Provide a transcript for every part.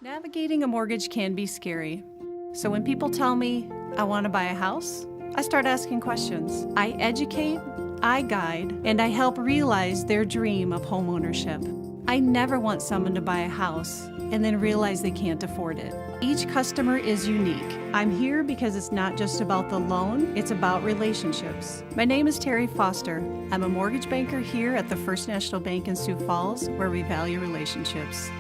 Navigating a mortgage can be scary. So when people tell me I want to buy a house, I start asking questions. I educate, I guide, and I help realize their dream of homeownership. I never want someone to buy a house and then realize they can't afford it. Each customer is unique. I'm here because it's not just about the loan, it's about relationships. My name is Terry Foster. I'm a mortgage banker here at the First National Bank in Sioux Falls, where we value relationships.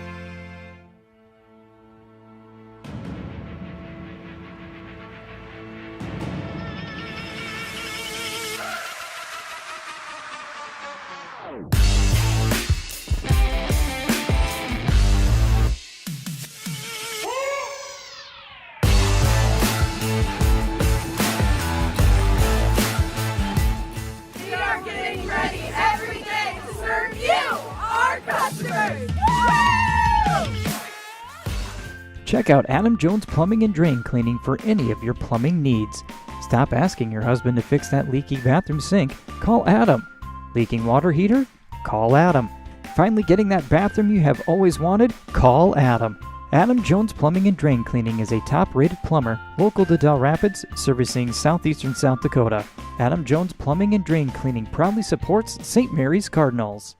Check out Adam Jones Plumbing and Drain Cleaning for any of your plumbing needs. Stop asking your husband to fix that leaky bathroom sink. Call Adam. Leaking water heater? Call Adam. Finally getting that bathroom you have always wanted? Call Adam. Adam Jones Plumbing and Drain Cleaning is a top-rated plumber, local to Dell Rapids, servicing southeastern South Dakota. Adam Jones Plumbing and Drain Cleaning proudly supports St. Mary's Cardinals.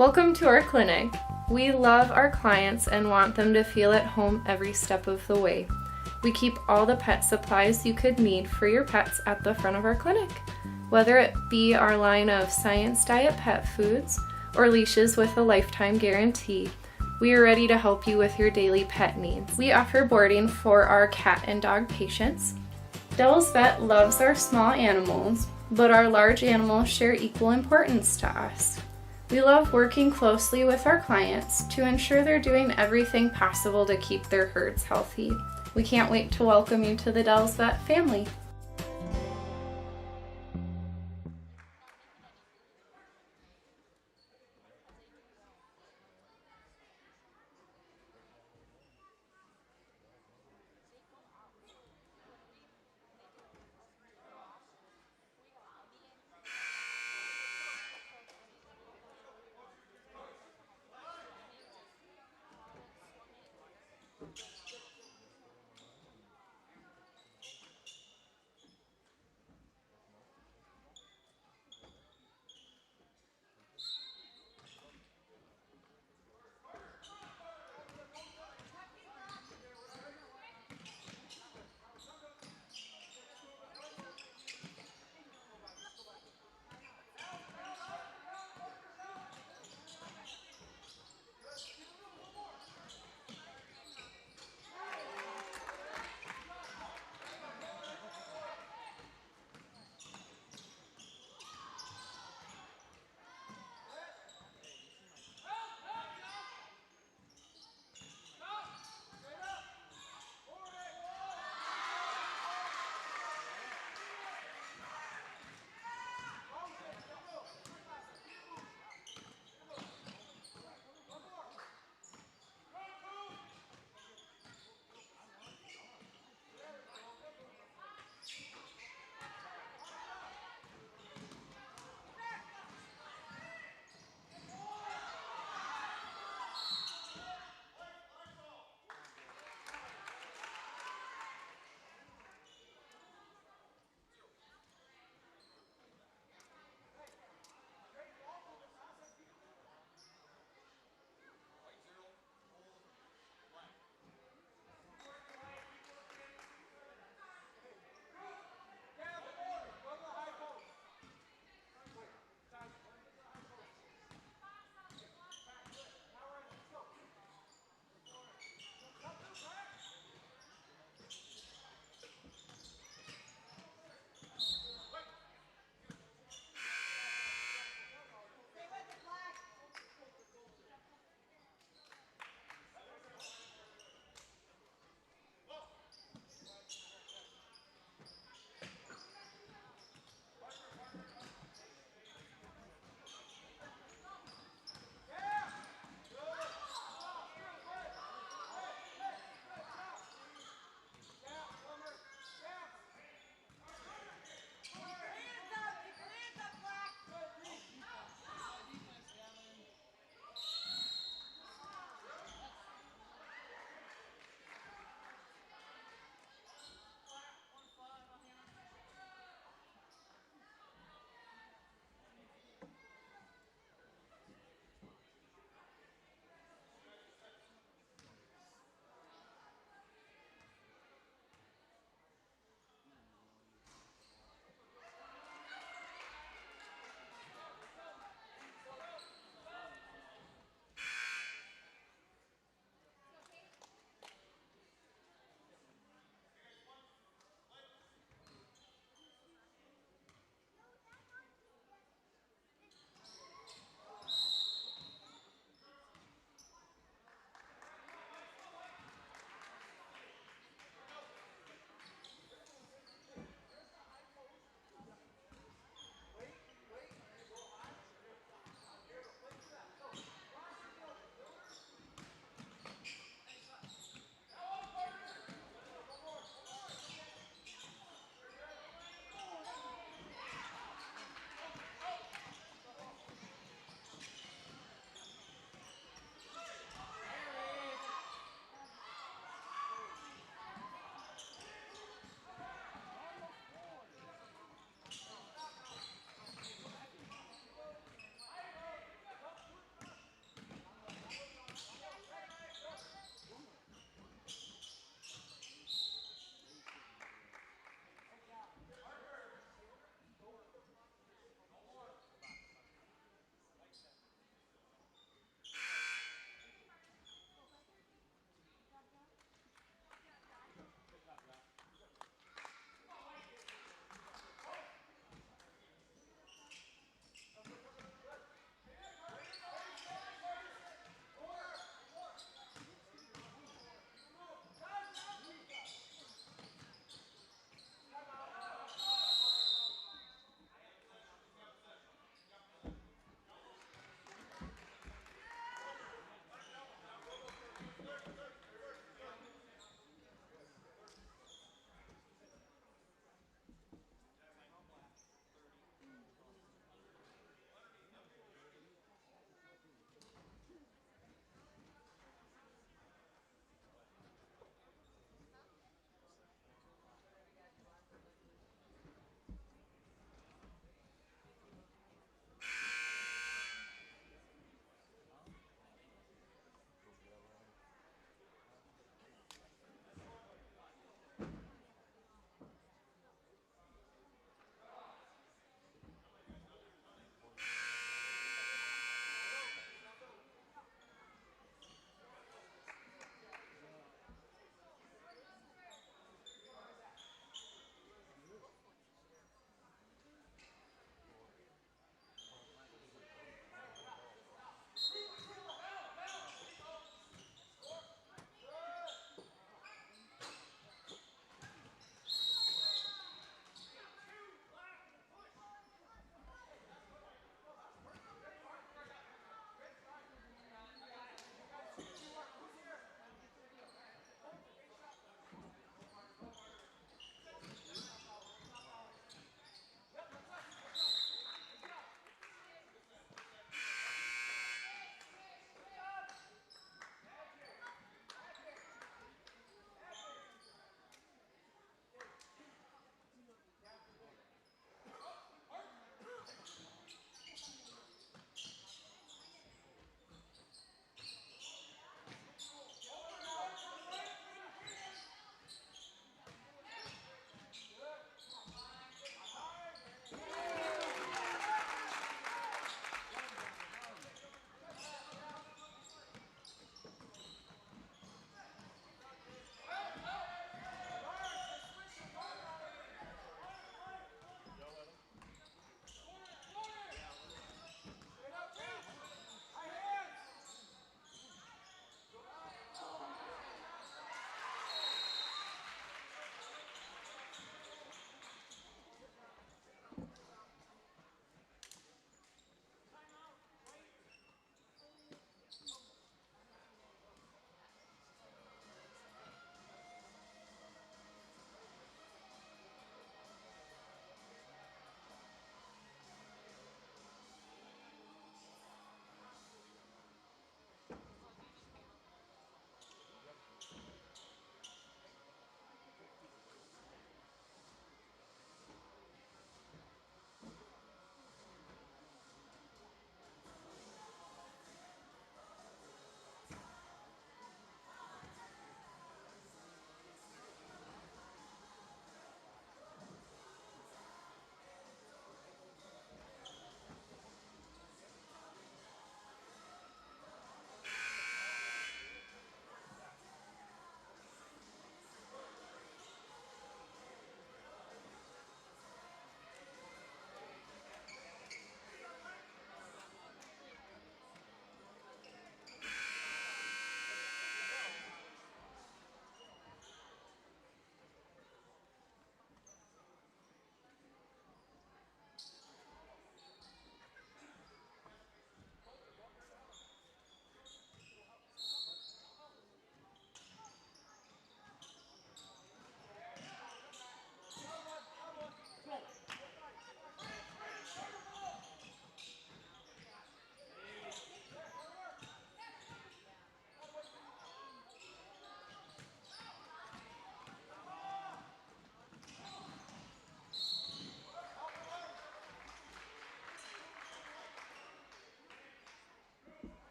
Welcome to our clinic. We love our clients and want them to feel at home every step of the way. We keep all the pet supplies you could need for your pets at the front of our clinic. Whether it be our line of Science Diet pet foods or leashes with a lifetime guarantee, we are ready to help you with your daily pet needs. We offer boarding for our cat and dog patients. Dell's Vet loves our small animals, but our large animals share equal importance to us. We love working closely with our clients to ensure they're doing everything possible to keep their herds healthy. We can't wait to welcome you to the Dell's Vet family.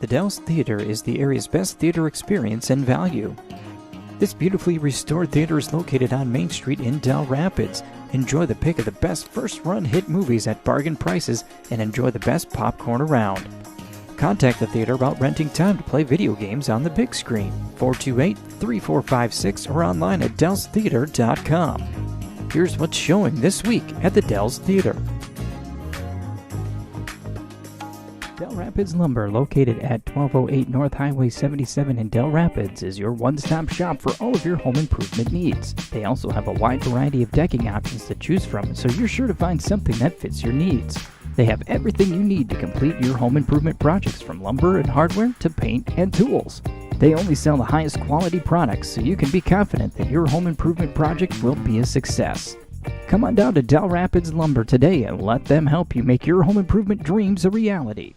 The Dell's Theater is the area's best theater experience and value. This beautifully restored theater is located on Main Street in Dell Rapids. Enjoy the pick of the best first-run hit movies at bargain prices and enjoy the best popcorn around. Contact the theater about renting time to play video games on the big screen, 428-3456, or online at dellstheater.com. Here's what's showing this week at the Dell's Theater. Dell Rapids Lumber, located at 1208 North Highway 77 in Dell Rapids, is your one-stop shop for all of your home improvement needs. They also have a wide variety of decking options to choose from, so you're sure to find something that fits your needs. They have everything you need to complete your home improvement projects, from lumber and hardware to paint and tools. They only sell the highest quality products, so you can be confident that your home improvement project will be a success. Come on down to Dell Rapids Lumber today and let them help you make your home improvement dreams a reality.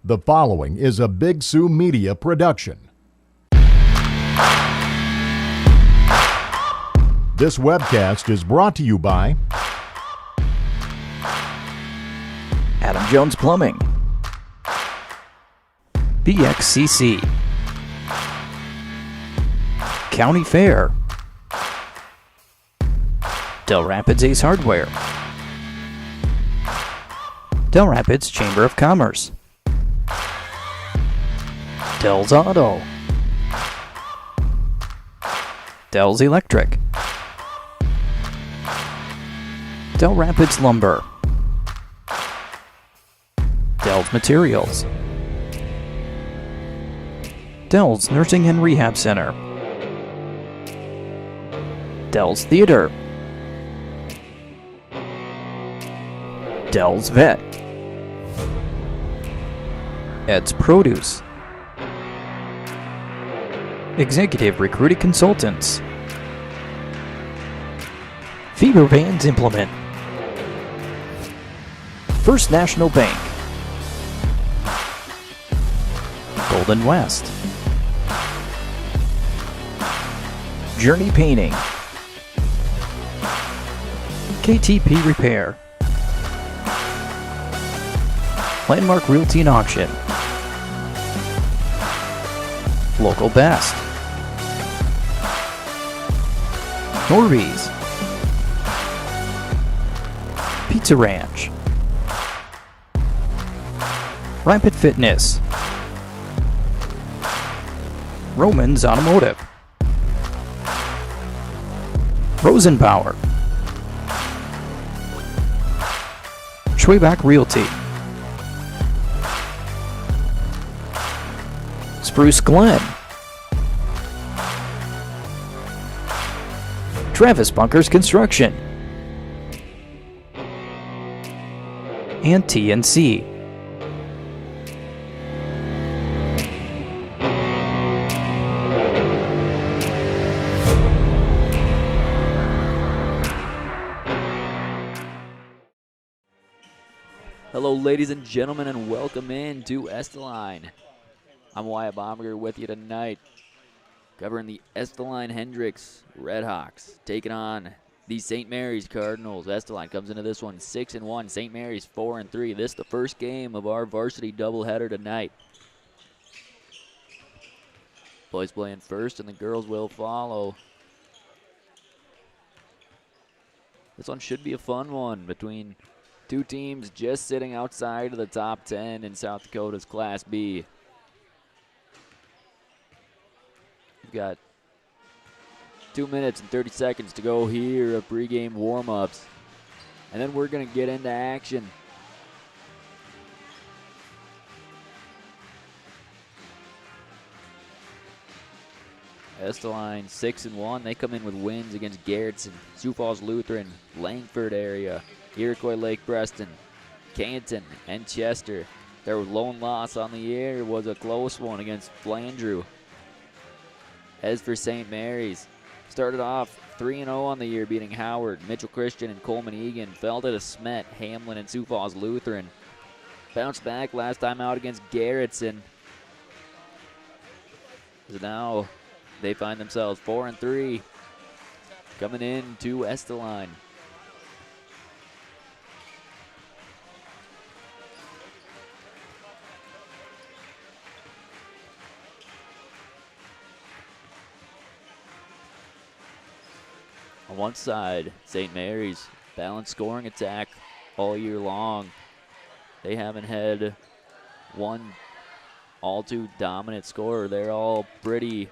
The following is a Big Sue Media production. This webcast is brought to you by Adam Jones Plumbing, BXCC, County Fair, Del Rapids Ace Hardware, Del Rapids Chamber of Commerce, Dell's Auto, Dell's Electric, Del Rapids Lumber, Dell's Materials, Dell's Nursing and Rehab Center, Dell's Theater, Dell's Vet, Ed's Produce, Executive Recruiting Consultants, Fever Vans Implement, First National Bank, Golden West, Journey Painting, KTP Repair, Landmark Realty and Auction, Local Best, Norby's, Pizza Ranch, Rapid Fitness, Romans Automotive, Rosenbauer, Schwayback Realty, Spruce Glen, Travis Bunkers Construction, and TNC. Hello, ladies and gentlemen, and welcome in to Estelline. I'm Wyatt Baumberger with you tonight, covering the Estelline Hendricks Redhawks, taking on the St. Mary's Cardinals. Estelline comes into this one 6-1, St. Mary's 4-3. This is the first game of our varsity doubleheader tonight. Boys playing first, and the girls will follow. This one should be a fun one between two teams just sitting outside of the top 10 in South Dakota's Class B. We've got 2 minutes and 30 seconds to go here of pregame warm-ups. And then we're going to get into action. Estelline 6-1. They come in with wins against Garrettson, Sioux Falls Lutheran, Langford area, Iroquois Lake Preston, Canton, and Chester. Their lone loss on the year was a close one against Flandreau. As for St. Mary's, started off 3-0 on the year, beating Howard, Mitchell Christian, and Coleman Egan. Fell to Smet, Hamlin, and Sioux Falls Lutheran. Bounced back last time out against Garrettson. So now they find themselves 4-3 coming into Estelline. On one side, St. Mary's, balanced scoring attack all year long. They haven't had one all too dominant scorer. They're all pretty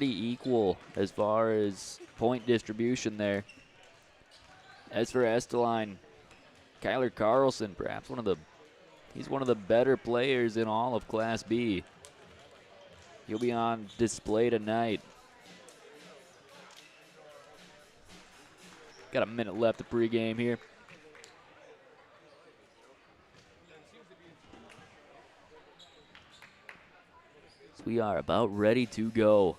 equal as far as point distribution there. As for Estelline, Kyler Carlson, perhaps he's one of the better players in all of Class B. He'll be on display tonight. Got a minute left of pregame here. So we are about ready to go.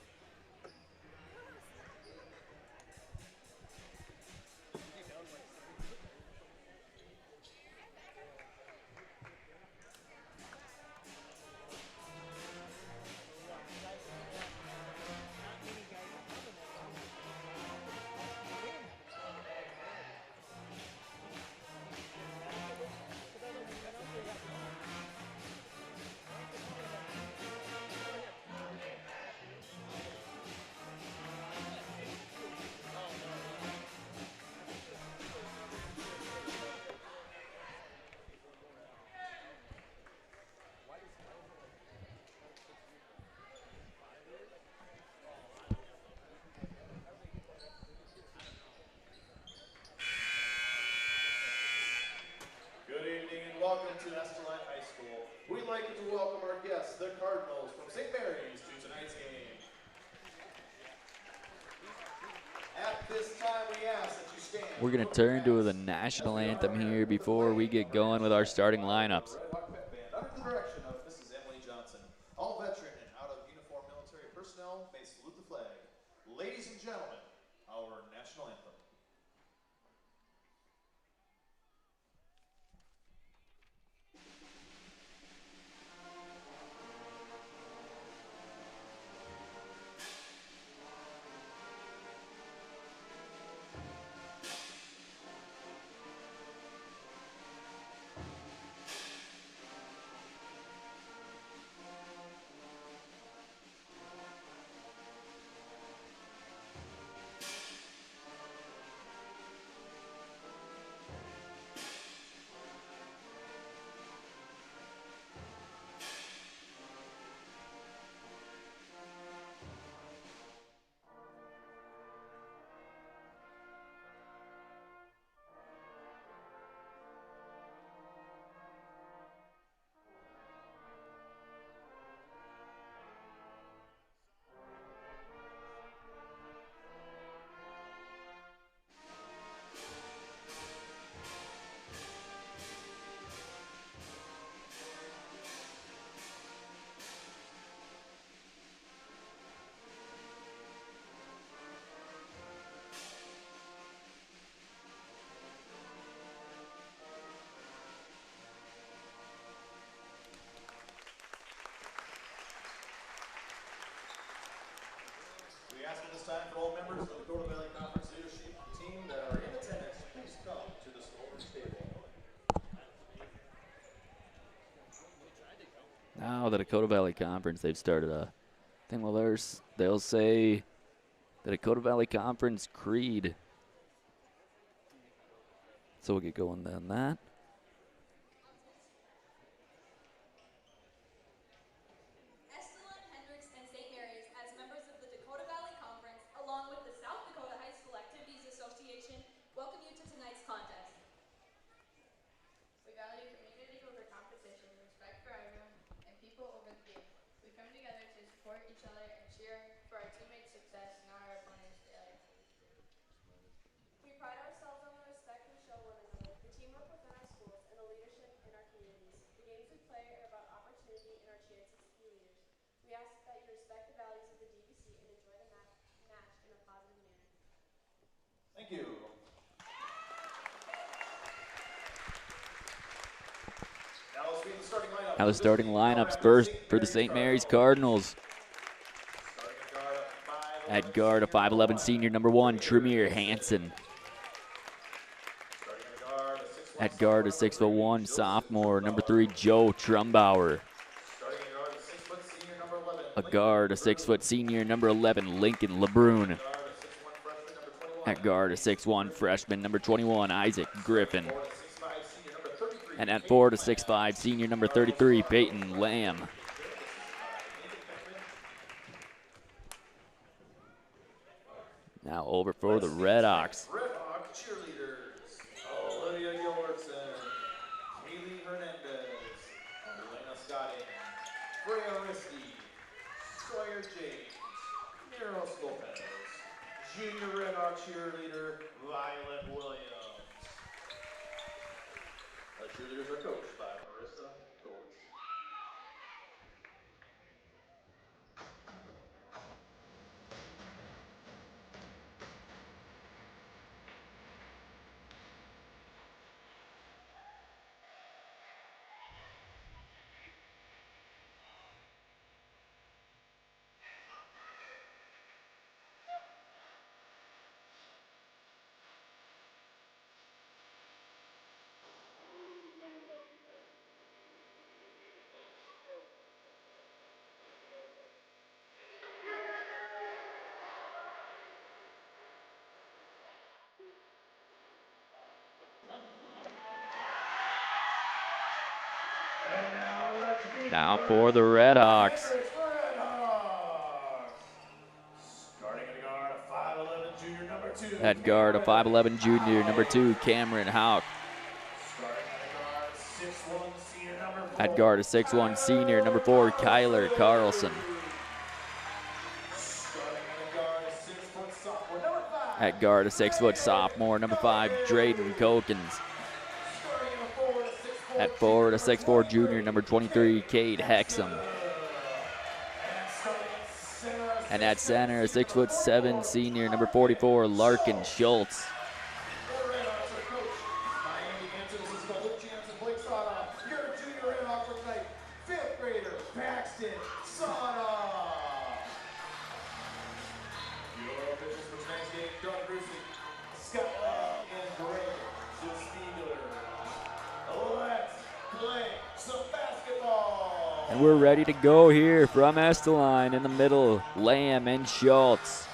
We're going to turn to the national anthem here before we get going with our starting lineups. Under the direction of Mrs. Emily Johnson, all veteran and out-of-uniform military personnel may salute the flag. Ladies and gentlemen, our national anthem. We ask at this time for all members of the Dakota Valley Conference leadership team that are in attendance, please come to the scorer's table. Now the Dakota Valley Conference, they've started a thing with theirs. They'll say the Dakota Valley Conference Creed. So we'll get going on that. Estelline, Hendricks, and St. Mary's, as members of the Dakota Valley Conference, along with the South Dakota High School Activities Association, welcome you to tonight's contest. We value community over competition, respect for everyone, and people over the game. We come together to support each other and cheer for our teammates' success, not our opponents' failure. We pride ourselves on the respect we show one another, the teamwork within our schools, and the leadership in our communities. The games we play are about opportunity and our chances to be leaders. We ask that you respect the values of the DVC and enjoy the match in a positive manner. Thank you. Now let's read the starting lineup. Now the starting lineups first for the St. Mary's Cardinals. At guard, a 5'11 senior, number 1, Tremere Hansen. At guard, a 6'1 sophomore, number 3, Joe Trumbauer. A guard, a 6' senior, number 11, Lincoln LeBrun. At guard, a 6'1 freshman, number 21, Isaac Griffin. And at forward, a 6'5 senior, number 33, Peyton Lamb. Now over for the Redhawks. Redhawk cheerleaders. Olivia Gilbertson, Kaylee Hernandez, Elena Scotting, Freya Risky, Sawyer James, Miros Lopez, Junior Redhawk cheerleader, Violet Williams. Our cheerleaders are coached by Marissa Gold. Now for the Redhawks. Starting at guard, a 5'11 junior, number 2. At guard, a 5'11 junior, number 2, Cameron Houck. At guard, a 6'1 senior, number 4, Kyler Carlson. At guard, a 6-foot sophomore, number 5, Drayden Kokens. At forward, a 6'4" junior, number 23, Cade Hexum. And at center, a 6'7" senior, number 44, Larkin Schultz. And we're ready to go here from Estelline in the middle, Lamb and Schultz.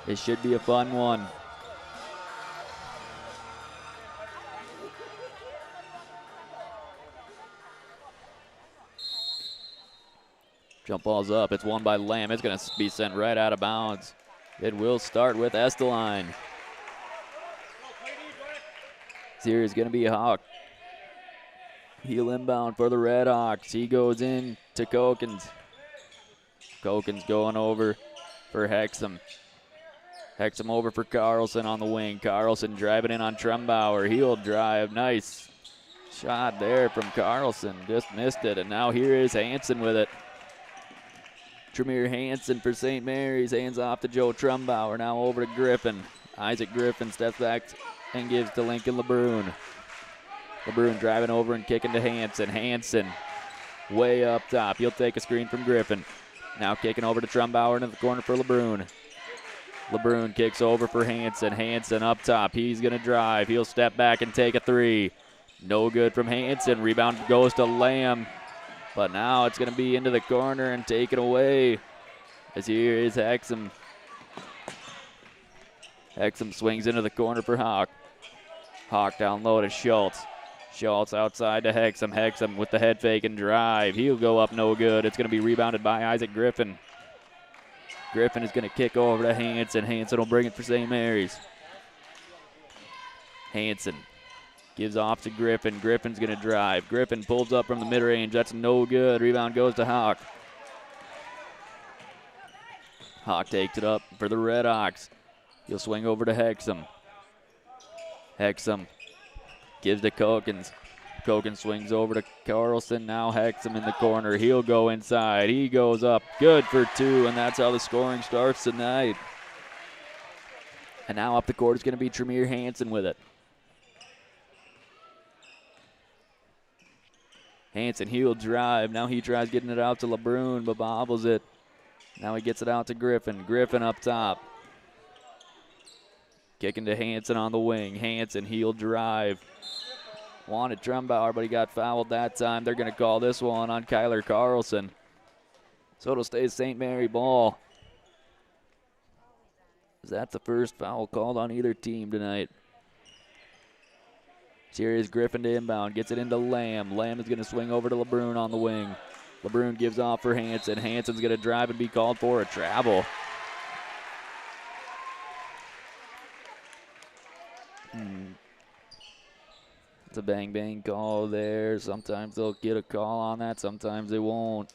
This should be a fun one. Jump ball's up. It's won by Lamb. It's going to be sent right out of bounds. It will start with Estelline. Here is going to be Hawk. Heel inbound for the Redhawks. He goes in to Kokens. Kokens going over for Hexum. Hexum over for Carlson on the wing. Carlson driving in on Trumbauer. Heel drive. Nice shot there from Carlson. Just missed it. And now here is Hansen with it. Tremere Hansen for St. Mary's. Hands off to Joe Trumbauer. Now over to Griffin. Isaac Griffin steps back and gives to Lincoln LeBrun. LeBrun driving over and kicking to Hansen. Hansen way up top. He'll take a screen from Griffin. Now kicking over to Trumbauer into the corner for LeBrun. LeBrun kicks over for Hansen. Hansen up top. He's going to drive. He'll step back and take a three. No good from Hansen. Rebound goes to Lamb. But now it's going to be into the corner and taken away. As here is Hexum. Hexum swings into the corner for Hawk. Hawk down low to Schultz. Schultz outside to Hexum. Hexum with the head fake and drive. He'll go up no good. It's going to be rebounded by Isaac Griffin. Griffin is going to kick over to Hansen. Hansen will bring it for St. Mary's. Hansen gives off to Griffin. Griffin's going to drive. Griffin pulls up from the mid-range. That's no good. Rebound goes to Hawk. Hawk takes it up for the Redhawks. He'll swing over to Hexum. Hexum gives to Kokens. Kokens swings over to Carlson. Now Hexum in the corner. He'll go inside. He goes up. Good for two, and that's how the scoring starts tonight. And now up the court is going to be Tremere Hansen with it. Hansen, he'll drive. Now he tries getting it out to LeBrun, but bobbles it. Now he gets it out to Griffin. Griffin up top. Kicking to Hansen on the wing. Hansen, he'll drive. Wanted Trumbauer, but he got fouled that time. They're going to call this one on Kyler Carlson. So it'll stay St. Mary ball. That's the first foul called on either team tonight. Here is Griffin to inbound. Gets it into Lamb. Lamb is going to swing over to LeBrun on the wing. LeBrun gives off for Hansen. Hansen's going to drive and be called for a travel. It's a bang-bang call there. Sometimes they'll get a call on that. Sometimes they won't.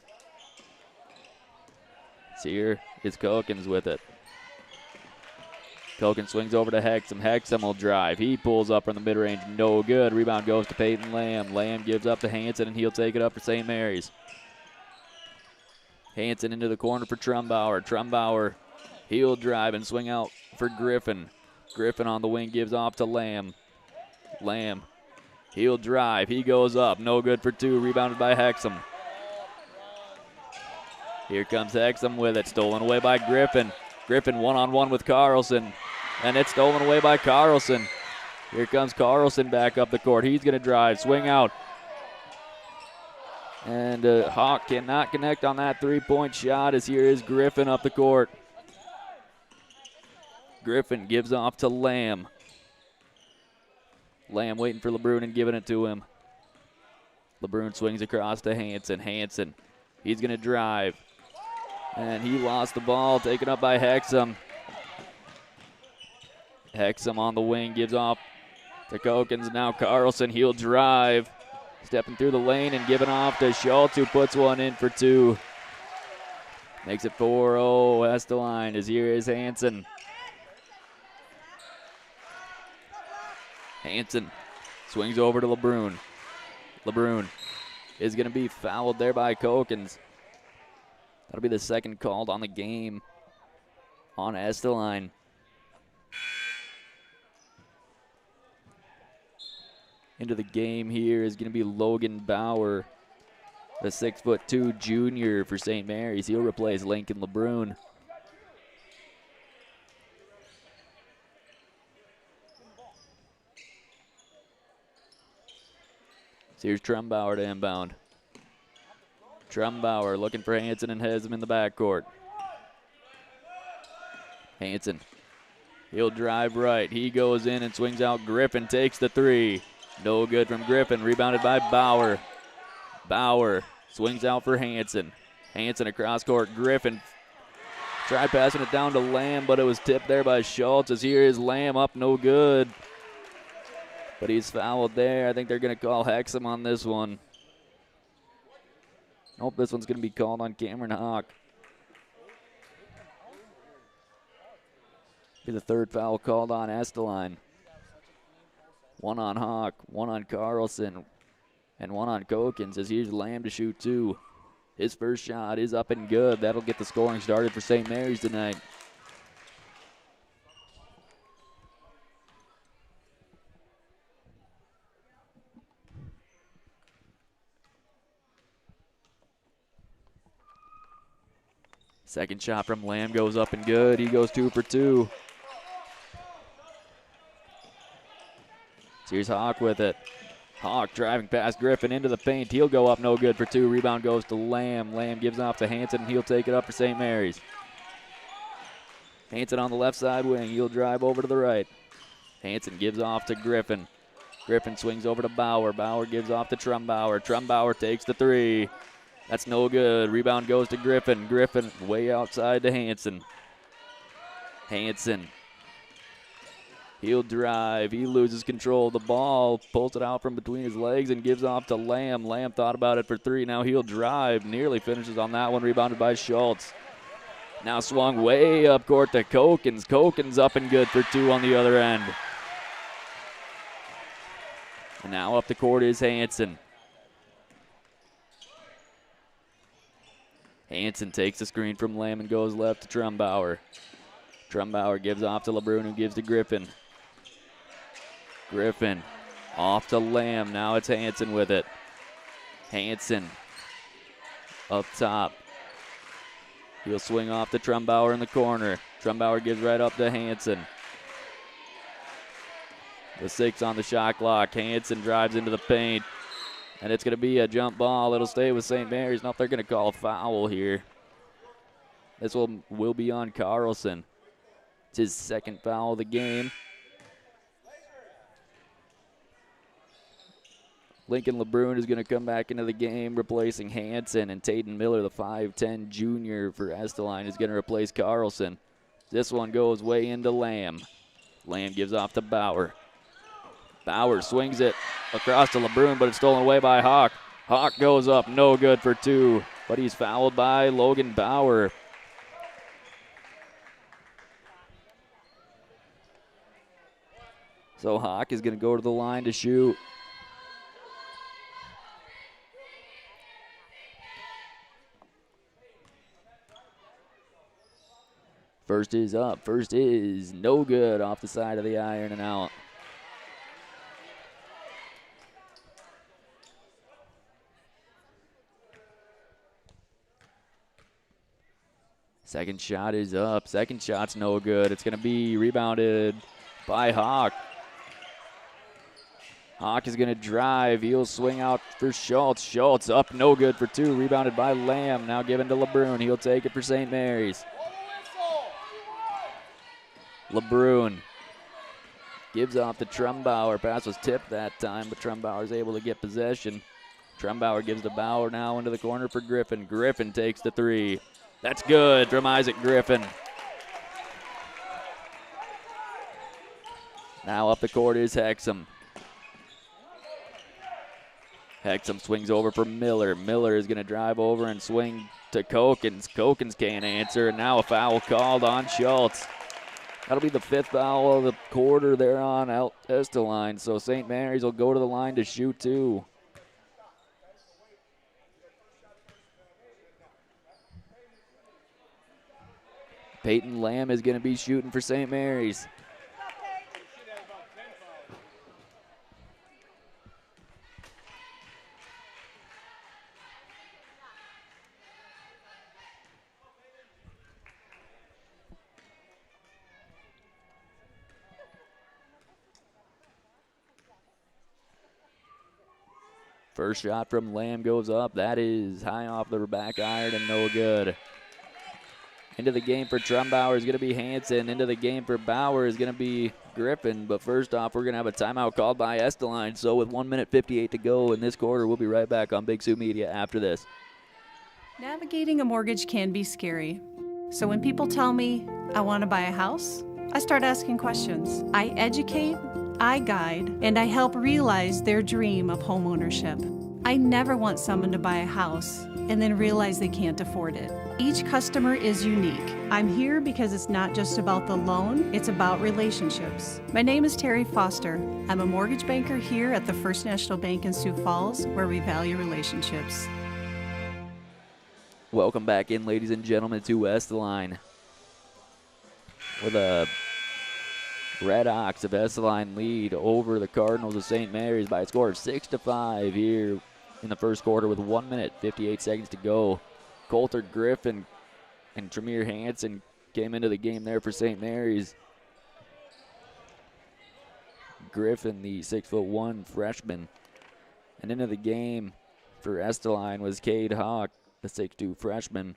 Here is Kokens with it. Kokens swings over to Hexum. Hexum will drive. He pulls up from the mid-range. No good. Rebound goes to Peyton Lamb. Lamb gives up to Hansen, and he'll take it up for St. Mary's. Hansen into the corner for Trumbauer. Trumbauer, he'll drive and swing out for Griffin. Griffin on the wing gives off to Lamb. Lamb, he'll drive. He goes up. No good for two. Rebounded by Hexum. Here comes Hexum with it. Stolen away by Griffin. Griffin one-on-one with Carlson. And it's stolen away by Carlson. Here comes Carlson back up the court. He's going to drive. Swing out. And Hawk cannot connect on that three-point shot as here is Griffin up the court. Griffin gives off to Lamb. Lamb waiting for LeBrun and giving it to him. LeBrun swings across to Hansen. Hansen, he's going to drive. And he lost the ball, taken up by Hexum. Hexum on the wing gives off to Kokens. Now Carlson, he'll drive. Stepping through the lane and giving off to Schultz, who puts one in for two. Makes it 4-0. Estelline is here is Hansen. Hansen swings over to LeBrun. LeBrun is going to be fouled there by Kokens. That'll be the second called on the game on Estelline. Into the game here is going to be Logan Bauer, the 6'2" junior for St. Mary's. He'll replace Lincoln LeBrun. So here's Trumbauer to inbound. Trumbauer looking for Hansen and has him in the backcourt. Hansen, he'll drive right. He goes in and swings out. Griffin takes the three. No good from Griffin. Rebounded by Bauer. Bauer swings out for Hansen. Hansen across court. Griffin tried passing it down to Lamb, but it was tipped there by Schultz. As here is Lamb up, no good. But he's fouled there. I think they're going to call Hexham on this one. Nope, this one's going to be called on Cameron Hawk. Be the third foul called on Estelline. One on Hawk, one on Carlson, and one on Kokens as here's Lamb to shoot two. His first shot is up and good. That'll get the scoring started for St. Mary's tonight. Second shot from Lamb goes up and good. He goes 2 for 2. So here's Hawk with it. Hawk driving past Griffin into the paint. He'll go up, no good for 2. Rebound goes to Lamb. Lamb gives off to Hansen, and he'll take it up for St. Mary's. Hansen on the left side wing. He'll drive over to the right. Hansen gives off to Griffin. Griffin swings over to Bauer. Bauer gives off to Trumbauer. Trumbauer takes the 3. That's no good. Rebound goes to Griffin. Griffin way outside to Hansen. Hansen. He'll drive. He loses control of the ball. Pulls it out from between his legs and gives off to Lamb. Lamb thought about it for 3. Now he'll drive. Nearly finishes on that one. Rebounded by Schultz. Now swung way up court to Kokens. Kokens up and good for 2 on the other end. And now up the court is Hansen. Hansen takes the screen from Lamb and goes left to Trumbauer. Trumbauer gives off to LeBrun, who gives to Griffin. Griffin off to Lamb. Now it's Hansen with it. Hansen up top. He'll swing off to Trumbauer in the corner. Trumbauer gives right up to Hansen. The 6 on the shot clock. Hansen drives into the paint. And it's going to be a jump ball. It'll stay with St. Mary's. Now they're going to call a foul here. This will be on Carlson. It's his second foul of the game. Lincoln LeBrun is going to come back into the game, replacing Hansen, and Tayden Miller, the 5'10 junior for Estelline, is going to replace Carlson. This one goes way into Lamb. Lamb gives off to Bauer. Bauer swings it across to LeBrun, but it's stolen away by Hawk. Hawk goes up, no good for 2, but he's fouled by Logan Bauer. So Hawk is going to go to the line to shoot. First is up. First is no good off the side of the iron and out. Second shot is up. Second shot's no good. It's going to be rebounded by Hawk. Hawk is going to drive. He'll swing out for Schultz. Schultz up, no good for 2. Rebounded by Lamb. Now given to LeBrun. He'll take it for St. Mary's. LeBrun gives off to Trumbauer. Pass was tipped that time, but Trumbauer is able to get possession. Trumbauer gives to Bauer now into the corner for Griffin. Griffin takes the 3. That's good from Isaac Griffin. Now up the court is Hexham. Hexham swings over for Miller. Miller is going to drive over and swing to Kokens. Kokens can't answer, and now a foul called on Schultz. That'll be the 5th foul of the quarter there on Estelline, so St. Mary's will go to the line to shoot 2. Peyton Lamb is going to be shooting for St. Mary's. First shot from Lamb goes up. That is high off the back iron and no good. Into the game for Trumbauer is going to be Hanson. Into the game for Bauer is going to be Griffin. But first off, we're going to have a timeout called by Estelline. So with 1 minute 58 to go in this quarter, we'll be right back on Big Sioux Media after this. Navigating a mortgage can be scary. So when people tell me I want to buy a house, I start asking questions. I educate, I guide, and I help realize their dream of homeownership. I never want someone to buy a house and then realize they can't afford it. Each customer is unique. I'm here because it's not just about the loan, it's about relationships. My name is Terry Foster. I'm a mortgage banker here at the First National Bank in Sioux Falls, where we value relationships. Welcome back in, ladies and gentlemen, to Estelline. With a Redhawks of Estelline lead over the Cardinals of St. Mary's by a score of 6-5 here in the first quarter with 1 minute 58 seconds to go. Coulter Griffin and Tremere Hanson came into the game there for St. Mary's. Griffin, the 6'1" freshman. And into the game for Estelline was Cade Hawk, the 6'2" freshman.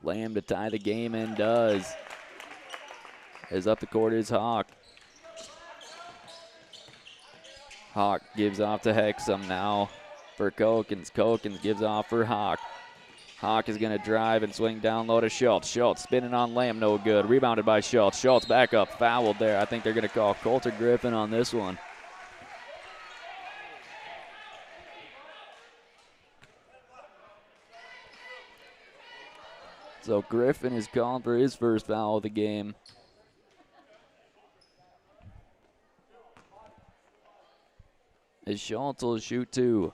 Lamb to tie the game and does. As up the court is Hawk. Hawk gives off to Hexum now for Kokens. Kokens gives off for Hawk. Hawk is going to drive and swing down low to Schultz. Schultz spinning on Lamb, no good. Rebounded by Schultz. Schultz back up, fouled there. I think they're going to call Coulter Griffin on this one. So Griffin is called for his first foul of the game. As Schultz will shoot 2.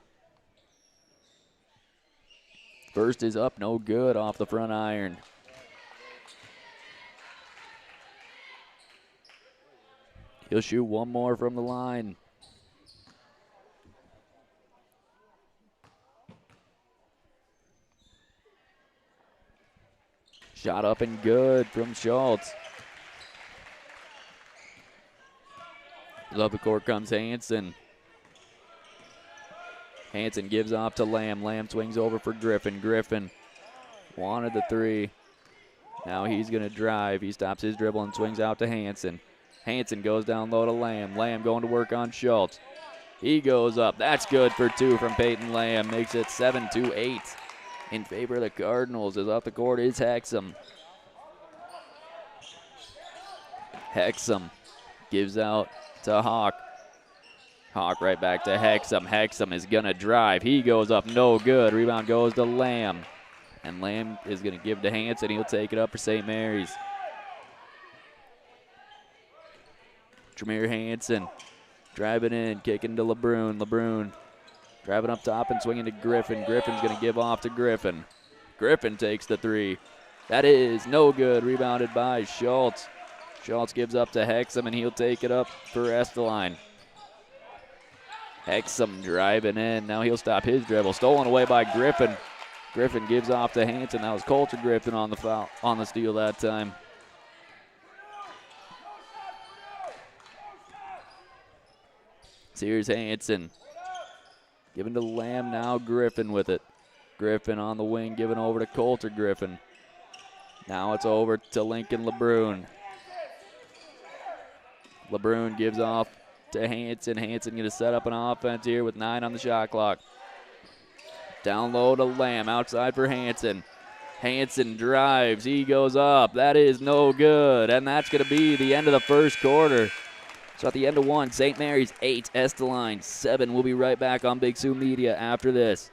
First is up, no good off the front iron. He'll shoot one more from the line. Shot up and good from Schultz. Up the court comes Hanson. Hanson gives off to Lamb. Lamb swings over for Griffin. Griffin wanted the 3. Now he's going to drive. He stops his dribble and swings out to Hanson. Hanson goes down low to Lamb. Lamb going to work on Schultz. He goes up. That's good for 2 from Peyton Lamb. Makes it 7-8 in favor of the Cardinals. As off the court is Hexum. Hexum gives out to Hawk. Hawk right back to Hexum. Hexum is going to drive. He goes up, no good. Rebound goes to Lamb. And Lamb is going to give to Hanson. He'll take it up for St. Mary's. Tremere Hanson driving in, kicking to LeBrun. LeBrun driving up top and swinging to Griffin. Griffin's going to give off to Griffin. Griffin takes the 3. That is no good. Rebounded by Schultz. Schultz gives up to Hexum, and he'll take it up for Estelline. Hexum driving in. Now he'll stop his dribble. Stolen away by Griffin. Griffin gives off to Hanson. That was Coulter Griffin on the foul, on the steal that time. So here's Hanson. Giving to Lamb, now Griffin with it. Griffin on the wing, giving over to Coulter Griffin. Now it's over to Lincoln LeBrun. LeBrun gives off to Hanson. Hanson going to set up an offense here with 9 on the shot clock. Down low to Lamb, outside for Hanson. Hanson drives, he goes up. That is no good, and that's going to be the end of the first quarter. So at the end of one, St. Mary's 8, Estelline 7. We'll be right back on Big Sioux Media after this.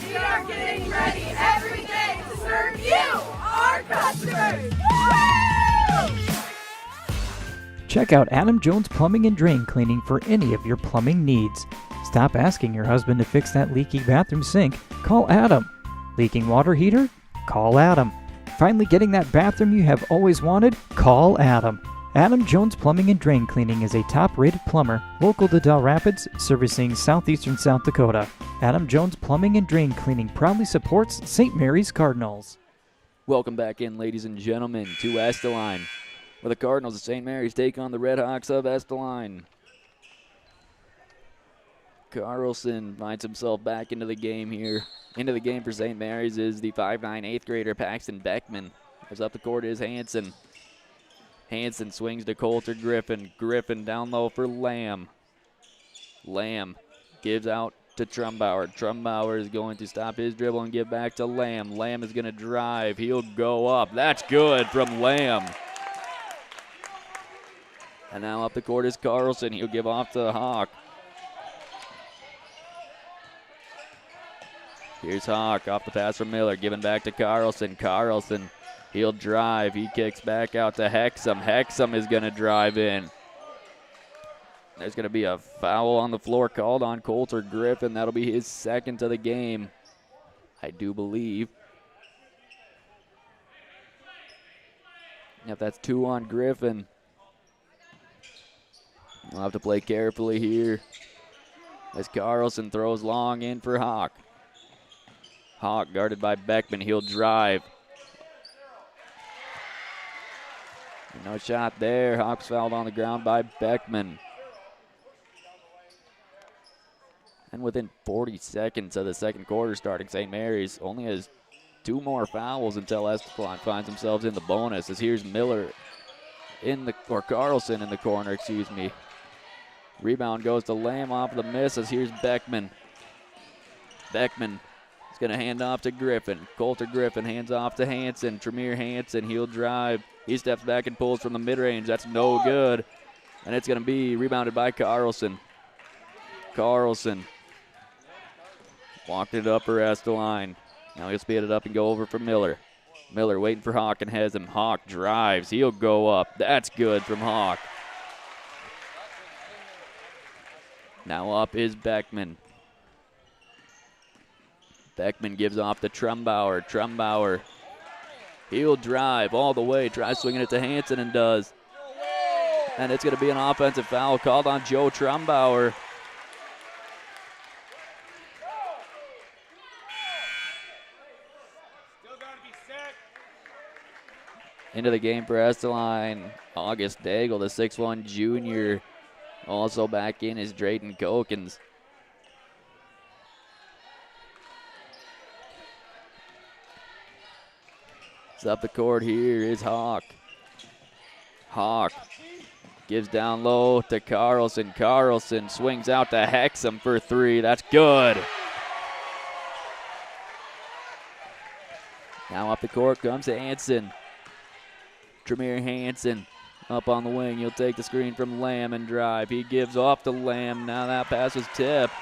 We are getting ready every day to serve you, our customers. Check out Adam Jones Plumbing and Drain Cleaning for any of your plumbing needs. Stop asking your husband to fix that leaky bathroom sink. Call Adam. Leaking water heater? Call Adam. Finally getting that bathroom you have always wanted? Call Adam. Adam Jones Plumbing and Drain Cleaning is a top-rated plumber, local to Dell Rapids, servicing southeastern South Dakota. Adam Jones Plumbing and Drain Cleaning proudly supports St. Mary's Cardinals. Welcome back in, ladies and gentlemen, to Estelline, where the Cardinals of St. Mary's take on the Redhawks of Estelline. Carlson finds himself back into the game here. Into the game for St. Mary's is the 5'9", 8th grader Paxton Beckman. As up the court is Hanson. Hanson swings to Coulter Griffin. Griffin down low for Lamb. Lamb gives out to Trumbauer. Trumbauer is going to stop his dribble and give back to Lamb. Lamb is going to drive. He'll go up. That's good from Lamb. And now up the court is Carlson. He'll give off to Hawk. Here's Hawk off the pass from Miller. Giving back to Carlson. Carlson, he'll drive. He kicks back out to Hexum. Hexum is going to drive in. There's going to be a foul on the floor called on Coulter Griffin. That'll be his second of the game, I do believe. If that's 2 on Griffin, we'll have to play carefully here as Carlson throws long in for Hawk. Hawk guarded by Beckman. He'll drive. No shot there. Hawk's fouled on the ground by Beckman. And within 40 seconds of the second quarter starting, St. Mary's only has 2 more fouls until Estelline finds themselves in the bonus. As here's Miller or Carlson in the corner, excuse me. Rebound goes to Lamb off the miss as here's Beckman. Beckman is going to hand off to Griffin. Coulter Griffin hands off to Hanson. Tremere Hanson, he'll drive. He steps back and pulls from the mid-range. That's no good. And it's going to be rebounded by Carlson. Carlson walked it up for Estelline. Now he'll speed it up and go over for Miller. Miller waiting for Hawk and has him. Hawk drives. He'll go up. That's good from Hawk. Now up is Beckman. Beckman gives off to Trumbauer. Trumbauer, he'll drive all the way. Tries swinging it to Hanson and does. And it's going to be an offensive foul called on Joe Trumbauer. Into the game for Estelline, August Daigle, the 6'1 junior. Also back in is Drayton Kokens. It's up the court here is Hawk. Hawk gives down low to Carlson. Carlson swings out to Hexum for 3. That's good. Now up the court comes Hanson. Tremere Hanson up on the wing. He'll take the screen from Lamb and drive. He gives off to Lamb. Now that pass was tipped.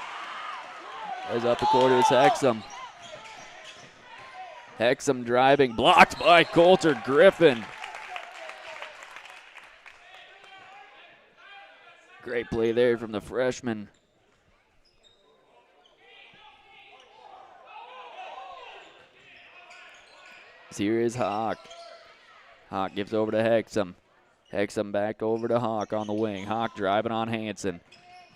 As up the court is Hexum. Hexum driving, blocked by Coulter Griffin. Great play there from the freshman. Here is Hawk. Hawk gives over to Hexum. Hexum back over to Hawk on the wing. Hawk driving on Hanson.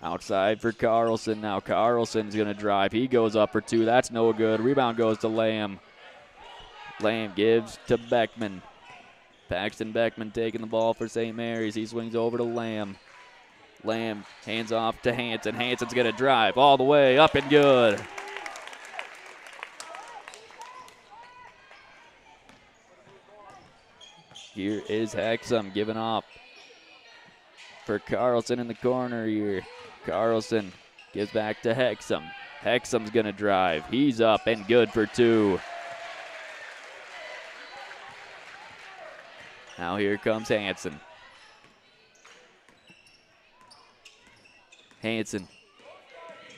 Outside for Carlson. Now Carlson's going to drive. He goes up for 2. That's no good. Rebound goes to Lamb. Lamb gives to Beckman. Paxton Beckman taking the ball for St. Mary's. He swings over to Lamb. Lamb hands off to Hanson. Hanson's going to drive all the way up and good. Here is Hexum giving off for Carlson in the corner here. Carlson gives back to Hexum. Hexum's going to drive. He's up and good for 2. Now here comes Hansen. Hansen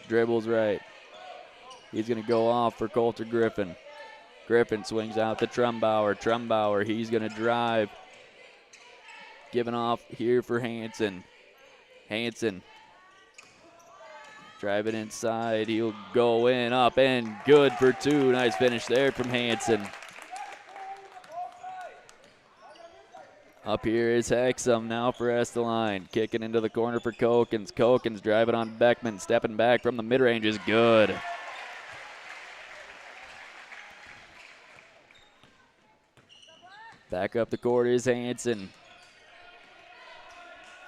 dribbles right. He's going to go off for Coulter Griffin. Griffin swings out to Trumbauer. Trumbauer, he's going to drive. Giving off here for Hansen. Hansen driving inside. He'll go in, up, and good for 2. Nice finish there from Hansen. Up here is Hexum now for Estelline. Kicking into the corner for Kokens. Kokens driving on Beckman. Stepping back from the mid-range is good. Back up the court is Hansen.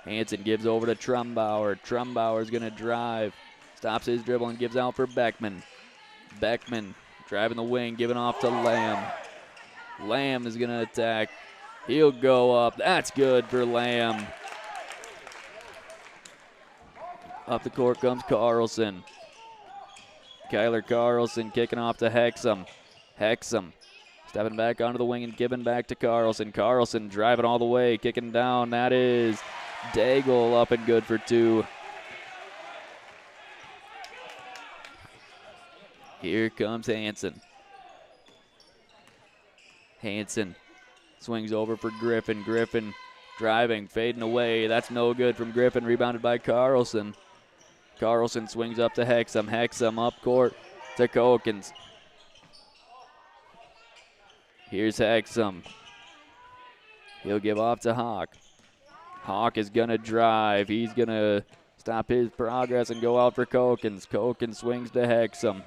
Hansen gives over to Trumbauer. Trumbauer's going to drive. Stops his dribble and gives out for Beckman. Beckman driving the wing, giving off to Lamb. Lamb is going to attack. He'll go up. That's good for Lamb. Up the court comes Carlson. Kyler Carlson kicking off to Hexum. Hexum stepping back onto the wing and giving back to Carlson. Carlson driving all the way, kicking down. That is Daigle up and good for 2. Here comes Hansen. Hansen swings over for Griffin. Griffin driving, fading away. That's no good from Griffin. Rebounded by Carlson. Carlson swings up to Hexum. Hexum up court to Kokens. Here's Hexum. He'll give off to Hawk. Hawk is going to drive. He's going to stop his progress and go out for Kokens. Kokens swings to Hexum.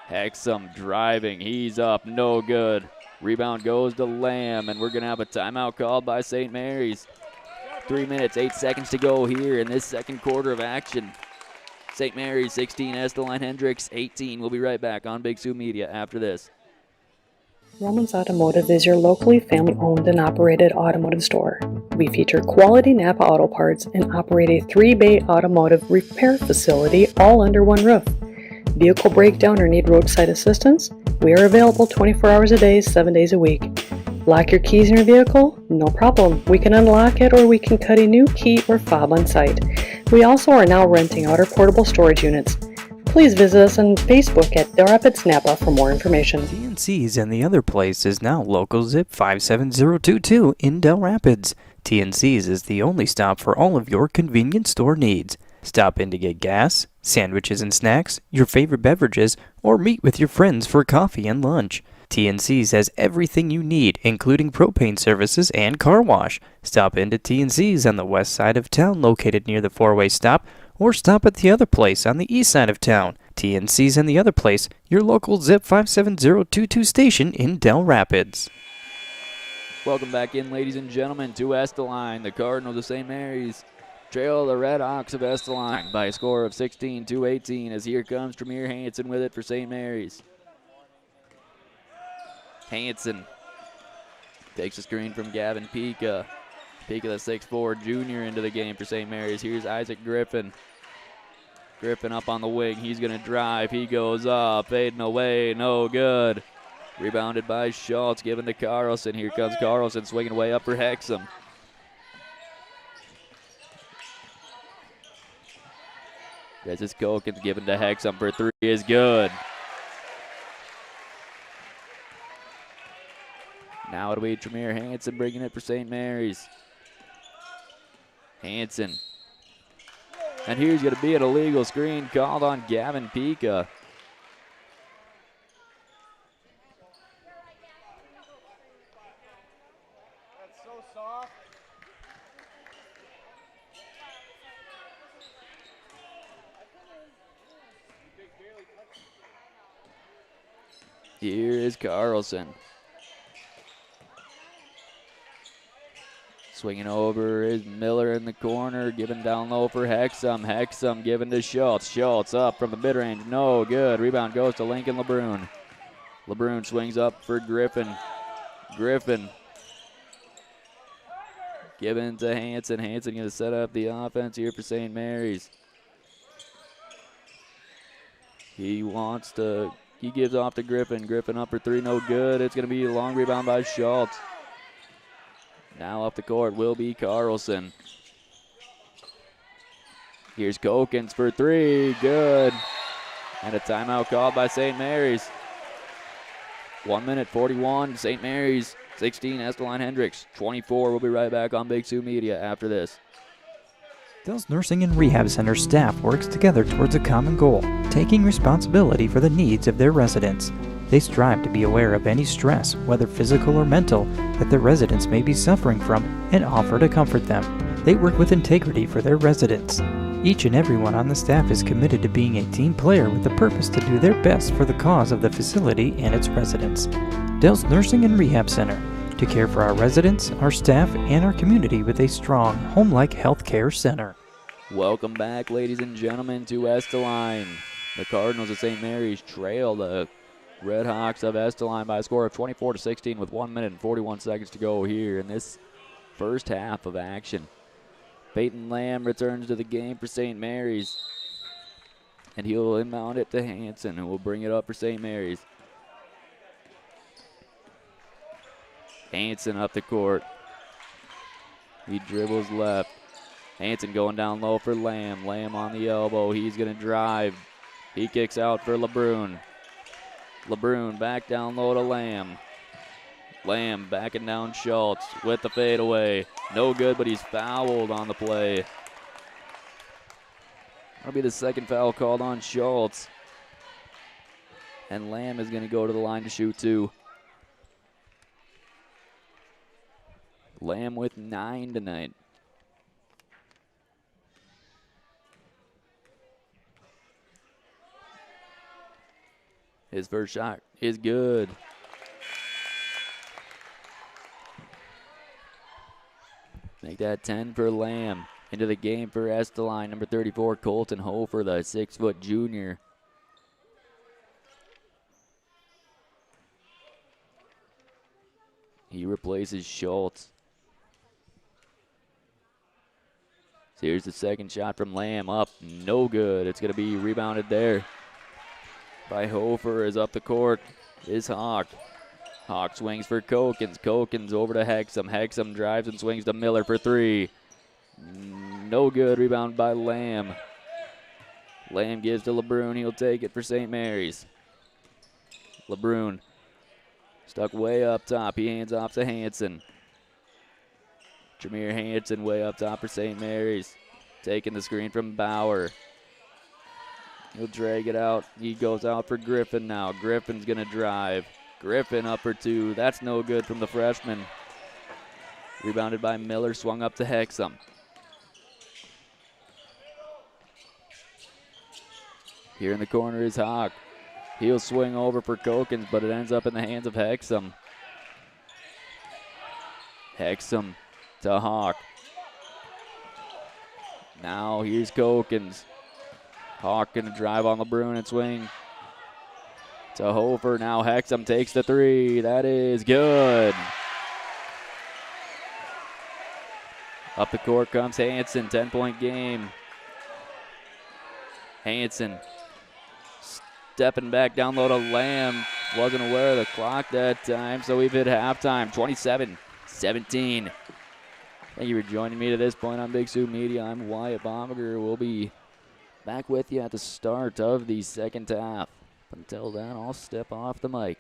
Hexum driving. He's up. No good. Rebound goes to Lamb, and we're going to have a timeout called by St. Mary's. 3 minutes, 8 seconds to go here in this second quarter of action. St. Mary's 16, Estelline Hendricks 18. We'll be right back on Big Sioux Media after this. Romans Automotive is your locally family-owned and operated automotive store. We feature quality Napa auto parts and operate a 3-bay automotive repair facility all under one roof. Vehicle breakdown or need roadside assistance? We are available 24 hours a day, 7 days a week. Lock your keys in your vehicle? No problem. We can unlock it or we can cut a new key or fob on site. We also are now renting out our portable storage units. Please visit us on Facebook at Del Rapids Napa for more information. TNC's and the Other Place is now local zip 57022 in Del Rapids. TNC's is the only stop for all of your convenience store needs. Stop in to get gas, sandwiches and snacks, your favorite beverages, or meet with your friends for coffee and lunch. TNC's has everything you need, including propane services and car wash. Stop into TNC's on the west side of town, located near the four-way stop, or stop at the Other Place on the east side of town. TNC's and the Other Place, your local zip 57022 station in Del Rapids. Welcome back in, ladies and gentlemen, to Estelline. The Cardinals of St. Mary's trail the Redhawks of Estelline by a score of 16-18 as here comes Tremere Hansen with it for St. Mary's. Hansen takes a screen from Gavin Pika. Pika, the 6'4" junior, into the game for St. Mary's. Here's Isaac Griffin. Griffin up on the wing. He's going to drive. He goes up, fading away. No good. Rebounded by Schultz, given to Carlson. Here comes Carlson swinging way up for Hexum. This is Kokens given to Hexum for 3 is good. Now it'll be Tremere Hansen bringing it for St. Mary's. Hansen. And here's going to be an illegal screen called on Gavin Pika. That's so soft. Here is Carlson. Swinging over is Miller in the corner, giving down low for Hexum. Hexum giving to Schultz. Schultz up from the mid-range, no good. Rebound goes to Lincoln LeBrun. LeBrun swings up for Griffin. Griffin Given to Hanson. Hanson going to set up the offense here for St. Mary's. He gives off to Griffin. Griffin up for three, no good. It's going to be a long rebound by Schultz. Now up the court will be Carlson. Here's Kokens for three, good. And a timeout called by St. Mary's. 1 minute 41, St. Mary's 16, Estelline Hendricks 24. We'll be right back on Big Sioux Media after this. Dell's Nursing and Rehab Center staff works together towards a common goal, taking responsibility for the needs of their residents. They strive to be aware of any stress, whether physical or mental, that their residents may be suffering from and offer to comfort them. They work with integrity for their residents. Each and everyone on the staff is committed to being a team player with the purpose to do their best for the cause of the facility and its residents. Dell's Nursing and Rehab Center, to care for our residents, our staff, and our community with a strong, home-like health care center. Welcome back, ladies and gentlemen, to Estelline. The Cardinals of St. Mary's trail the Redhawks of Estelline by a score of 24-16 with 1 minute and 41 seconds to go here in this first half of action. Peyton Lamb returns to the game for St. Mary's, and he'll inbound it to Hanson, who will bring it up for St. Mary's. Hanson up the court. He dribbles left. Hanson going down low for Lamb. Lamb on the elbow. He's going to drive. He kicks out for LeBrun. LeBrun back down low to Lamb. Lamb backing down Schultz with the fadeaway. No good, but he's fouled on the play. That'll be the second foul called on Schultz. And Lamb is going to go to the line to shoot two. Lamb with 9 tonight. His first shot is good. Make that 10 for Lamb. Into the game for Estelline, number 34, Colton Hofer, the 6-foot junior. He replaces Schultz. So here's the second shot from Lamb, up, no good. It's going to be rebounded there by Hofer. Is up the court is Hawk. Hawk swings for Kokens. Kokens over to Hexum. Hexum drives and swings to Miller for three. No good. Rebound by Lamb. Lamb gives to LeBrun. He'll take it for St. Mary's. LeBrun stuck way up top. He hands off to Hanson. Jameer Hanson way up top for St. Mary's. Taking the screen from Bauer. He'll drag it out. He goes out for Griffin now. Griffin's going to drive. Griffin up for two. That's no good from the freshman. Rebounded by Miller. Swung up to Hexum. Here in the corner is Hawk. He'll swing over for Kokens, but it ends up in the hands of Hexum. Hexum to Hawk. Now here's Kokens. Hawk going to drive on LeBrun and swing to Hofer. Now Hexum takes the three. That is good. Up the court comes Hanson. 10-point game. Hanson stepping back down low to Lamb. Wasn't aware of the clock that time, so we've hit halftime. 27-17. Thank you for joining me to this point on Big Sioux Media. I'm Wyatt Baumberger. We'll be back with you at the start of the second half. Until then, I'll step off the mic.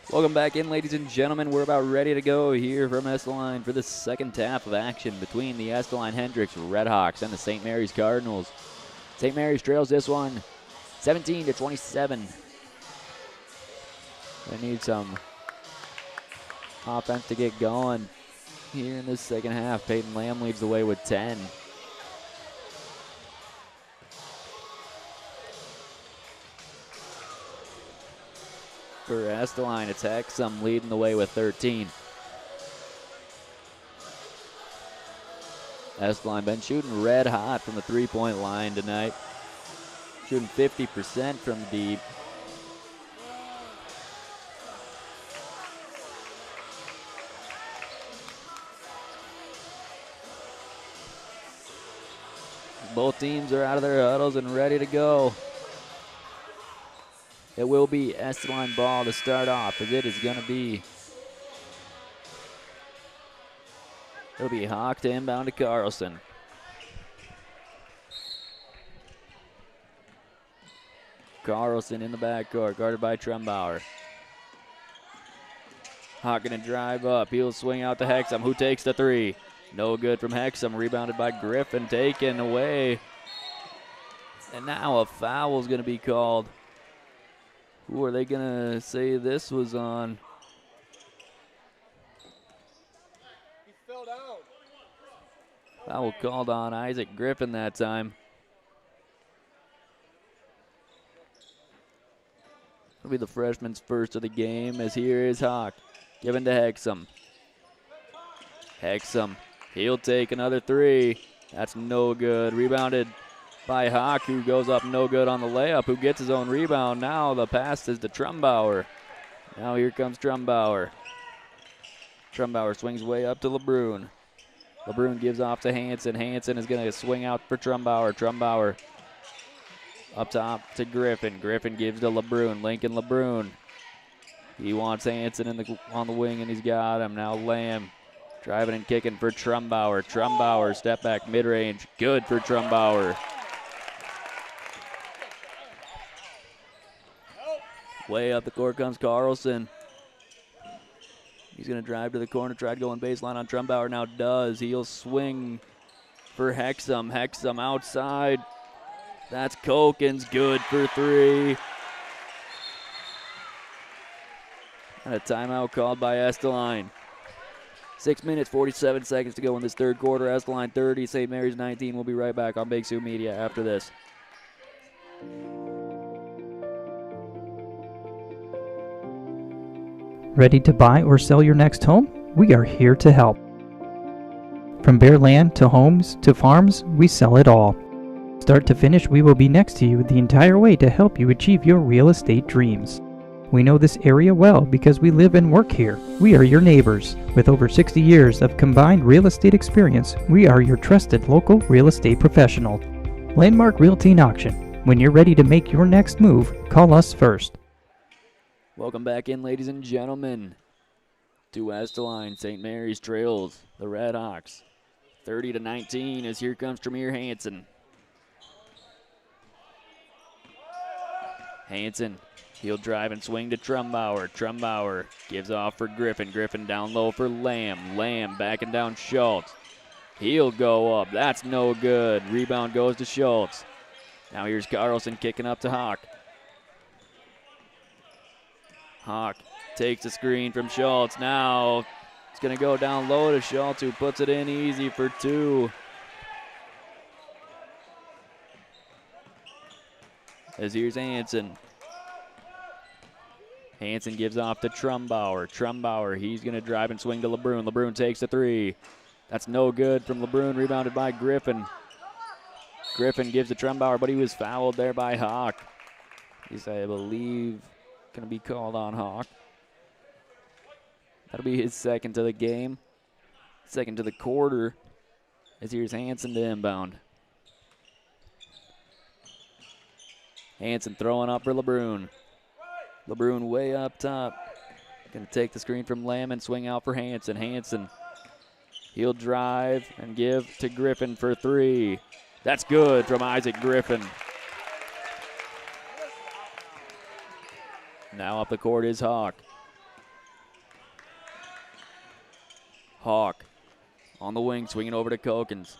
Welcome back in, ladies and gentlemen. We're about ready to go here from Estelline for the second half of action between the Estelline Hendricks Redhawks and the St. Mary's Cardinals. St. Mary's trails this one 17-27. They need some offense to get going here in this second half. Peyton Lamb leads the way with 10. For Estelline, it's Hexum leading the way with 13. Estelline been shooting red hot from the three-point line tonight. Shooting 50% from deep. Both teams are out of their huddles and ready to go. It will be Estelline ball to start off, as it is going to be. It'll be Hawk to inbound to Carlson. Carlson in the backcourt, guarded by Trumbauer. Hawk going to drive up. He'll swing out to Hexum, who takes the three. No good from Hexum, rebounded by Griffin, taken away. And now a foul is going to be called. Who are they going to say this was on? He fell down. Foul called on Isaac Griffin that time. It'll be the freshman's first of the game, as here is Hawk. Given to Hexum. Hexum, he'll take another three. That's no good. Rebounded by Hawk, who goes up no good on the layup, who gets his own rebound. Now the pass is to Trumbauer. Now here comes Trumbauer. Trumbauer swings way up to LeBrun. LeBrun gives off to Hansen. Hansen is going to swing out for Trumbauer. Trumbauer up top to Griffin. Griffin gives to LeBrun. Lincoln LeBrun. He wants Hansen on the wing, and he's got him. Now Lamb driving and kicking for Trumbauer. Trumbauer, step back, mid-range. Good for Trumbauer. Way up the court comes Carlson. He's going to drive to the corner, tried going baseline on Trumbauer, now does. He'll swing for Hexum. Hexum outside. That's Kokens, good for three. And a timeout called by Estelline. 6 minutes, 47 seconds to go in this third quarter. Estelline 30, St. Mary's 19. We'll be right back on Big Sioux Media after this. Ready to buy or sell your next home? We are here to help. From bare land to homes to farms, we sell it all. Start to finish, we will be next to you the entire way to help you achieve your real estate dreams. We know this area well because we live and work here. We are your neighbors. With over 60 years of combined real estate experience, we are your trusted local real estate professional. Landmark Realty and Auction. When you're ready to make your next move, call us first. Welcome back in, ladies and gentlemen, to Estelline. St. Mary's trails the Redhawks 30-19, as here comes Tremere Hansen. Hansen, he'll drive and swing to Trumbauer. Trumbauer gives off for Griffin. Griffin down low for Lamb. Lamb backing down Schultz. He'll go up. That's no good. Rebound goes to Schultz. Now here's Carlson kicking up to Hawk. Hawk takes a screen from Schultz. Now it's going to go down low to Schultz, who puts it in easy for two. As here's Hansen. Hansen gives off to Trumbauer. Trumbauer, he's going to drive and swing to LeBrun. LeBrun takes the three. That's no good from LeBrun, rebounded by Griffin. Griffin gives to Trumbauer, but he was fouled there by Hawk. He's, I believe, going to be called on Hawk. That'll be his second to the game. Second to the quarter. As here's Hansen to inbound. Hansen throwing up for LeBrun. LeBrun way up top. Going to take the screen from Lamb and swing out for Hansen. Hansen, he'll drive and give to Griffin for three. That's good from Isaac Griffin. Now up the court is Hawk. Hawk on the wing, swinging over to Kokens.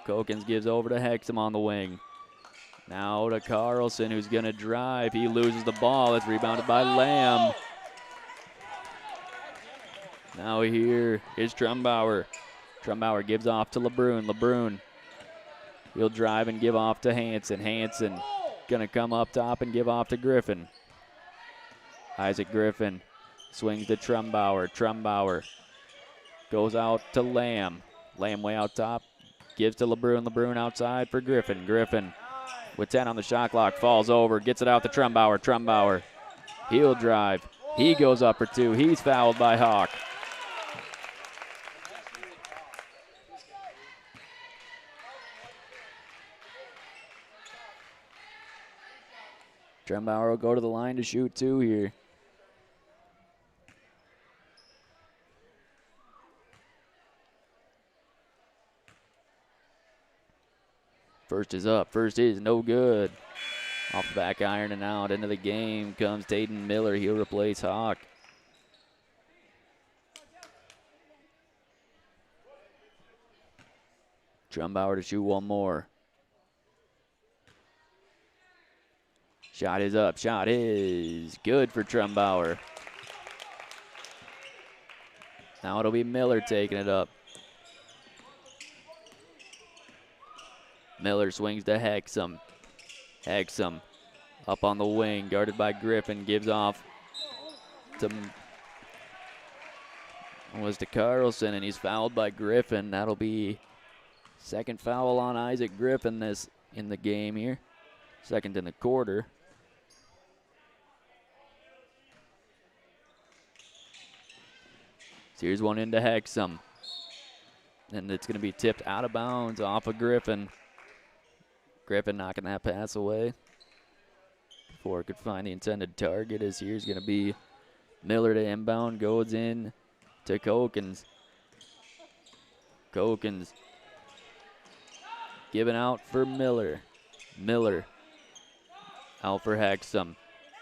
Kokens gives over to Hexum on the wing. Now to Carlson, who's going to drive. He loses the ball. It's rebounded by Lamb. Now here is Trumbauer. Trumbauer gives off to LeBrun. LeBrun, he'll drive and give off to Hanson. Hanson going to come up top and give off to Griffin. Isaac Griffin swings to Trumbauer. Trumbauer goes out to Lamb. Lamb way out top. Gives to LeBrun. LeBrun outside for Griffin. Griffin with 10 on the shot clock. Falls over. Gets it out to Trumbauer. Trumbauer. He'll drive. He goes up for 2. He's fouled by Hawk. Trumbauer will go to the line to shoot 2 here. First is up. First is no good. Off the back iron and out. Into the game comes Tayden Miller. He'll replace Hawk. Trumbauer to shoot one more. Shot is up. Shot is good for Trumbauer. Now it'll be Miller taking it up. Miller swings to Hexum. Hexum up on the wing, guarded by Griffin, gives off to Carlson, and he's fouled by Griffin. That'll be second foul on Isaac Griffin in the game here. Second in the quarter. So here's one into Hexum. And it's going to be tipped out of bounds off of Griffin. Griffin knocking that pass away before it could find the intended target. As here's going to be Miller to inbound, goes in to Kokens. Kokens giving out for Miller. Miller out for Hexum.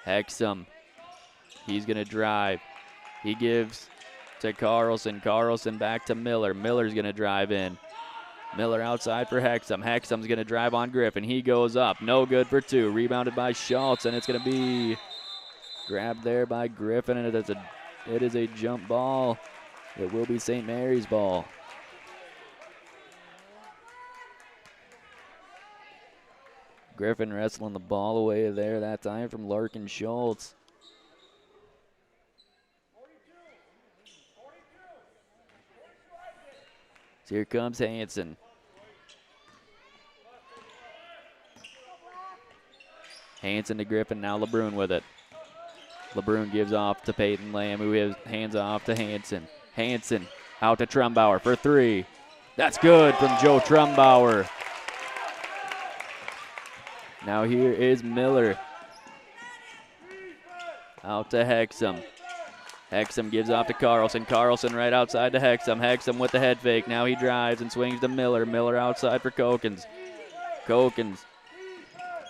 Hexum, he's going to drive. He gives to Carlson. Carlson back to Miller. Miller's going to drive in. Miller outside for Hexum. Hexum's going to drive on Griffin. He goes up. No good for 2. Rebounded by Schultz, and it's going to be grabbed there by Griffin, and it is a jump ball. It will be St. Mary's ball. Griffin wrestling the ball away there that time from Larkin Schultz. So here comes Hanson. Hanson to Griffin, now LeBrun with it. LeBrun gives off to Peyton Lamb, who has hands off to Hanson. Hanson out to Trumbauer for 3. That's good from Joe Trumbauer. Now here is Miller. Out to Hexum. Hexum gives off to Carlson. Carlson right outside to Hexum. Hexum with the head fake. Now he drives and swings to Miller. Miller outside for Kokens. Kokens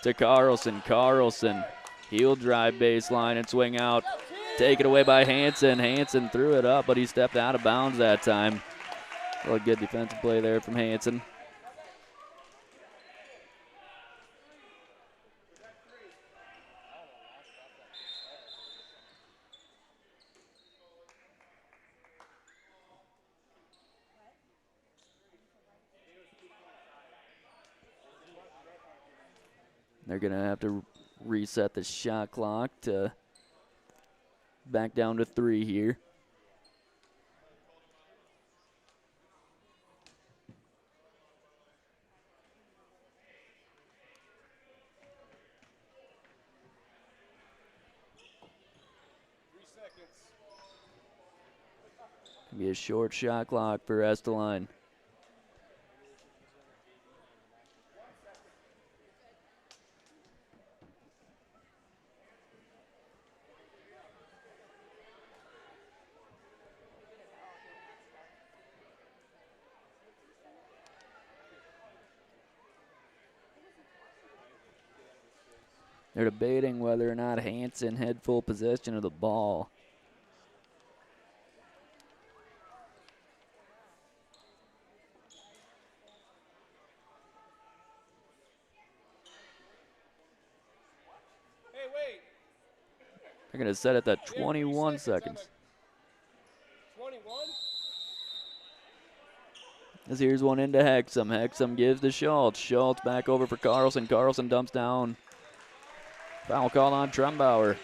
to Carlson. Carlson, he'll drive baseline and swing out. Taken away by Hanson. Hanson threw it up, but he stepped out of bounds that time. Well, good defensive play there from Hanson. They're going to have to reset the shot clock to back down to 3 here. Gonna be a short shot clock for Estelline. They're debating whether or not Hanson had full possession of the ball. They're going to set it at 21 seconds. 21. As here's one into Hexum. Hexum gives to Schultz. Schultz back over for Carlson. Carlson dumps down. Foul call on Trumbauer.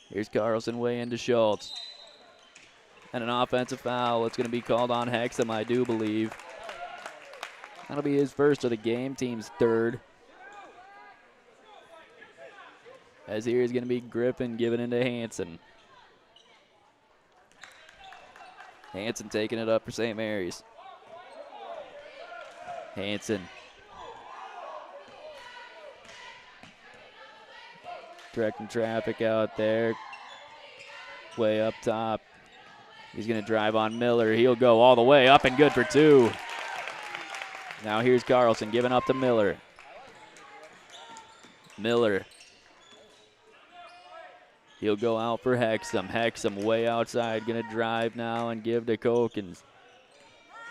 Here's Carlson way into Schultz. And an offensive foul. It's going to be called on Hexum, I do believe. That'll be his first of the game, team's third. As here is going to be Griffin giving into Hanson. Hanson taking it up for St. Mary's. Hanson. Directing traffic out there. Way up top. He's going to drive on Miller. He'll go all the way up and good for two. Now here's Carlson giving up to Miller. Miller. He'll go out for Hexum. Hexum way outside. Going to drive now and give to Kokens.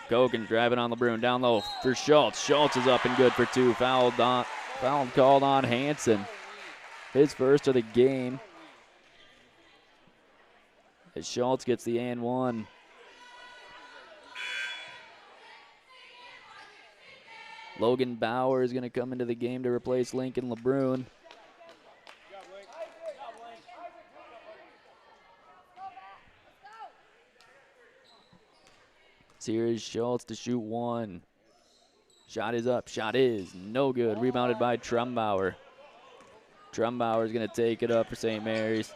Kokens driving on LeBrun. Down low for Schultz. Schultz is up and good for two. Foul called on Hanson. His first of the game. As Schultz gets the and one. Logan Bauer is going to come into the game to replace Lincoln LeBrun. So here is Schultz to shoot one. Shot is up. Shot is no good. Rebounded by Trumbauer. Trumbauer is going to take it up for St. Mary's.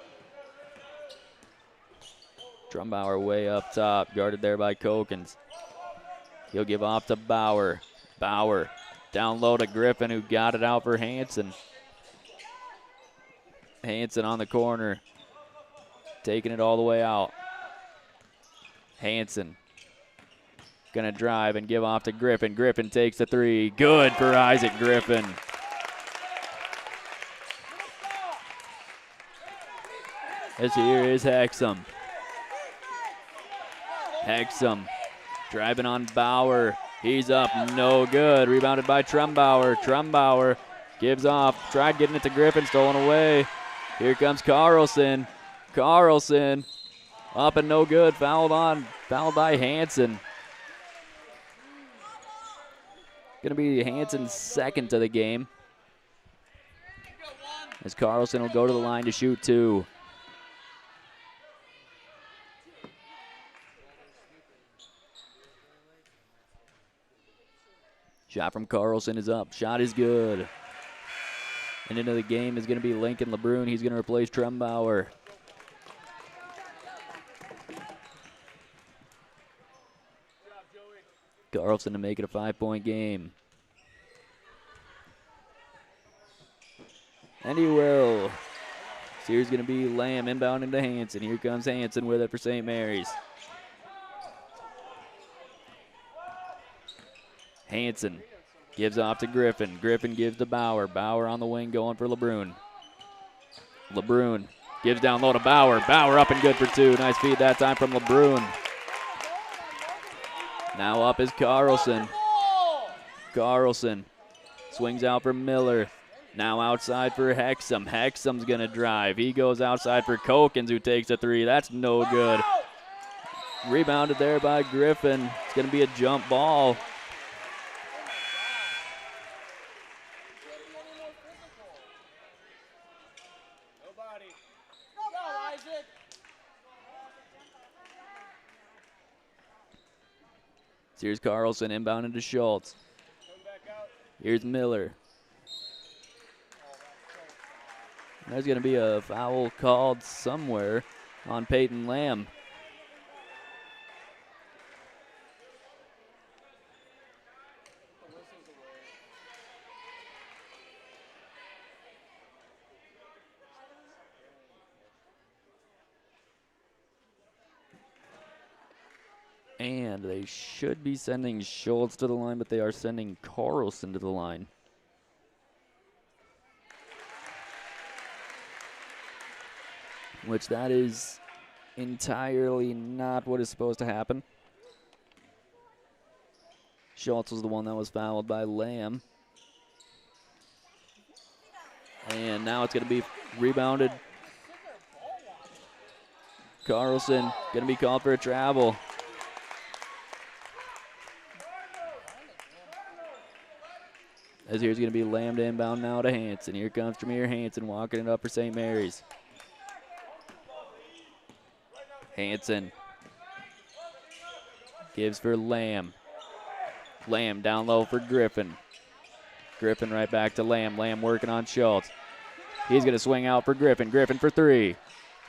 Trumbauer way up top. Guarded there by Kokens. He'll give off to Bauer. Bauer down low to Griffin, who got it out for Hanson. Hanson on the corner. Taking it all the way out. Hanson. Gonna drive and give off to Griffin. Griffin takes the three. Good for Isaac Griffin. As here is Hexum. Hexum driving on Bauer. He's up, no good. Rebounded by Trumbauer. Trumbauer gives off. Tried getting it to Griffin, stolen away. Here comes Carlson. Carlson up and no good. Fouled by Hanson. Going to be Hanson's second to the game. As Carlson will go to the line to shoot two. Shot from Carlson is up. Shot is good. And into the game is going to be Lincoln LeBrun. He's going to replace Trumbauer. Carlson to make it a 5-point game. And he will. So here's going to be Lamb inbound into Hanson. Here comes Hanson with it for St. Mary's. Hanson gives off to Griffin. Griffin gives to Bauer. Bauer on the wing going for LeBrun. LeBrun gives down low to Bauer. Bauer up and good for two. Nice feed that time from LeBrun. Now up is Carlson. Carlson swings out for Miller. Now outside for Hexum. Hexum's going to drive. He goes outside for Kokens, who takes a three. That's no good. Rebounded there by Griffin. It's going to be a jump ball. Here's Carlson inbound into Schultz. Here's Miller. There's going to be a foul called somewhere on Peyton Lamb. And they should be sending Schultz to the line, but they are sending Carlson to the line. Which that is entirely not what is supposed to happen. Schultz was the one that was fouled by Lamb. And now it's going to be rebounded. Carlson going to be called for a travel. As here's going to be Lamb to inbound now to Hanson. Here comes Jameer Hanson walking it up for St. Mary's. Hanson gives for Lamb. Lamb down low for Griffin. Griffin right back to Lamb. Lamb working on Schultz. He's going to swing out for Griffin. Griffin for three.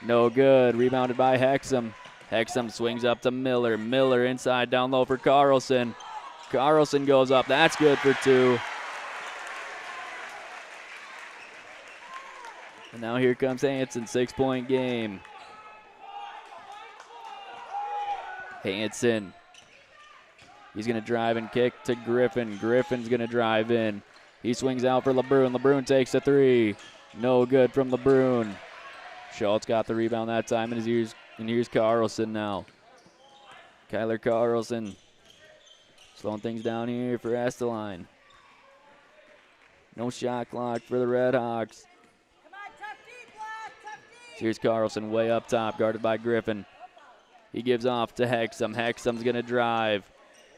No good. Rebounded by Hexum. Hexum swings up to Miller. Miller inside down low for Carlson. Carlson goes up. That's good for two. And now here comes Hanson. 6-point game. Hanson. He's going to drive and kick to Griffin. Griffin's going to drive in. He swings out for LeBrun. LeBrun takes a three. No good from LeBrun. Schultz got the rebound that time, and here's Carlson now. Kyler Carlson slowing things down here for Estelline. No shot clock for the Redhawks. Here's Carlson way up top, guarded by Griffin. He gives off to Hexum. Hexum's going to drive.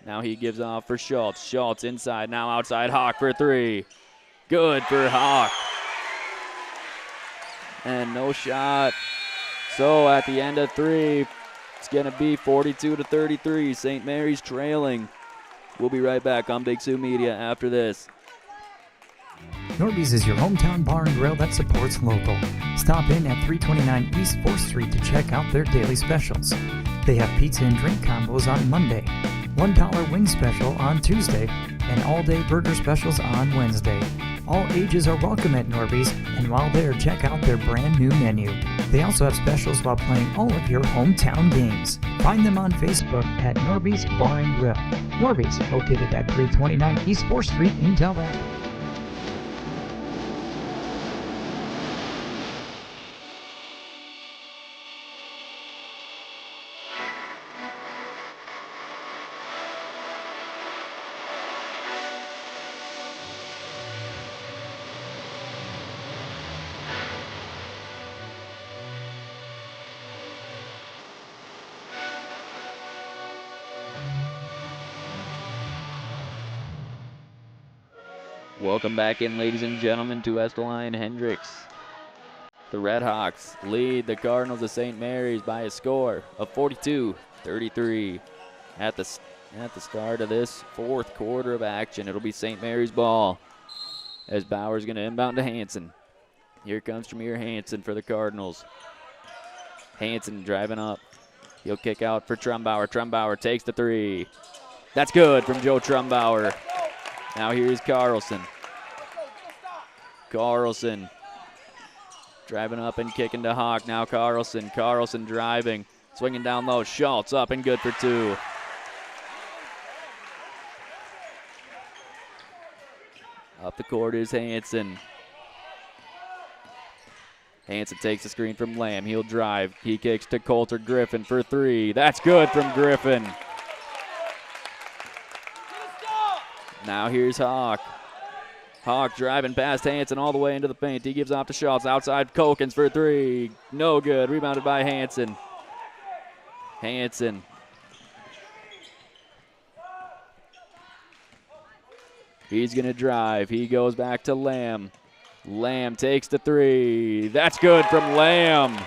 Now he gives off for Schultz. Schultz inside, now outside. Hawk for three. Good for Hawk. And no shot. So at the end of three, it's going to be 42-33. St. Mary's trailing. We'll be right back on Big Sioux Media after this. Norby's is your hometown bar and grill that supports local. Stop in at 329 East 4th Street to check out their daily specials. They have pizza and drink combos on Monday, $1 wing special on Tuesday, and all-day burger specials on Wednesday. All ages are welcome at Norby's, and while there, check out their brand new menu. They also have specials while playing all of your hometown games. Find them on Facebook at Norby's Bar and Grill. Norby's, located at 329 East 4th Street in Del Valle. Welcome back in, ladies and gentlemen, to Estelline Hendricks. The Redhawks lead the Cardinals of St. Mary's by a score of 42-33 at the start of this fourth quarter of action. It'll be St. Mary's ball as Bauer's going to inbound to Hanson. Here comes Jameer Hanson for the Cardinals. Hanson driving up. He'll kick out for Trumbauer. Trumbauer takes the three. That's good from Joe Trumbauer. Now here's Carlson. Carlson driving up and kicking to Hawk. Now Carlson. Carlson driving. Swinging down low. Schultz up and good for two. Up the court is Hanson. Hanson takes the screen from Lamb. He'll drive. He kicks to Coulter Griffin for three. That's good from Griffin. Now here's Hawk. Hawk driving past Hanson all the way into the paint. He gives off to Schultz. Outside Kokens for three. No good. Rebounded by Hanson. Hanson. He's going to drive. He goes back to Lamb. Lamb takes the three. That's good from Lamb.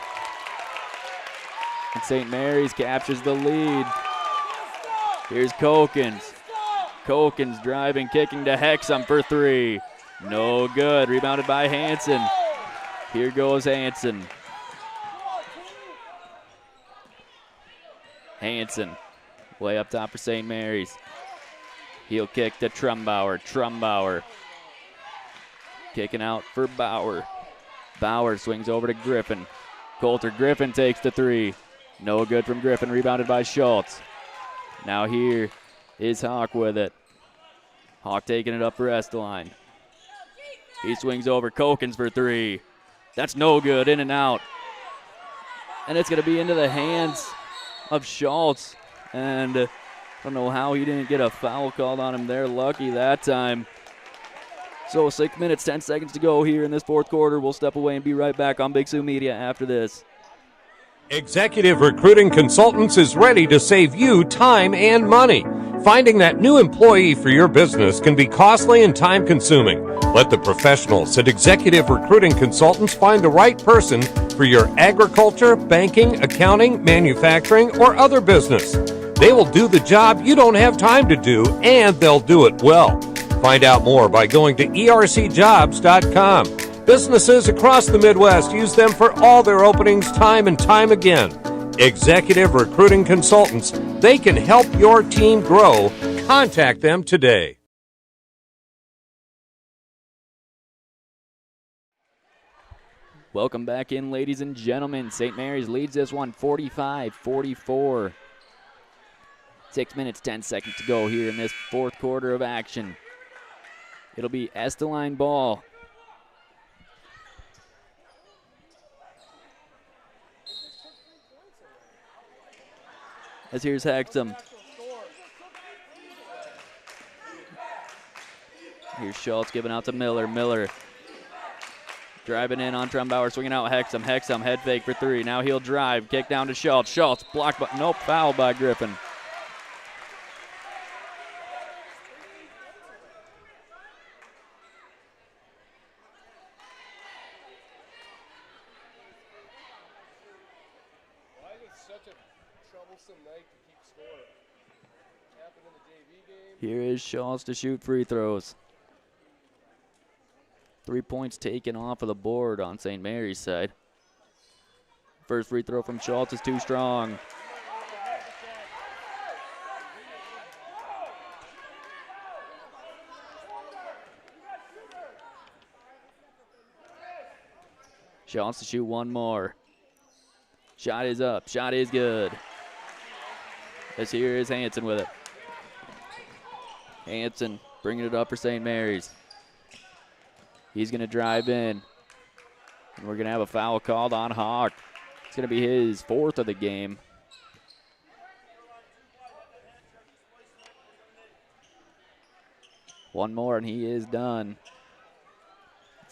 And St. Mary's captures the lead. Here's Kokens. Kokens driving, kicking to Hexum for three. No good. Rebounded by Hanson. Here goes Hanson. Hanson way up top for St. Mary's. He'll kick to Trumbauer. Trumbauer kicking out for Bauer. Bauer swings over to Griffin. Coulter Griffin takes the three. No good from Griffin. Rebounded by Schultz. Now here is Hawk with it. Hawk taking it up for Estelline. He swings over. Kokens for three. That's no good. In and out. And it's going to be into the hands of Schultz. And Don't know how he didn't get a foul called on him there. Lucky that time. So 6 minutes, 10 seconds to go here in this fourth quarter. We'll step away and be right back on Big Sioux Media after this. Executive Recruiting Consultants is ready to save you time and money. Finding that new employee for your business can be costly and time-consuming. Let the professionals at Executive Recruiting Consultants find the right person for your agriculture, banking, accounting, manufacturing, or other business. They will do the job you don't have time to do, and they'll do it well. Find out more by going to ercjobs.com. Businesses across the Midwest use them for all their openings time and time again. Executive Recruiting Consultants, they can help your team grow. Contact them today. Welcome back in, ladies and gentlemen. St. Mary's leads this one 45-44. 6 minutes, 10 seconds to go here in this fourth quarter of action. It'll be Estelline ball. As here's Hexum. Here's Schultz giving out to Miller. Miller driving in on Trumbauer, swinging out Hexum. Hexum head fake for three. Now he'll drive. Kick down to Schultz. Schultz blocked, but nope, foul by Griffin. Here is Schultz to shoot free throws. 3 points taken off of the board on St. Mary's side. First free throw from Schultz is too strong. Schultz to shoot one more. Shot is up. Shot is good. As here is Hanson with it. Hanson bringing it up for St. Mary's. He's going to drive in. And we're going to have a foul called on Hawk. It's going to be his fourth of the game. One more and he is done.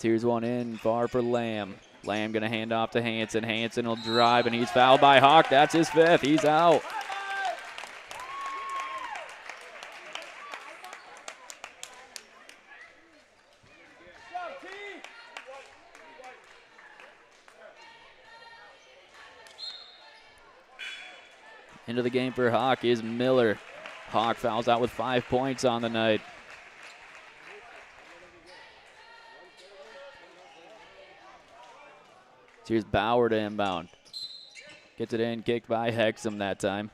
Here's one in, far for Lamb. Lamb going to hand off to Hanson. Hanson will drive and he's fouled by Hawk. That's his fifth. He's out. Into the game for Hawk is Miller. Hawk fouls out with 5 points on the night. Here's Bauer to inbound. Gets it in, kicked by Hexum that time.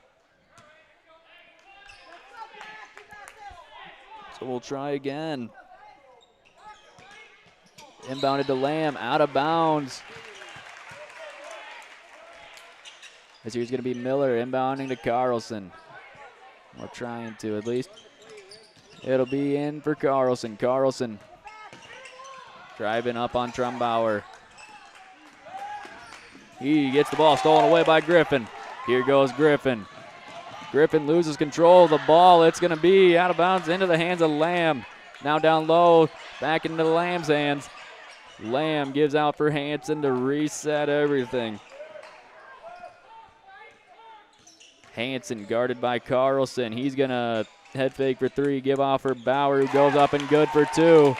So we'll try again. Inbounded to Lamb, out of bounds. As here's going to be Miller inbounding to Carlson. We're trying to at least. It'll be in for Carlson. Carlson driving up on Trumbauer. He gets the ball stolen away by Griffin. Here goes Griffin. Griffin loses control of the ball. It's going to be out of bounds into the hands of Lamb. Now down low, back into Lamb's hands. Lamb gives out for Hanson to reset everything. Hanson guarded by Carlson. He's going to head fake for three, give off for Bauer, who goes up and good for two.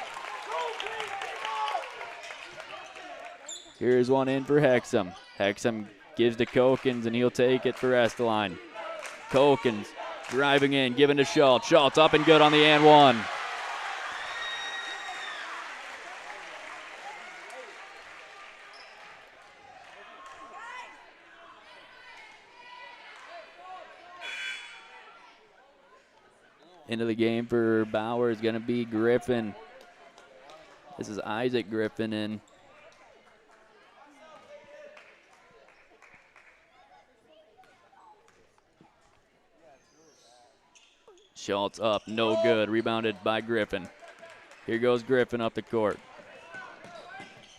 Here's one in for Hexum. Hexum gives to Kokens, and he'll take it for Estelline. Kokens driving in, giving to Schultz. Schultz up and good on the and one. Into the game for Bauer is going to be Griffin. This is Isaac Griffin in. Schultz up, no good. Rebounded by Griffin. Here goes Griffin up the court.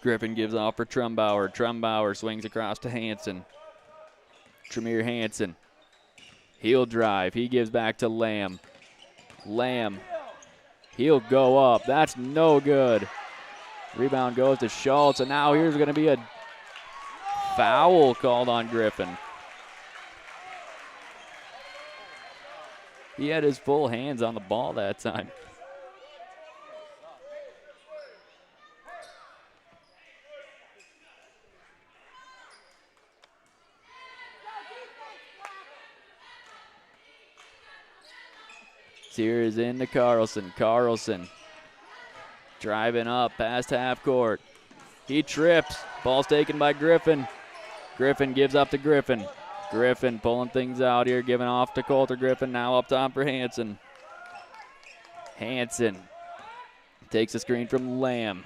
Griffin gives off for Trumbauer. Trumbauer swings across to Hanson. Tremere Hanson He'll drive. He gives back to Lamb. Lamb. He'll go up. That's no good. Rebound goes to Schultz, and now here's going to be a foul called on Griffin. He had his full hands on the ball that time. Here is into Carlson. Carlson driving up past half court. He trips. Ball's taken by Griffin. Griffin gives up to Griffin. Griffin pulling things out here, giving off to Coulter Griffin. Now up top for Hanson. Hanson takes a screen from Lamb.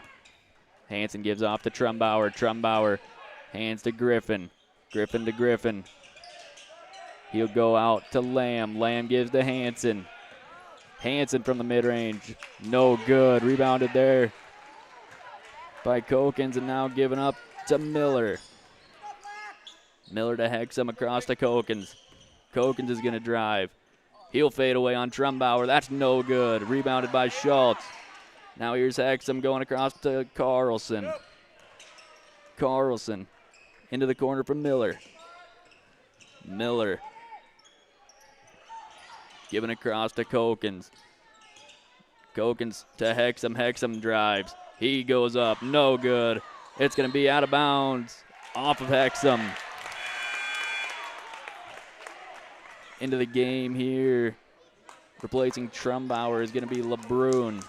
Hanson gives off to Trumbauer. Trumbauer hands to Griffin. Griffin to Griffin. He'll go out to Lamb. Lamb gives to Hanson. Hanson from the mid-range. No good. Rebounded there by Kokens, and now given up to Miller. Miller to Hexum across to Kokens. Kokens is going to drive. He'll fade away on Trumbauer. That's no good. Rebounded by Schultz. Now here's Hexum going across to Carlson. Carlson into the corner for Miller. Miller giving across to Kokens. Kokens to Hexum. Hexum drives. He goes up. No good. It's going to be out of bounds off of Hexum. Into the game here. Replacing Trumbauer is going to be LeBrun.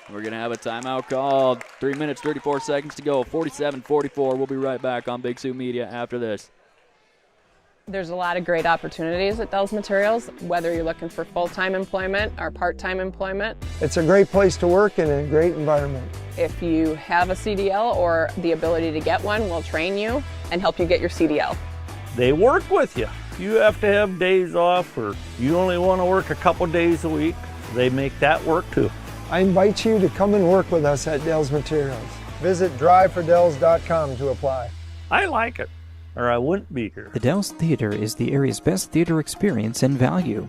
We're going to have a timeout called. 3 minutes, 34 seconds to go. 47-44. We'll be right back on Big Sioux Media after this. There's a lot of great opportunities at Dell's Materials, whether you're looking for full-time employment or part-time employment. It's a great place to work and a great environment. If you have a CDL or the ability to get one, we'll train you and help you get your CDL. They work with you. You have to have days off, or you only want to work a couple days a week. They make that work too. I invite you to come and work with us at Dell's Materials. Visit drivefordells.com to apply. I like it, or I wouldn't be here. The Dells Theater is the area's best theater experience and value.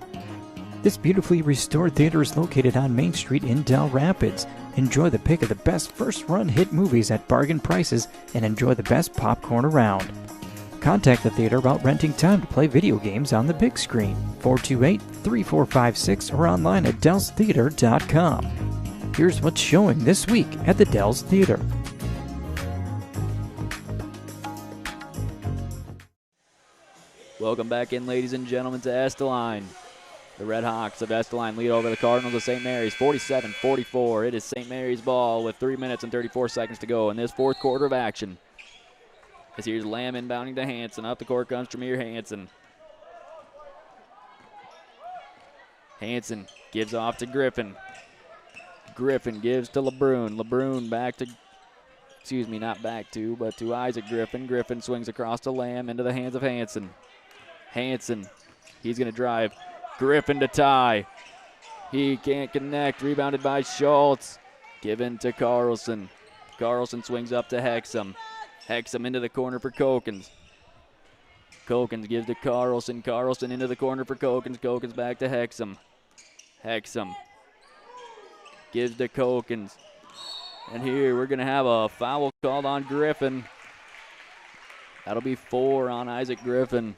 This beautifully restored theater is located on Main Street in Dell Rapids. Enjoy the pick of the best first-run hit movies at bargain prices and enjoy the best popcorn around. Contact the theater about renting time to play video games on the big screen. 428-3456 or online at dellstheater.com. Here's what's showing this week at the Dells Theater. Welcome back in, ladies and gentlemen, to Estelline. The Redhawks of Estelline lead over the Cardinals of St. Mary's 47-44. It is St. Mary's ball with 3 minutes and 34 seconds to go in this fourth quarter of action. As here's Lamb inbounding to Hanson. Up the court comes Tremere Hanson. Hanson gives off to Griffin. Griffin gives to LeBrun. LeBrun back to, not back to, but to Isaac Griffin. Griffin swings across to Lamb into the hands of Hanson. Hanson, he's going to drive. Griffin to tie. He can't connect. Rebounded by Schultz. Given to Carlson. Carlson swings up to Hexum. Hexum into the corner for Kokens. Kokens gives to Carlson. Carlson into the corner for Kokens. Kokens back to Hexum. Hexum gives to Kokens. And here we're going to have a foul called on Griffin. That'll be 4 on Isaac Griffin.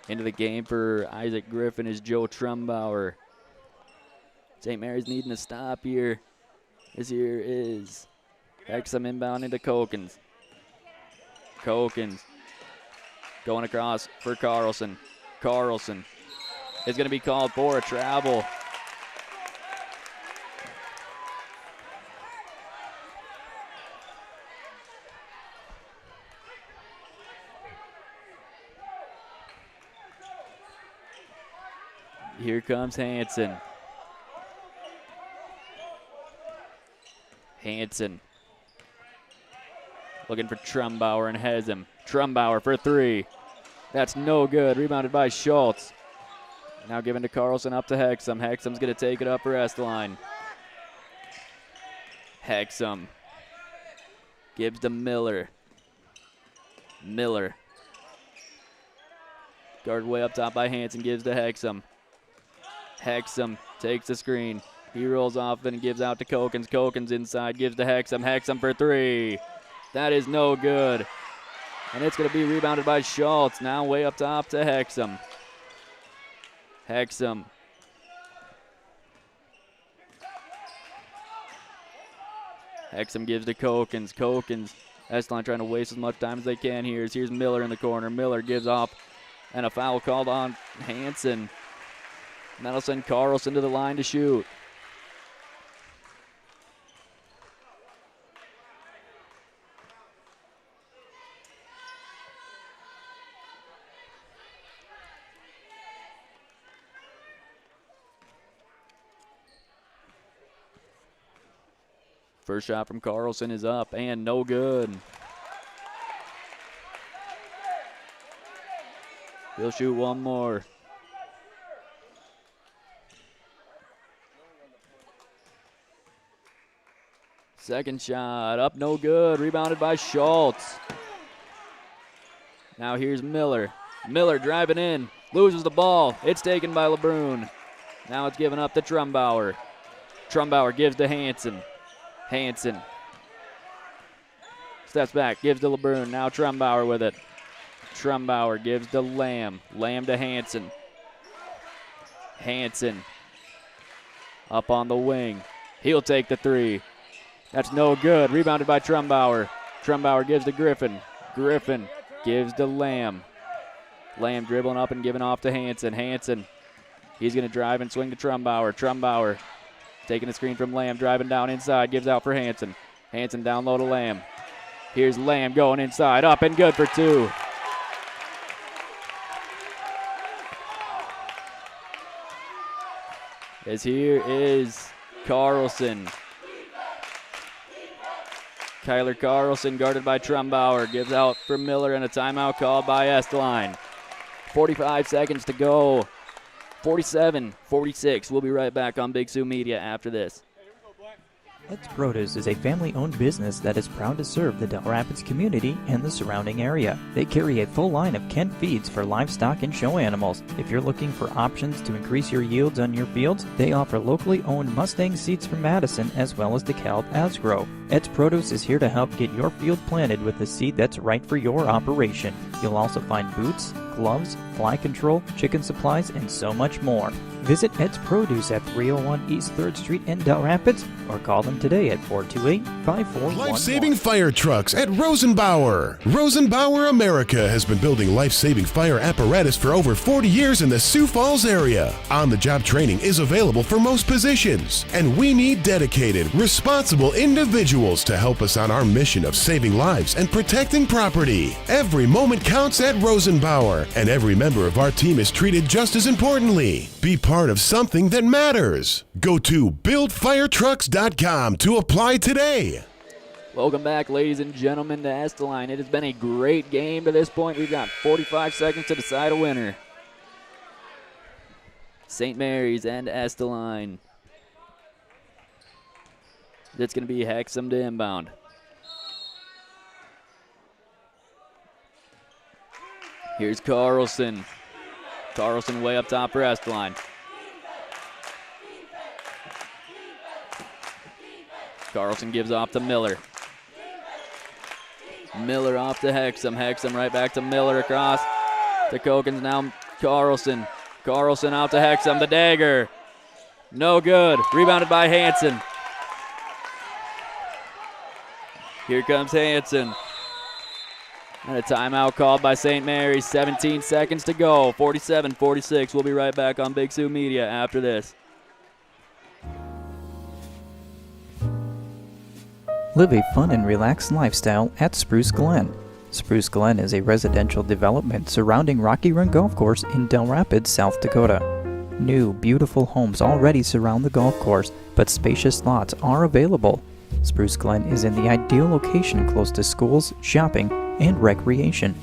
Into the game for Isaac Griffin is Joe Trumbauer. St. Mary's needing a stop here. This here is Hexum inbound into Kokens. Kokens going across for Carlson. Carlson is going to be called for a travel. Here comes Hanson. Hanson looking for Trumbauer and has him. Trumbauer for 3. That's no good. Rebounded by Schultz. Now given to Carlson, up to Hexum. Hexum's going to take it up for Estelline. Hexum gives to Miller. Miller. Guarded way up top by Hanson, gives to Hexum. Hexum takes the screen. He rolls off and gives out to Kokens. Kokens inside, gives to Hexum. Hexum for three. That is no good. And it's going to be rebounded by Schultz. Now way up top to Hexum. Hexum. Hexum gives to Kokens. Kokens. Estelline trying to waste as much time as they can here. Here's Miller in the corner. Miller gives off, and a foul called on Hanson. And that'll send Carlson to the line to shoot. First shot from Carlson is up and no good. He'll shoot one more. Second shot up, no good. Rebounded by Schultz. Now here's Miller. Miller driving in, loses the ball. It's taken by LeBrun. Now it's given up to Trumbauer. Trumbauer gives to Hanson. Hanson steps back, gives to LeBrun. Now Trumbauer with it. Trumbauer gives to Lamb. Lamb to Hanson. Hanson up on the wing. He'll take the three. That's no good. Rebounded by Trumbauer. Trumbauer gives to Griffin. Griffin gives to Lamb. Lamb dribbling up and giving off to Hanson. Hanson, he's going to drive and swing to Trumbauer. Trumbauer taking the screen from Lamb, driving down inside, gives out for Hanson. Hanson down low to Lamb. Here's Lamb going inside, up and good for two. As here is Carlson. Kyler Carlson guarded by Trumbauer, gives out for Miller, and a timeout called by Estelline. 45 seconds to go. 47-46. We'll be right back on Big Sioux Media after this. Ed's Produce is a family-owned business that is proud to serve the Del Rapids community and the surrounding area. They carry a full line of Kent feeds for livestock and show animals. If you're looking for options to increase your yields on your fields, they offer locally owned Mustang seeds from Madison as well as DeKalb Asgrow. Ed's Produce is here to help get your field planted with the seed that's right for your operation. You'll also find boots, gloves, fly control, chicken supplies, and so much more. Visit Ed's Produce at 301 East 3rd Street in Del Rapids or call them today at 428-5411. Life-saving fire trucks at Rosenbauer. Rosenbauer America has been building life-saving fire apparatus for over 40 years in the Sioux Falls area. On-the-job training is available for most positions, and we need dedicated, responsible individuals to help us on our mission of saving lives and protecting property. Every moment counts at Rosenbauer, and every member of our team is treated just as importantly. Be part of something that matters. Go to buildfiretrucks.com to apply today. Welcome back, ladies and gentlemen, to Estelline. It has been a great game to this point. We've got 45 seconds to decide a winner. St. Mary's and Estelline. It's going to be Hexum to inbound. Here's Carlson. Carlson way up top for Estelline. Carlson gives off to Miller. Miller off to Hexum. Hexum right back to Miller across to Kokens. Now Carlson. Carlson out to Hexum. The dagger. No good. Rebounded by Hanson. Here comes Hanson. And a timeout called by St. Mary's. 17 seconds to go. 47-46. We'll be right back on Big Sioux Media after this. Live a fun and relaxed lifestyle at Spruce Glen. Spruce Glen is a residential development surrounding Rocky Run Golf Course in Del Rapids, South Dakota. New, beautiful homes already surround the golf course, but spacious lots are available. Spruce Glen is in the ideal location close to schools, shopping, and recreation.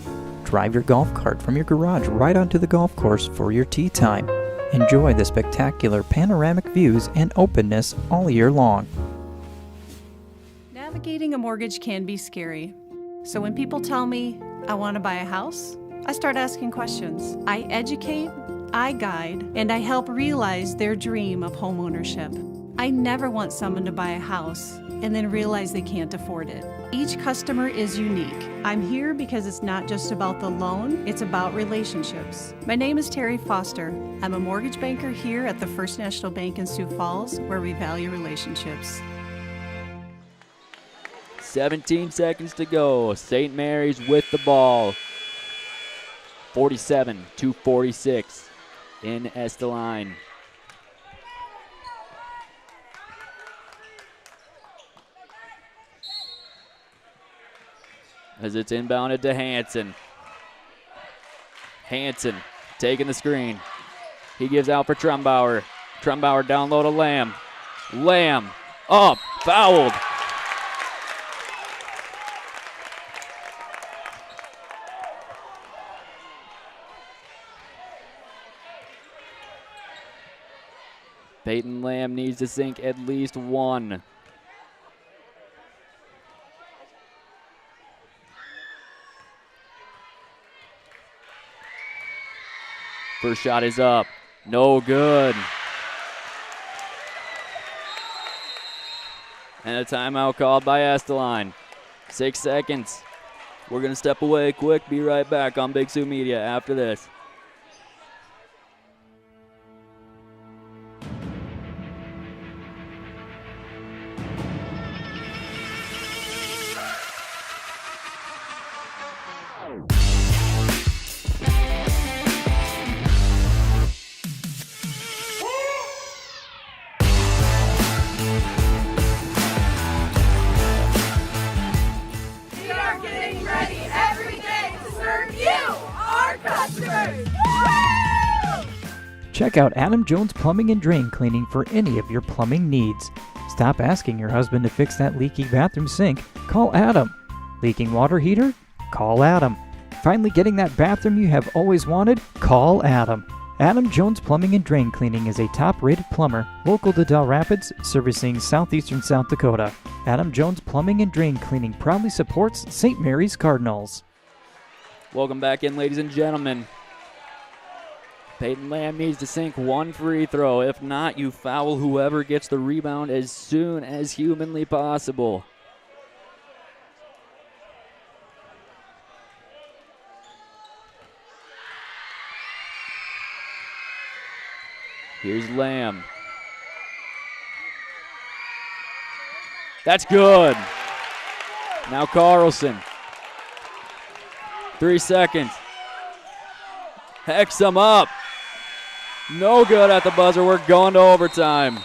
Drive your golf cart from your garage right onto the golf course for your tee time. Enjoy the spectacular panoramic views and openness all year long. Navigating a mortgage can be scary. So when people tell me I want to buy a house, I start asking questions. I educate, I guide, and I help realize their dream of homeownership. I never want someone to buy a house and then realize they can't afford it. Each customer is unique. I'm here because it's not just about the loan, it's about relationships. My name is Terry Foster. I'm a mortgage banker here at the First National Bank in Sioux Falls, where we value relationships. 17 seconds to go. St. Mary's with the ball. 47-46 in Estelline. As it's inbounded to Hansen. Hansen taking the screen. He gives out for Trumbauer. Trumbauer down low to Lamb. Lamb up, fouled. Peyton Lamb needs to sink at least one. First shot is up. No good. And a timeout called by Estelline. 6 seconds. We're going to step away quick. Be right back on Big Sioux Media after this. Check out Adam Jones Plumbing and Drain Cleaning for any of your plumbing needs. Stop asking your husband to fix that leaky bathroom sink. Call Adam. Leaking water heater? Call Adam. Finally getting that bathroom you have always wanted? Call Adam. Adam Jones Plumbing and Drain Cleaning is a top-rated plumber, local to Dell Rapids, servicing southeastern South Dakota. Adam Jones Plumbing and Drain Cleaning proudly supports St. Mary's Cardinals. Welcome back in, ladies and gentlemen. Peyton Lamb needs to sink one free throw. If not, you foul whoever gets the rebound as soon as humanly possible. Here's Lamb. That's good. Now Carlson. 3 seconds. Hexum up. No good at the buzzer. We're going to overtime.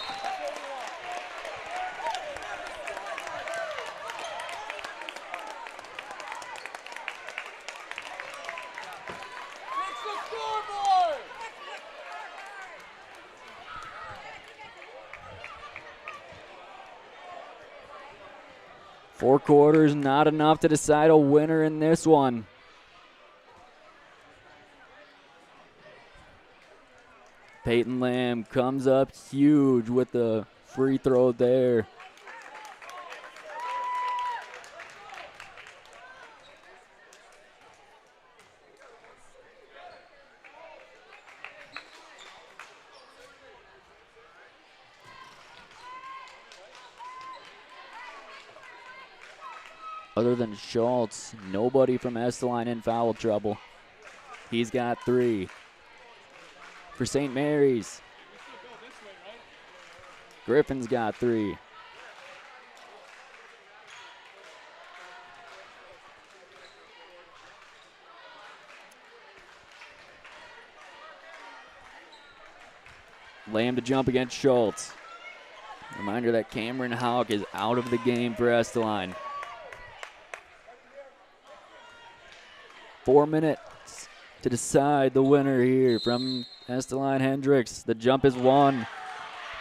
Four quarters, not enough to decide a winner in this one. Peyton Lamb comes up huge with the free throw there. Other than Schultz, nobody from Estelline in foul trouble. He's got 3. For St. Mary's, Griffin's got 3. Lamb to jump against Schultz. Reminder that Cameron Houck is out of the game for Estelline. 4 minutes to decide the winner here from Estelline Hendricks. The jump is won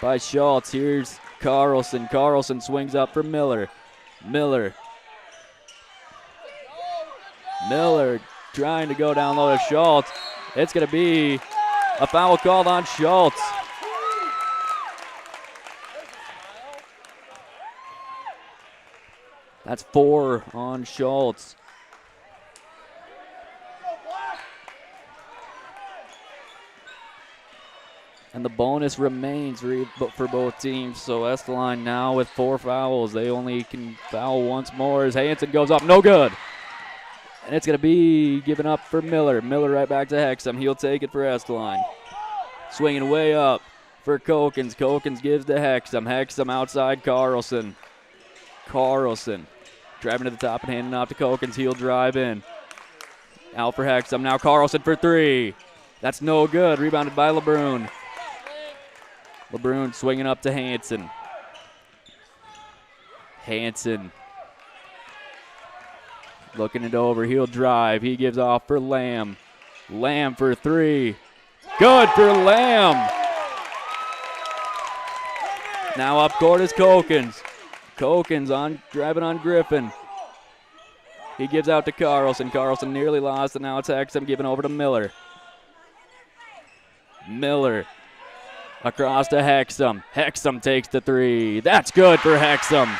by Schultz. Here's Carlson. Carlson swings up for Miller. Miller trying to go down low to Schultz. It's going to be A foul called on Schultz. That's 4 on Schultz. And the bonus remains for both teams. So Estelline now with 4 fouls. They only can foul once more as Hansen goes up. No good. And it's going to be given up for Miller. Miller right back to Hexum. He'll take it for Estelline. Swinging way up for Kokens. Kokens gives to Hexum. Hexum outside Carlson. Carlson driving to the top and handing off to Kokens. He'll drive in. Out for Hexum. Now Carlson for 3. That's no good. Rebounded by LeBrun. LeBrun swinging up to Hansen. Hansen looking it over. He'll drive. He gives off for Lamb. Lamb for 3. Good for Lamb. Now up court is Kokens. Kokens driving on Griffin. He gives out to Carlson. Carlson nearly lost, and now it's Hexum giving over to Miller. Miller across to Hexum. Hexum takes the 3. That's good for Hexum.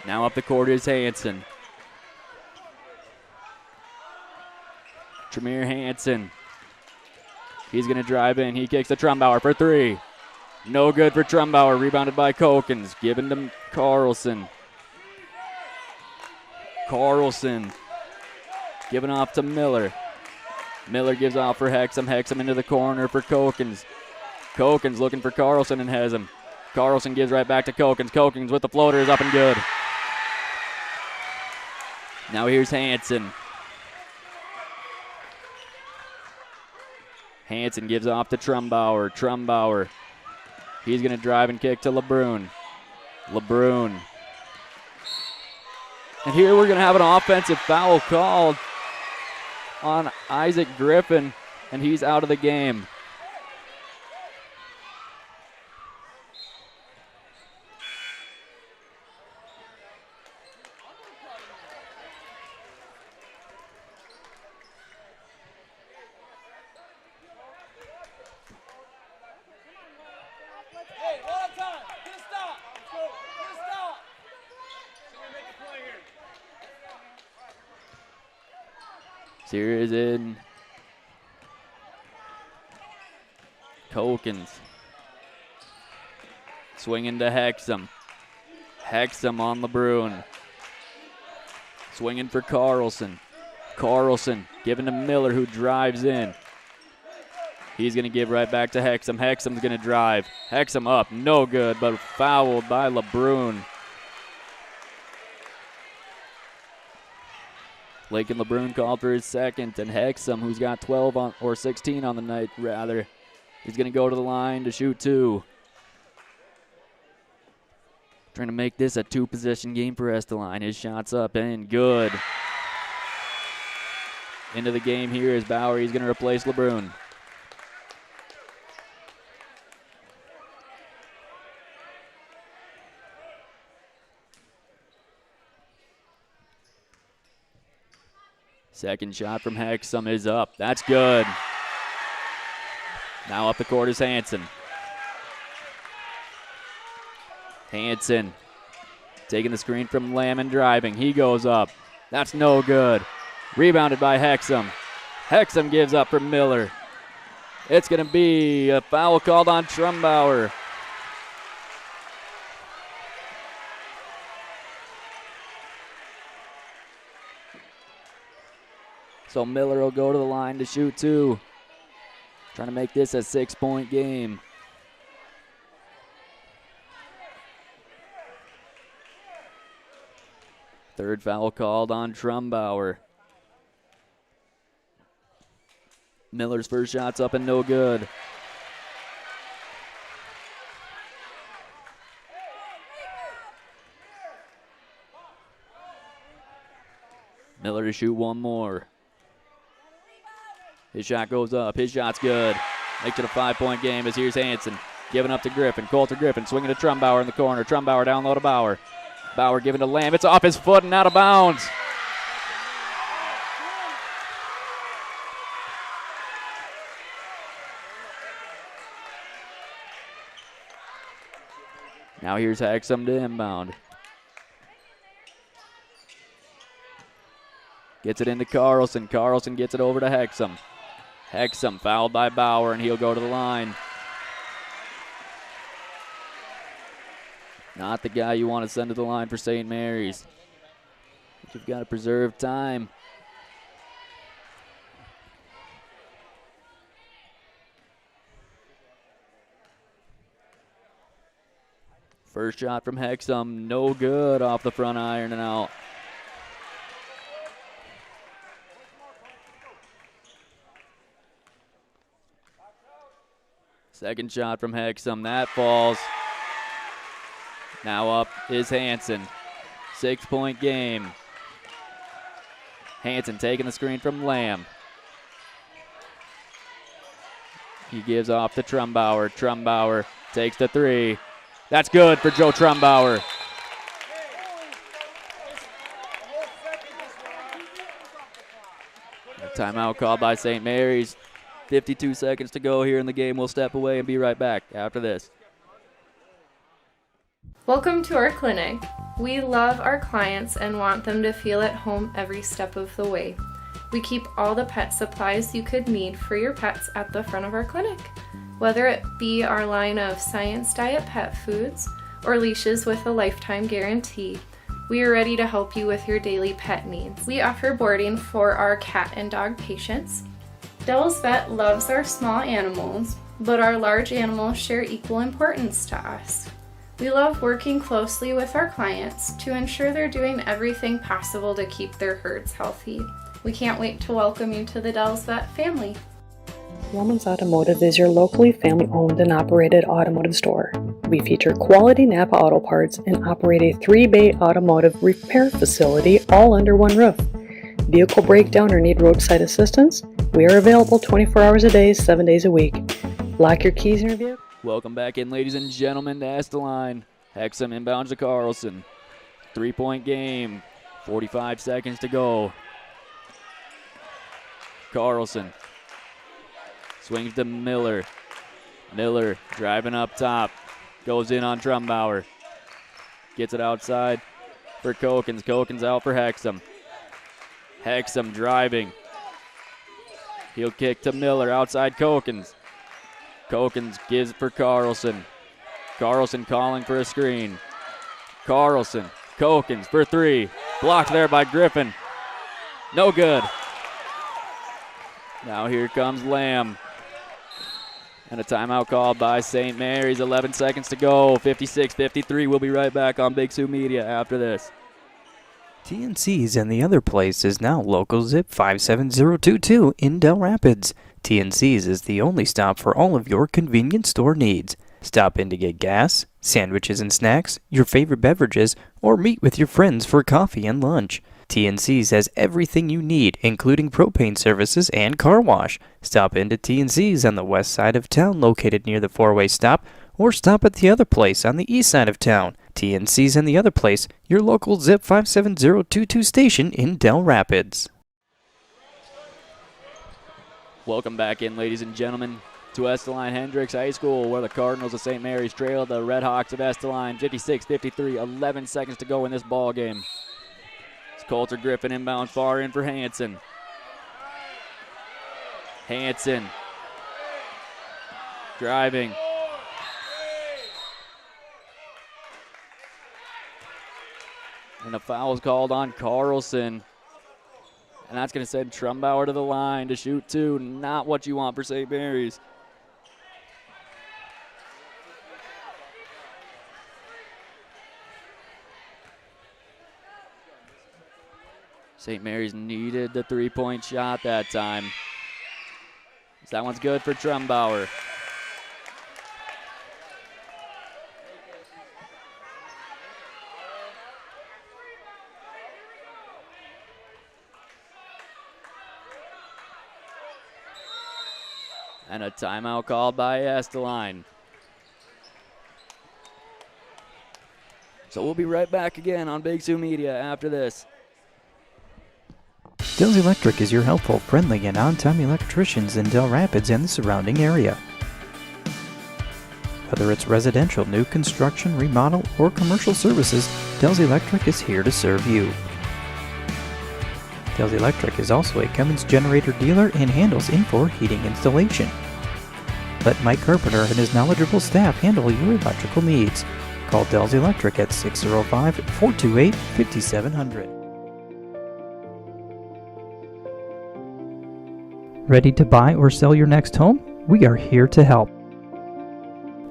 Now up the court is Hansen. Tremere Hansen. He's going to drive in. He kicks to Trumbauer for 3. No good for Trumbauer. Rebounded by Kokens. Given to Carlson. Carlson giving off to Miller. Miller gives off for Hexum. Hexum into the corner for Kokens. Kokens looking for Carlson and has him. Carlson gives right back to Kokens. Kokens with the floater is up and good. Now here's Hansen. Hansen gives off to Trumbauer. Trumbauer. He's going to drive and kick to LeBrun. LeBrun. And here we're going to have an offensive foul called on Isaac Griffin, and he's out of the game. Series in. Kokens. Swinging to Hexum. Hexum on LeBrun. Swinging for Carlson. Carlson giving to Miller, who drives in. He's going to give right back to Hexum. Hexum's going to drive. Hexum up. No good, but fouled by LeBrun. Lakin LeBrun called for his second, and Hexum, who's got 12 or 16 on the night, rather, he's going to go to the line to shoot 2. Trying to make this a 2-possession game for Estelline. His shot's up and good. Into the game here is Bauer. He's going to replace LeBrun. Second shot from Hexum is up. That's good. Now up the court is Hansen. Hansen taking the screen from Lamb and driving. He goes up. That's no good. Rebounded by Hexum. Hexum gives up for Miller. It's going to be a foul called on Trumbauer. So Miller will go to the line to shoot 2. Trying to make this a 6-point game. Third foul called on Trumbauer. Miller's first shot's up and no good. Miller to shoot one more. His shot goes up. His shot's good. Makes it a 5-point game as here's Hansen giving up to Griffin. Coulter Griffin swinging to Trumbauer in the corner. Trumbauer down low to Bauer. Bauer giving to Lamb. It's off his foot and out of bounds. Now here's Hexham to inbound. Gets it into Carlson. Carlson gets it over to Hexham. Hexham fouled by Bauer, and he'll go to the line. Not the guy you want to send to the line for St. Mary's. But you've got to preserve time. First shot from Hexham, no good, off the front iron and out. Second shot from Hexham, that falls. Now up is Hansen. 6-point game. Hansen taking the screen from Lamb. He gives off to Trumbauer. Trumbauer takes the three. That's good for Joe Trumbauer. A timeout called by St. Mary's. 52 seconds to go here in the game. We'll step away and be right back after this. Welcome to our clinic. We love our clients and want them to feel at home every step of the way. We keep all the pet supplies you could need for your pets at the front of our clinic. Whether it be our line of Science Diet pet foods or leashes with a lifetime guarantee, we are ready to help you with your daily pet needs. We offer boarding for our cat and dog patients. Dell's Vet loves our small animals, but our large animals share equal importance to us. We love working closely with our clients to ensure they're doing everything possible to keep their herds healthy. We can't wait to welcome you to the Dell's Vet family. Romans Automotive is your locally family-owned and operated automotive store. We feature quality Napa auto parts and operate a 3-bay automotive repair facility all under one roof. Vehicle breakdown or need roadside assistance? We are available 24 hours a day, 7 days a week. Lock your keys in your vehicle. Welcome back in, ladies and gentlemen, to Estelline. Hexham inbounds to Carlson. 3-point game. 45 seconds to go. Carlson swings to Miller. Miller driving up top. Goes in on Trumbauer. Gets it outside for Kokens. Kokens out for Hexham. Hexham driving. He'll kick to Miller. Outside Kokens. Kokens gives for Carlson. Carlson calling for a screen. Carlson. Kokens for three. Blocked there by Griffin. No good. Now here comes Lamb. And a timeout called by St. Mary's. 11 seconds to go. 56-53. We'll be right back on Big Sioux Media after this. TNC's and the Other Place is now local zip 57022 in Dell Rapids. TNC's is the only stop for all of your convenience store needs. Stop in to get gas, sandwiches and snacks, your favorite beverages, or meet with your friends for coffee and lunch. TNC's has everything you need, including propane services and car wash. Stop into TNC's on the west side of town, located near the four-way stop, or stop at the Other Place on the east side of town. TNC's and the Other Place, your local zip 57022 station in Dell Rapids. Welcome back in, ladies and gentlemen, to Estelline Hendricks High School, where the Cardinals of St. Mary's trail the Redhawks of Estelline. 56-53, 11 seconds to go in this ball game. It's Coulter Griffin inbound far in for Hansen. Hansen driving. And a foul is called on Carlson. And that's going to send Trumbauer to the line to shoot two. Not what you want for St. Mary's. St. Mary's needed the three-point shot that time. So that one's good for Trumbauer. And a timeout called by Estelline. So we'll be right back again on Big Sioux Media after this. Dell's Electric is your helpful, friendly, and on-time electricians in Dell Rapids and the surrounding area. Whether it's residential, new construction, remodel, or commercial services, Dell's Electric is here to serve you. Dell's Electric is also a Cummins generator dealer and handles in-floor heating installation. Let Mike Carpenter and his knowledgeable staff handle your electrical needs. Call Dell's Electric at 605-428-5700. Ready to buy or sell your next home? We are here to help.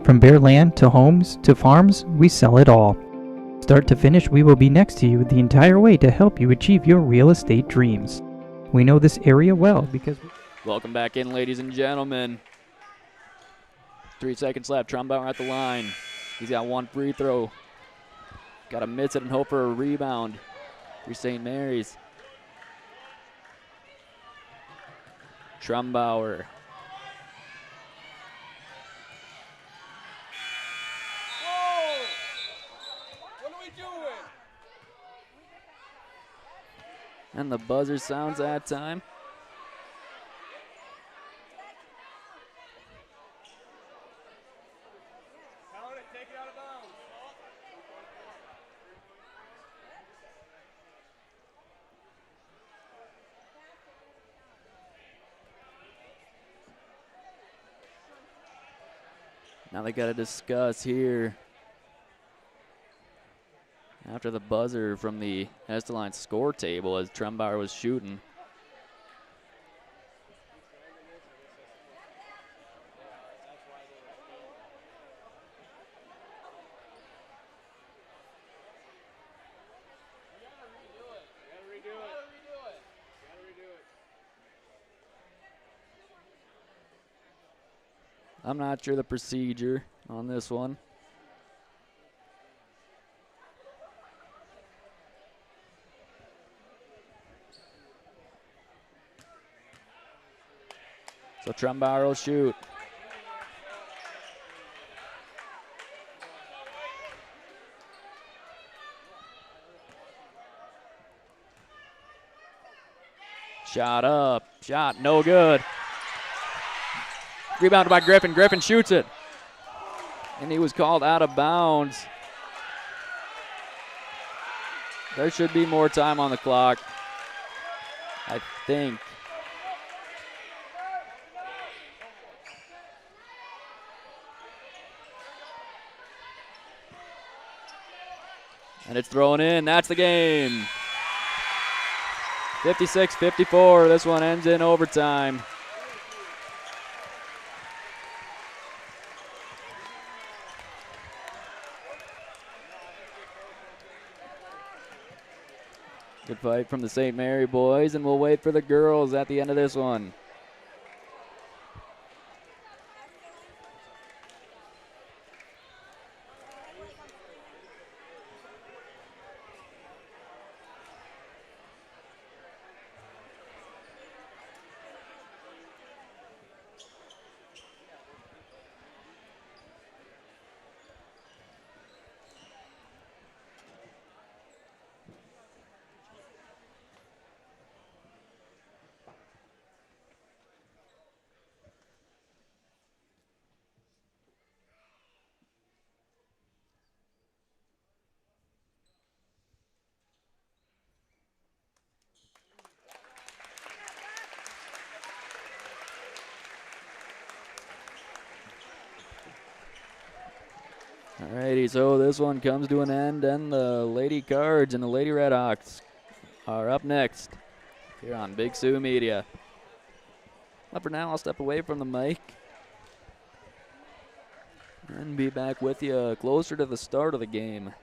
From bare land to homes to farms, we sell it all. Start to finish, we will be next to you the entire way to help you achieve your real estate dreams. We know this area well because... Welcome back in, ladies and gentlemen. 3 seconds left. Trumbauer at the line. He's got one free throw. Got to miss it and hope for a rebound for St. Mary's. Trumbauer. And the buzzer sounds that time. Now they got to discuss here after the buzzer from the Estelline score table as Trumbauer was shooting. I'm not sure the procedure on this one. So Trumbauer will shoot. Shot up, shot no good. Rebounded by Griffin. Griffin shoots it. And he was called out of bounds. There should be more time on the clock, I think. And it's thrown in. That's the game. 56-54. This one ends in overtime. Good fight from the St. Mary boys, and we'll wait for the girls at the end of this one. Alrighty, so this one comes to an end, and the Lady Cards and the Lady Redhawks are up next here on Big Sioux Media. But for now, I'll step away from the mic and be back with you closer to the start of the game.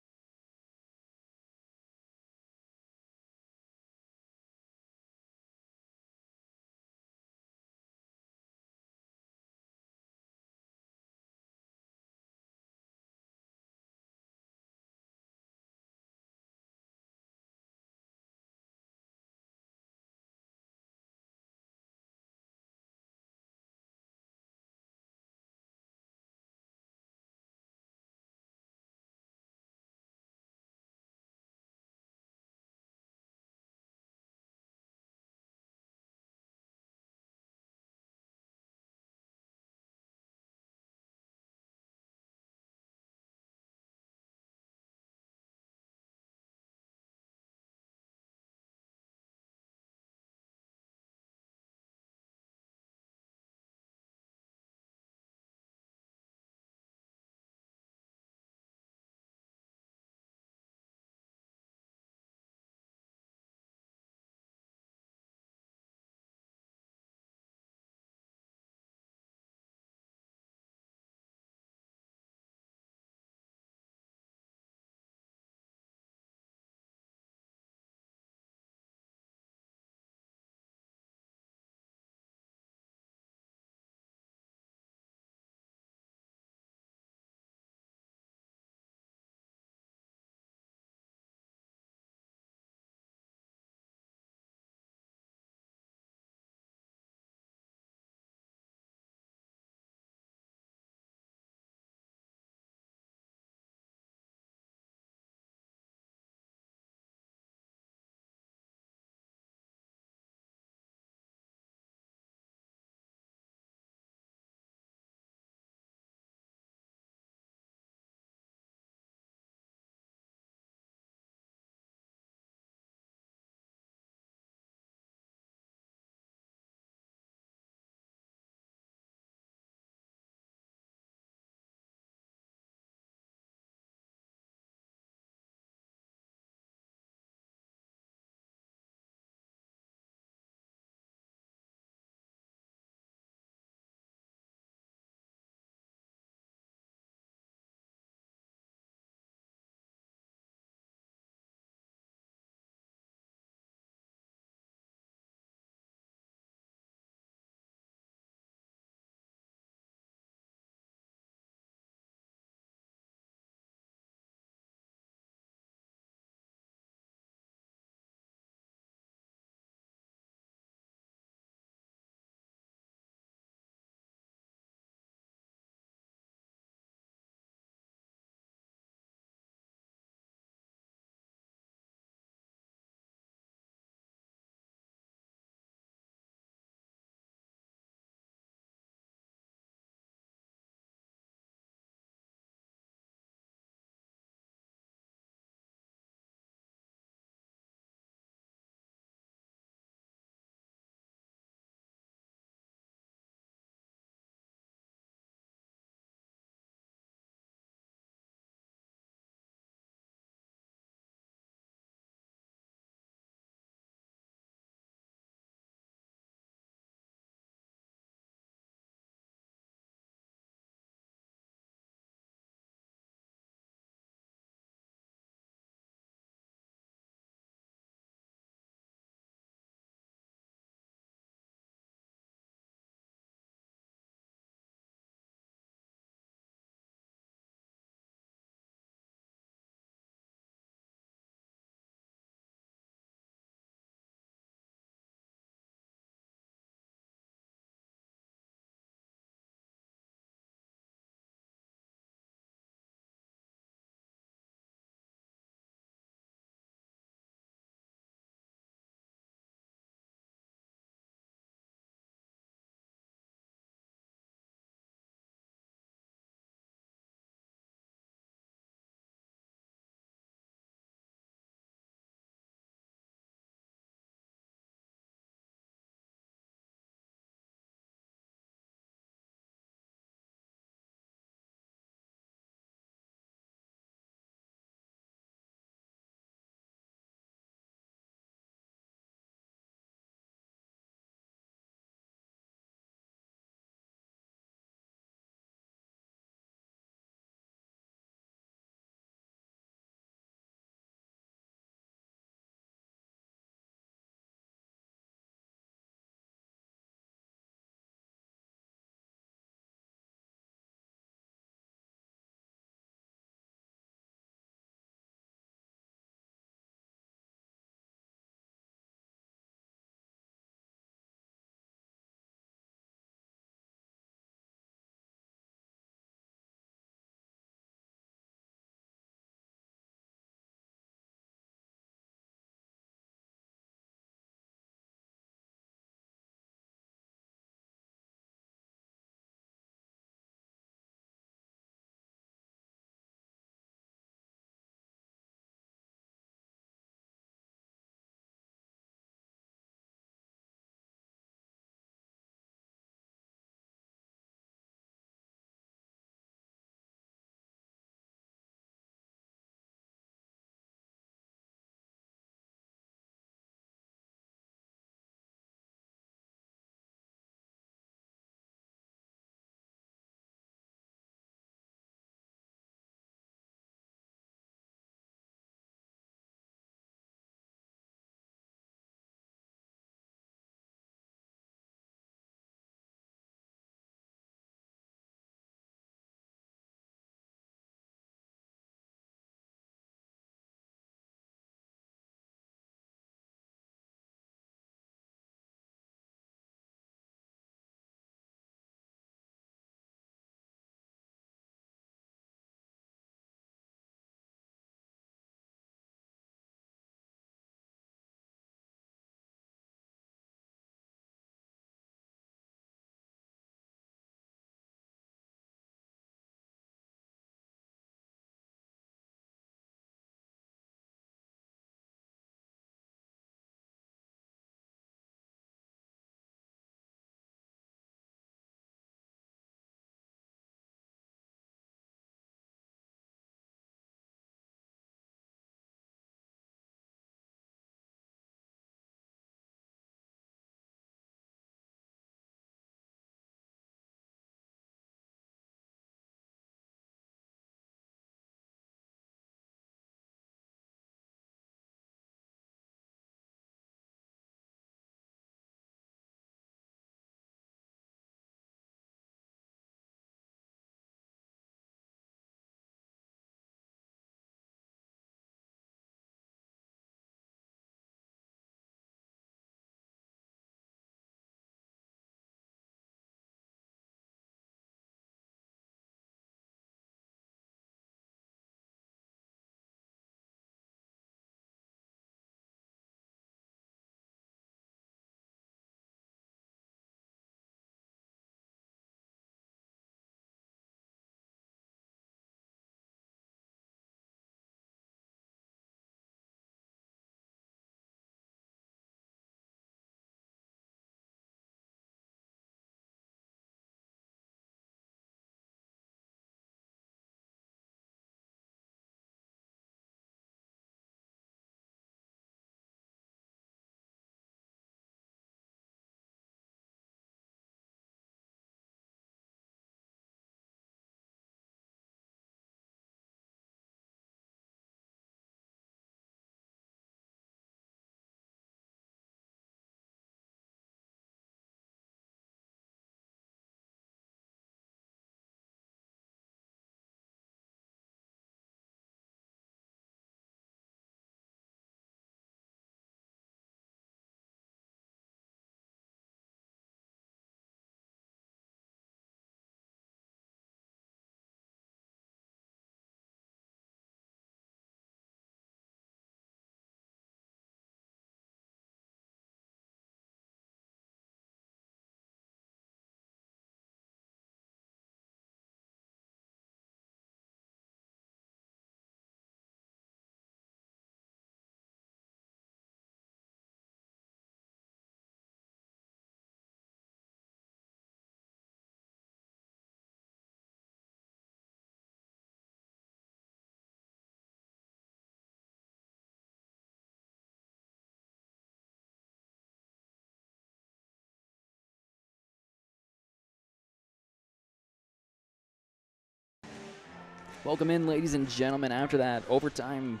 Welcome in, ladies and gentlemen. After that overtime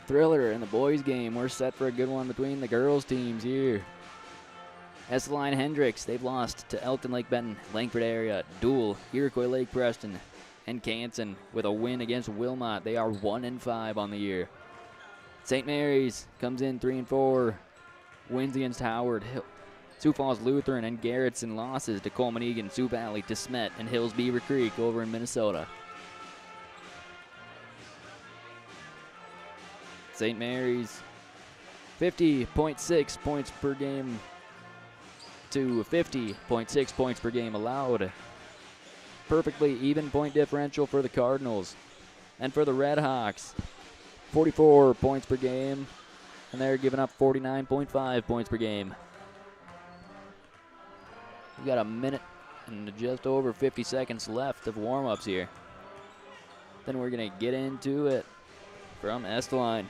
thriller in the boys' game, we're set for a good one between the girls' teams here. Estelline Hendricks, they've lost to Elton Lake Benton, Langford area, Dual, Iroquois Lake Preston, and Canton with a win against Wilmot. They are 1-5 on the year. St. Mary's comes in 3-4, wins against Howard, Sioux Falls Lutheran, and Garrettson losses to Coleman Egan, Sioux Valley, DeSmet, and Hills Beaver Creek over in Minnesota. St. Mary's 50.6 points per game to 50.6 points per game allowed. Perfectly even point differential for the Cardinals. And for the Redhawks, 44 points per game, and they're giving up 49.5 points per game. We've got a minute and just over 50 seconds left of warm-ups here. Then we're going to get into it from Estelline.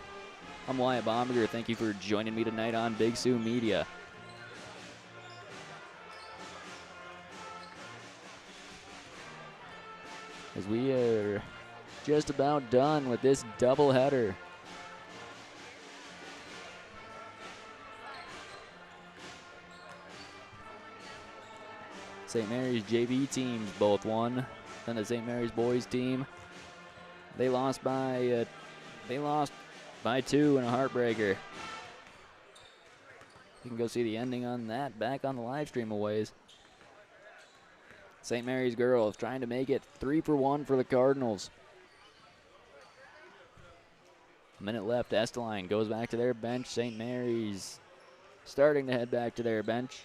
I'm Wyatt Baumberger. Thank you for joining me tonight on Big Sioux Media. As we are just about done with this doubleheader. St. Mary's JV teams both won. Then the St. Mary's boys team, they lost by 2 in a heartbreaker. You can go see the ending on that back on the live stream a ways. St. Mary's girls trying to make it 3-for-1 for the Cardinals. A minute left. Estelline goes back to their bench. St. Mary's starting to head back to their bench.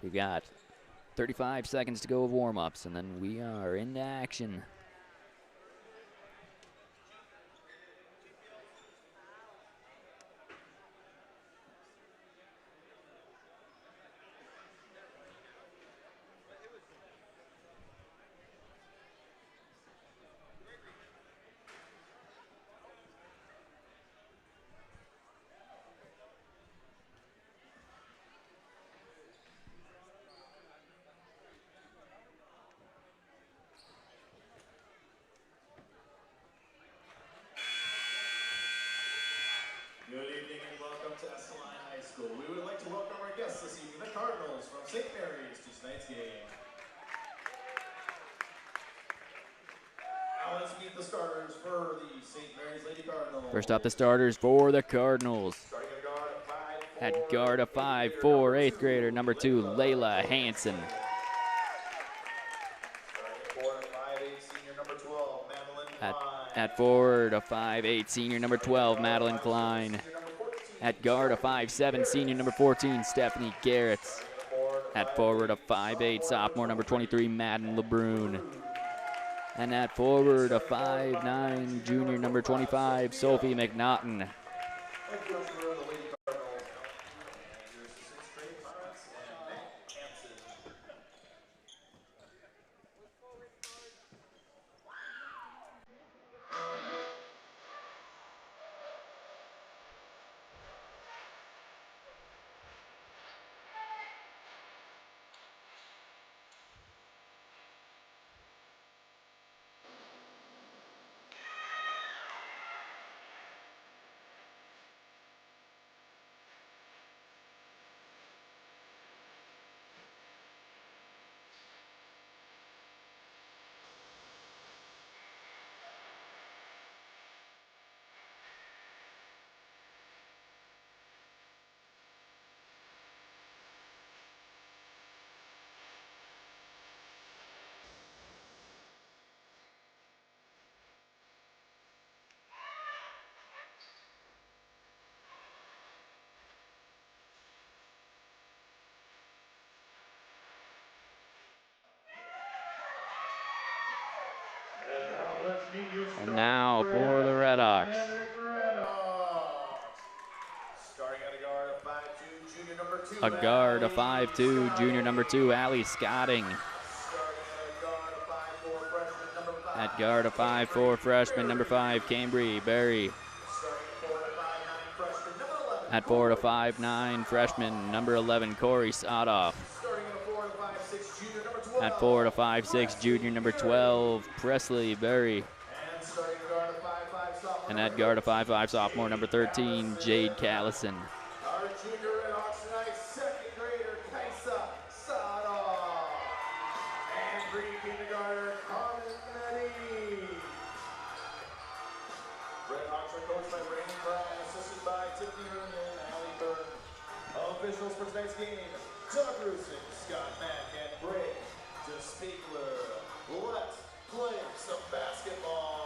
We've got 35 seconds to go of warm-ups, and then we are into action. Good evening and welcome to Estelline High School. We would like to welcome our guests this evening, the Cardinals from St. Mary's, to tonight's game. Now let's meet the starters for the St. Mary's Lady Cardinals. First up, the starters for the Cardinals. At guard, a 5'4", 8th grader, number 2, Layla Hansen. At forward, a 5'8", senior number 12, Madeline Klein. At guard, a 5'7", senior number 14, Stephanie Garrett. At forward, a 5'8", sophomore number 23, Madden LeBrun. And at forward, a 5'9", junior number 25, Sophie McNaughton. And now for the Redhawks. A guard, a 5'2", junior number 2, Allie Scotting. At guard, a 5'4" freshman, number 5, Cambry Berry. At forward, a 5'9" freshman, number 11, Corey Sodoff. At forward, a 5'6" junior, number 12, Presley Berry. And at guard, a 5'5" sophomore, number 13, Jade Callison. Our junior Redhawks tonight, second grader Kaisa Sada and pre-kindergartner Carmen Medina. Redhawks are coached by Brandon Brown, assisted by Tiffany Herman and Allie Burton. Officials for tonight's game, Doug Rusick, Scott Mack, and Bray DeSpiegler. Let's play some basketball.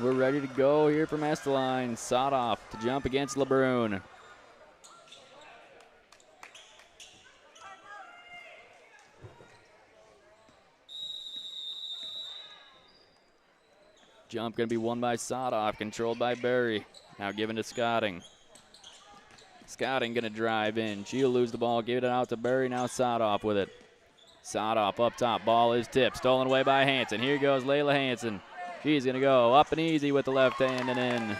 We're ready to go here from Estelline. Sodoff to jump against LeBrun. Jump going to be won by Sodoff, controlled by Berry. Now given to Scotting. Scotting going to drive in. She'll lose the ball, give it out to Berry. Now Sodoff with it. Sodoff up top. Ball is tipped. Stolen away by Hanson. Here goes Layla Hanson. She's going to go up and easy with the left hand and in.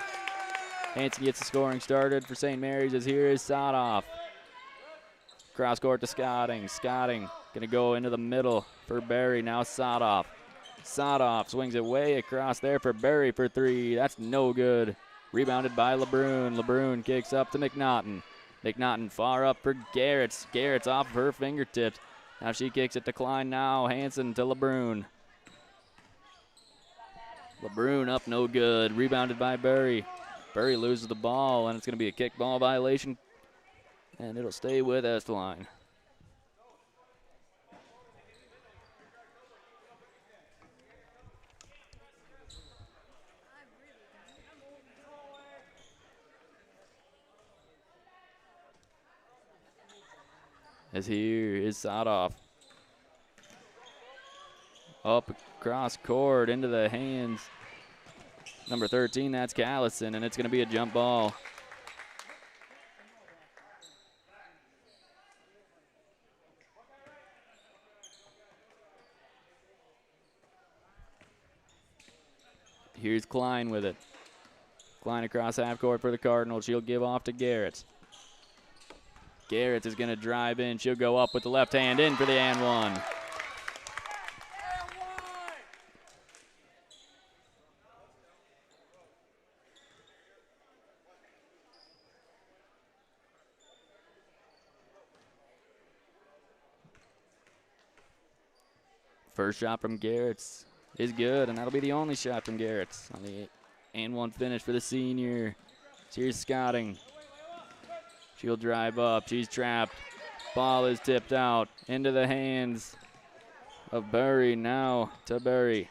Hanson gets the scoring started for St. Mary's as here is Sodoff. Cross court to Scotting. Scotting going to go into the middle for Berry. Now Sodoff. Sodoff swings it way across there for Berry for three. That's no good. Rebounded by LeBrun. LeBrun kicks up to McNaughton. McNaughton far up for Garrett's. Garrett's off of her fingertips. Now she kicks it to Klein now. Hanson to LeBrun. LeBrun up no good. Rebounded by Berry. Berry loses the ball, and it's going to be a kick ball violation. And it'll stay with Estelline. As here is Sodoff. Up across court into the hands. Number 13, that's Callison, and it's going to be a jump ball. Here's Klein with it. Klein across half court for the Cardinals. She'll give off to Garrett. Garrett is going to drive in. She'll go up with the left hand in for the and one. First shot from Garrett's is good, and that'll be the only shot from Garrett's on the and one finish for the senior. Here's Scotting. She'll drive up. She's trapped. Ball is tipped out into the hands of Berry. Now to Berry.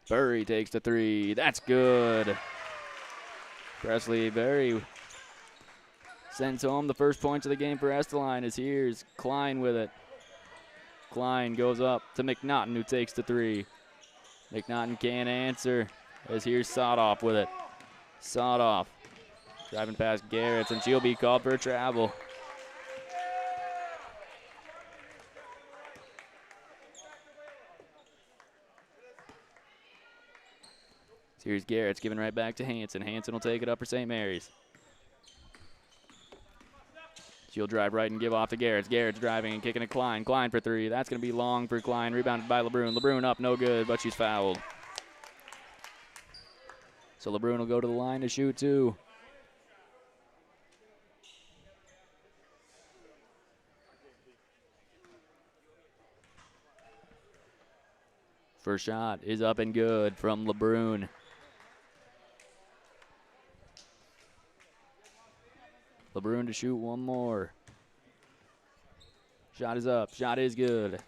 Berry takes the three. That's good. Presley Berry sends home the first points of the game for Estelline. As here's Klein with it. Klein goes up to McNaughton, who takes the three. McNaughton can't answer, as here's Sodoff with it. Sodoff driving past Garrett, and she'll be called for a travel. Here's Garrett's giving right back to Hanson. Hanson will take it up for St. Mary's. She'll drive right and give off to Garrett's. Garrett's driving and kicking to Klein. Klein for three. That's going to be long for Klein. Rebounded by LeBrun. LeBrun up, no good, but she's fouled. So LeBrun will go to the line to shoot two. First shot is up and good from LeBrun. LeBrun to shoot one more. Shot is up. Shot is good.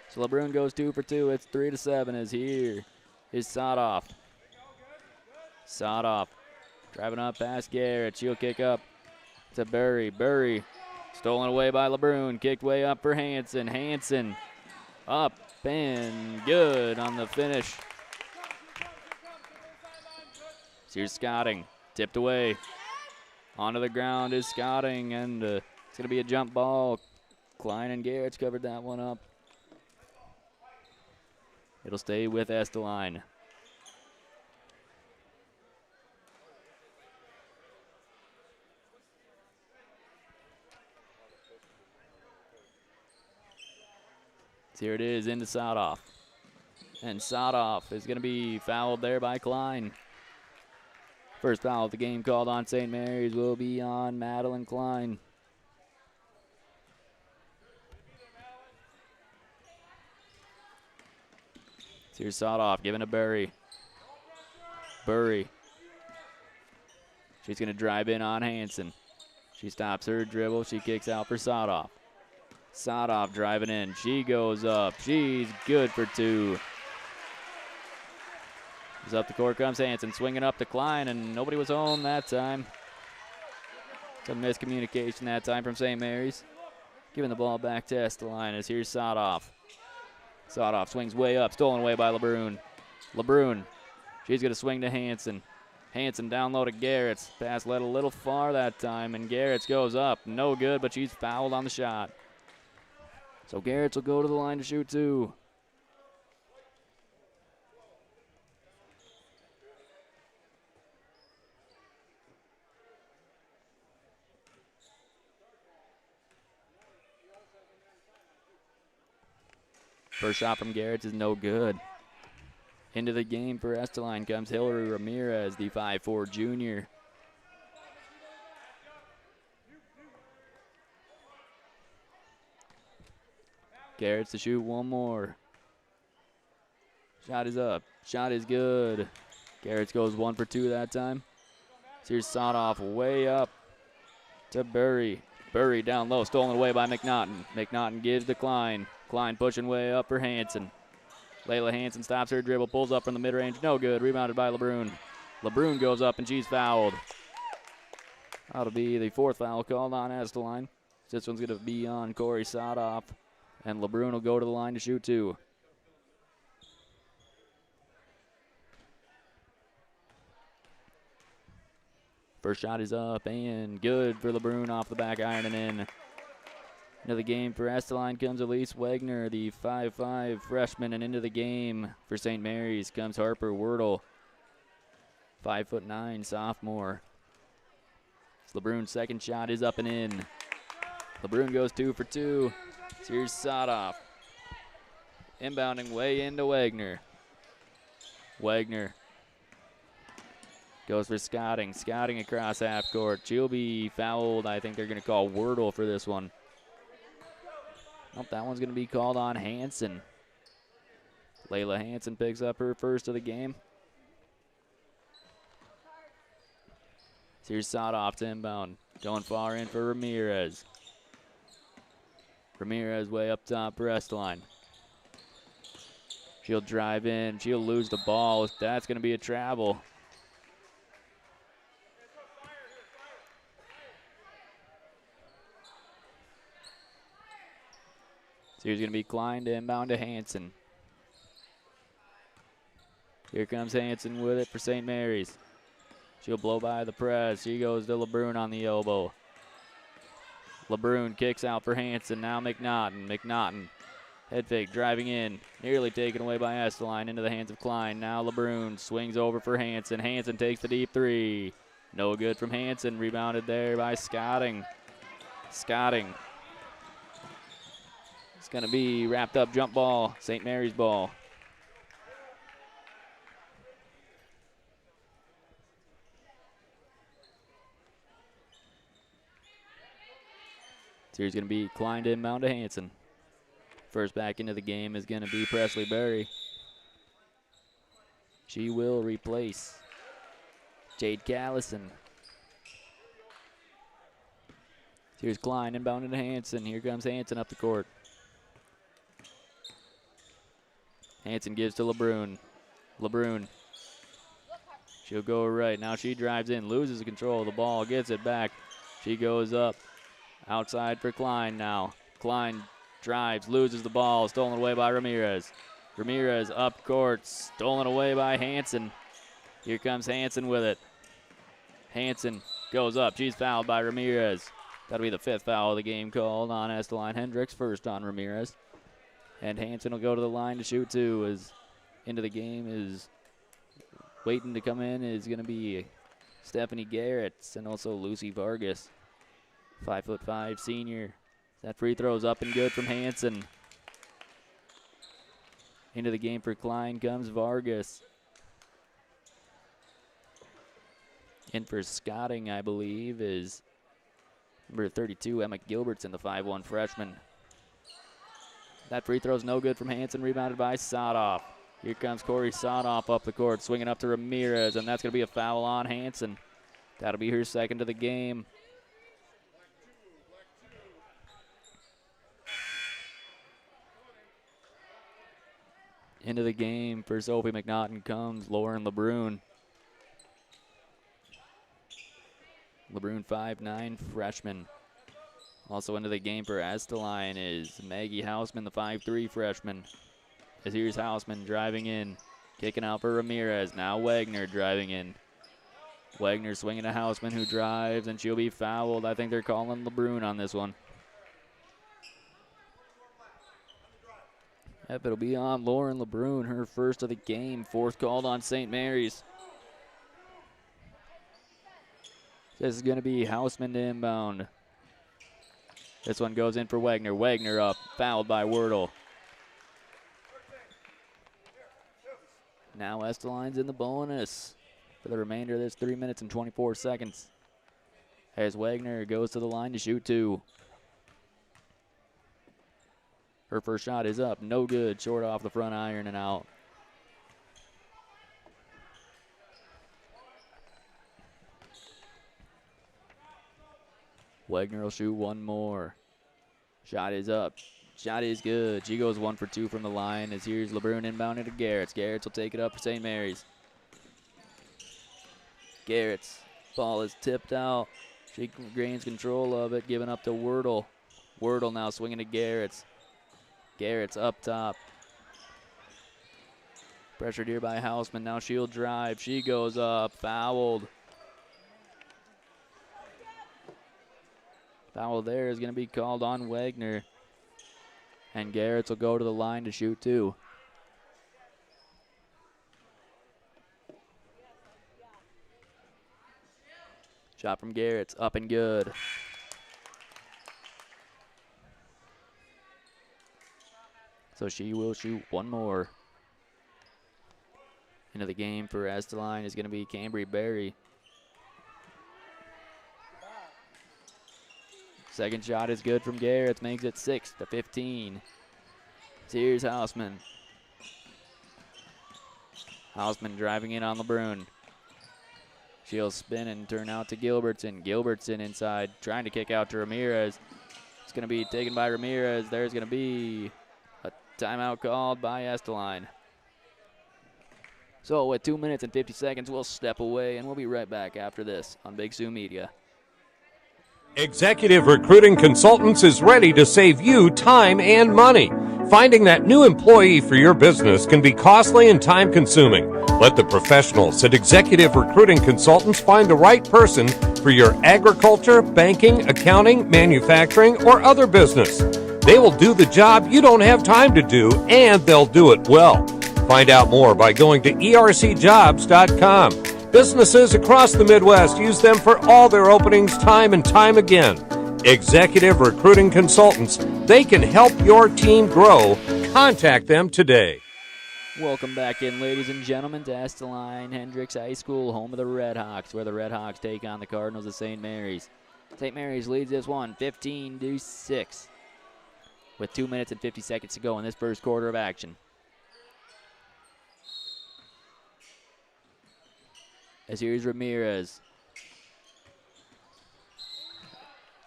So LeBrun goes 2 for 2. It's 3-7 as here is Sodoff. Sodoff driving up past Garrett. She'll kick up to Berry. Berry stolen away by LeBrun. Kicked way up for Hanson. Hanson up and good on the finish Here's Scotting. Tipped away. Onto the ground is Scotting, and it's going to be a jump ball. Klein and Garrett's covered that one up. It'll stay with Estelline. Here it is into Sotoff. And Sotoff is going to be fouled there by Klein. First foul of the game called on St. Mary's will be on Madeline Klein. Here's Sotoff giving to Burry. Burry. She's going to drive in on Hanson. She stops her dribble. She kicks out for Sotoff. Sotoff driving in. She goes up. She's good for two. As up the court comes Hanson, swinging up to Klein, and nobody was home that time. Some miscommunication that time from St. Mary's. Giving the ball back to Estelline as here's Sotoff. Sotoff swings way up, stolen away by LeBrun. LeBrun, she's going to swing to Hanson. Hanson down low to Garrett's. Pass led a little far that time, and Garrett's goes up. No good, but she's fouled on the shot. So Garrett's will go to the line to shoot two. First shot from Garrett's is no good. Into the game for Estelline comes Hillary Ramirez, the 5'4" junior. Garrett's to shoot one more. Shot is up. Shot is good. Garrett's goes 1 for 2 that time. Here's Sotoff way up to Burry. Burry down low, stolen away by McNaughton. McNaughton gives to Klein. Klein pushing way up for Hanson. Layla Hanson stops her dribble, pulls up from the mid-range. No good. Rebounded by LeBrun. LeBrun goes up and she's fouled. That'll be the 4th foul called on Estelline. This one's going to be on Corey Sotoff. And LeBrun will go to the line to shoot two. First shot is up and good for LeBrun off the back iron and in. Into the game for Estelline comes Elise Wagner, the 5'5" freshman, and into the game for St. Mary's comes Harper Wordle, 5'9" sophomore. LeBrun's second shot is up and in. LeBrun goes 2 for 2. Here's Sotoff. Inbounding way into Wagner. Wagner goes for Scotting. Scotting across half court. She'll be fouled. I think they're going to call Wordle for this one. Nope, that one's going to be called on Hanson. Layla Hanson picks up her first of the game. Here's Sotoff to inbound. Going far in for Ramirez. Ramirez way up top for Estelline. She'll drive in. She'll lose the ball. That's going to be a travel. So here's going to be Klein to inbound to Hanson. Here comes Hanson with it for St. Mary's. She'll blow by the press. She goes to LeBrun on the elbow. LeBrun kicks out for Hanson. Now McNaughton. McNaughton. Head fake driving in. Nearly taken away by Estelline into the hands of Klein. Now LeBrun swings over for Hanson. Hanson takes the deep three. No good from Hanson. Rebounded there by Scotting. Scotting. It's going to be wrapped up jump ball. St. Mary's ball. So here's going to be Klein to inbound to Hanson. First back into the game is going to be Presley Berry. She will replace Jade Callison. Here's Klein inbounding to Hanson. Here comes Hanson up the court. Hanson gives to LeBrun. LeBrun. She'll go right. Now she drives in, loses the control of the ball, gets it back. She goes up. Outside for Klein now. Klein drives, loses the ball, stolen away by Ramirez. Ramirez up court, stolen away by Hanson. Here comes Hansen with it. Hansen goes up. She's fouled by Ramirez. That'll be the 5th foul of the game called on Estelline Hendricks, first on Ramirez. And Hansen will go to the line to shoot 2 as into the game is waiting to come in is going to be Stephanie Garrett and also Lucy Vargas, 5'5" senior. That free throw's up and good from Hansen. Into the game for Klein comes Vargas. In for Scotting, I believe, is number 32, Emma Gilbertson, the 5'1" freshman. That free throw's no good from Hansen, rebounded by Sodoff. Here comes Corey Sodoff up the court, swinging up to Ramirez, and that's going to be a foul on Hansen. That'll be her 2nd of the game. Into the game for Sophie McNaughton comes Lauren LeBrun. LeBrun, 5'9", freshman. Also into the game for Estelline is Maggie Hausman, the 5'3" freshman. As here's Hausman driving in, kicking out for Ramirez. Now Wagner driving in. Wagner swinging to Hausman, who drives, and she'll be fouled. I think they're calling LeBrun on this one. Yep, it'll be on Lauren LeBrun, her 1st of the game. 4th called on St. Mary's. This is going to be Hausman to inbound. This one goes in for Wagner. Wagner up, fouled by Wordle. Now Estelline's in the bonus for the remainder of this 3 minutes and 24 seconds. As Wagner goes to the line to shoot 2. Her first shot is up, no good, short off the front iron and out. Wagner will shoot 1 more. Shot is up. Shot is good. She goes 1 for 2 from the line as here's LeBrun inbounded to Garrett's. Garrett's will take it up for St. Mary's. Garrett's ball is tipped out. She gains control of it, giving up to Wordle. Wordle now swinging to Garrett's. Garrett's up top. Pressured here by Hausman. Now she'll drive. She goes up. Fouled. Foul there is going to be called on Wagner. And Garrett's will go to the line to shoot 2. Shot from Garrett's up and good. So she will shoot 1 more. Into the game for Estelline is going to be Cambry Berry. Second shot is good from Garrett, makes it 6-15. Here's Hausman. Hausman driving in on LeBrun. She'll spin and turn out to Gilbertson. Gilbertson inside, trying to kick out to Ramirez. It's going to be taken by Ramirez. There's going to be a timeout called by Estelline. So with 2 minutes and 50 seconds, we'll step away, and we'll be right back after this on Big Sioux Media. Executive Recruiting Consultants is ready to save you time and money. Finding that new employee for your business can be costly and time-consuming. Let the professionals at Executive Recruiting Consultants find the right person for your agriculture, banking, accounting, manufacturing, or other business. They will do the job you don't have time to do, and they'll do it well. Find out more by going to ercjobs.com. Businesses across the Midwest use them for all their openings time and time again. Executive Recruiting Consultants, they can help your team grow. Contact them today. Welcome back in, ladies and gentlemen, to Estelline Hendricks High School, home of the Redhawks, where the Redhawks take on the Cardinals of St. Mary's. St. Mary's leads this one 15-6 with 2 minutes and 50 seconds to go in this first quarter of action. As here's Ramirez.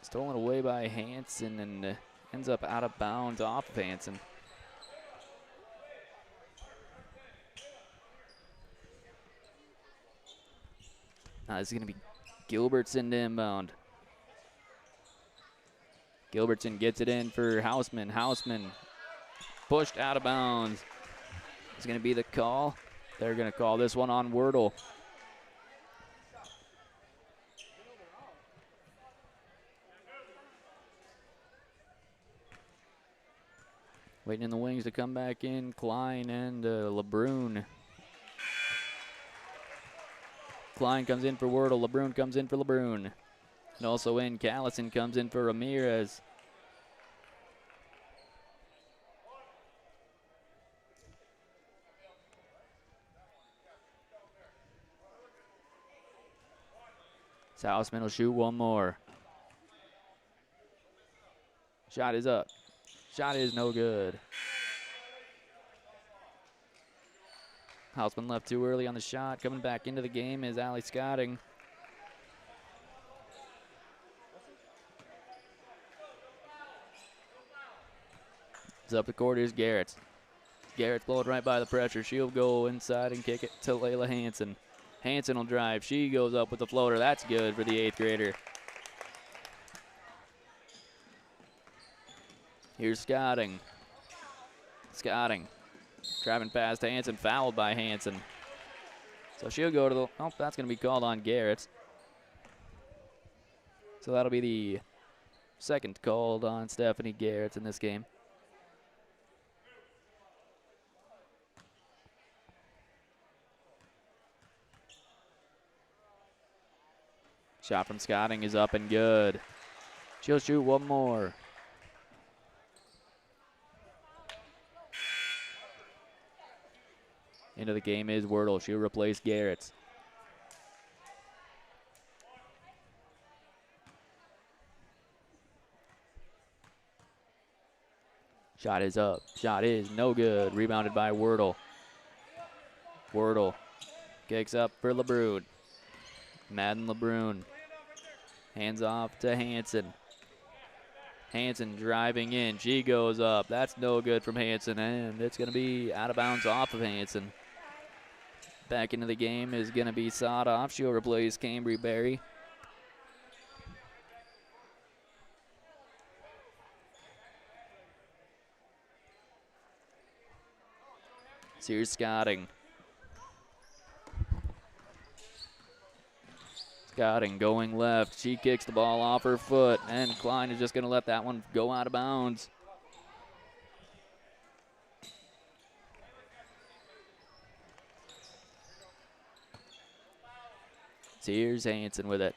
Stolen away by Hansen and ends up out of bounds off of Hansen. Now this is going to be Gilbertson to inbound. Gilbertson gets it in for Hausman. Hausman pushed out of bounds. It's going to be the call. They're going to call this one on Wordle. Waiting in the wings to come back in, Klein and LeBrun. Klein comes in for Wordle, LeBrun comes in for LeBrun. And also in, Callison comes in for Ramirez. Houseman will shoot one more. Shot is up. Shot is no good. Houseman left too early on the shot. Coming back into the game is Allie Scotting. It's up the court is Garrett. Garrett's blowing right by the pressure. She'll go inside and kick it to Layla Hansen. Hansen will drive. She goes up with the floater. That's good for the 8th grader. Here's Scotting. Scotting driving past Hansen, fouled by Hansen. So she'll go to the, oh, that's going to be called on Garrett. So that'll be the second called on Stephanie Garrett in this game. Shot from Scotting is up and good. She'll shoot one more. Into the game is Wordle. She'll replace Garrett. Shot is up. Shot is no good. Rebounded by Wordle. Wordle kicks up for LeBrun. Madden LeBrun. Hands off to Hansen. Hansen driving in. She goes up. That's no good from Hansen, and it's going to be out of bounds off of Hansen. Back into the game is going to be Sodoff. She'll replace Cambry Berry. Here's Scotting. Scotting going left. She kicks the ball off her foot, and Klein is just going to let that one go out of bounds. So here's Hansen with it.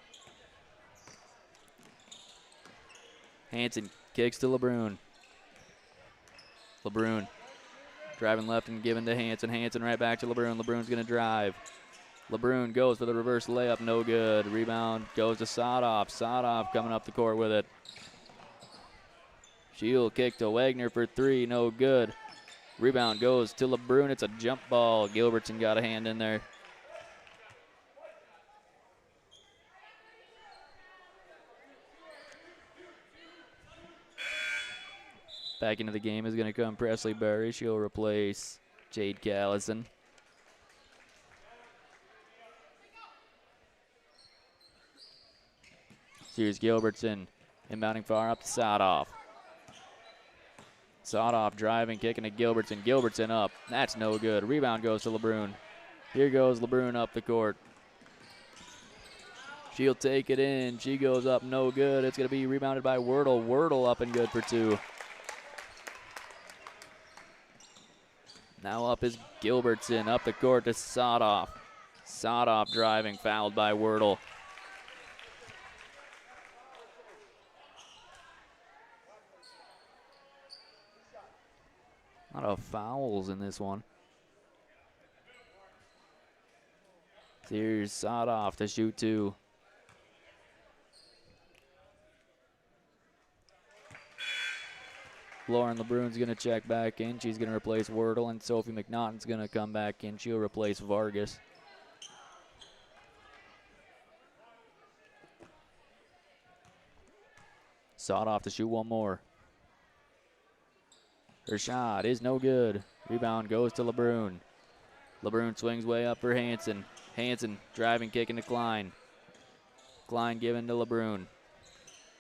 Hansen kicks to LeBrun. LeBrun driving left and giving to Hansen. Hansen right back to LeBrun. LeBrun's going to drive. LeBrun goes for the reverse layup, no good. Rebound goes to Sodoff. Sodoff coming up the court with it. She'll kick to Wagner for three, no good. Rebound goes to LeBrun. It's a jump ball. Gilbertson got a hand in there. Back into the game is going to come Presley Berry. She'll replace Jade Callison. Here's Gilbertson inbounding far up to Sodoff. Sodoff driving, kicking to Gilbertson. Gilbertson up. That's no good. Rebound goes to LeBrun. Here goes LeBrun up the court. She'll take it in. She goes up, no good. It's going to be rebounded by Wordle. Wordle up and good for two. Now up is Gilbertson. Up the court to Sodoff. Sodoff driving, fouled by Wordle. A lot of fouls in this one. Here's Sodoff to shoot two. Lauren LeBrun's going to check back in. She's going to replace Wordle, and Sophie McNaughton's going to come back in. She'll replace Vargas. Sodoff to shoot one more. Her shot is no good. Rebound goes to LeBrun. LeBrun swings way up for Hansen. Hansen driving, kicking to Klein. Klein giving to LeBrun.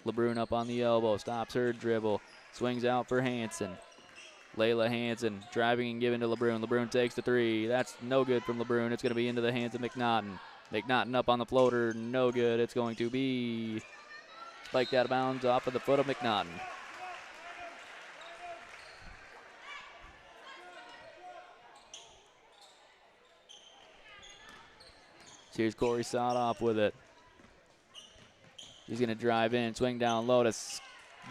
LeBrun up on the elbow, stops her dribble. Swings out for Hansen. Layla Hansen driving and giving to LeBrun. LeBrun takes the three. That's no good from LeBrun. It's going to be into the hands of McNaughton. McNaughton up on the floater. No good. It's going to be spiked out of bounds off of the foot of McNaughton. Here's Corey Sotoff with it. He's going to drive in, swing down low to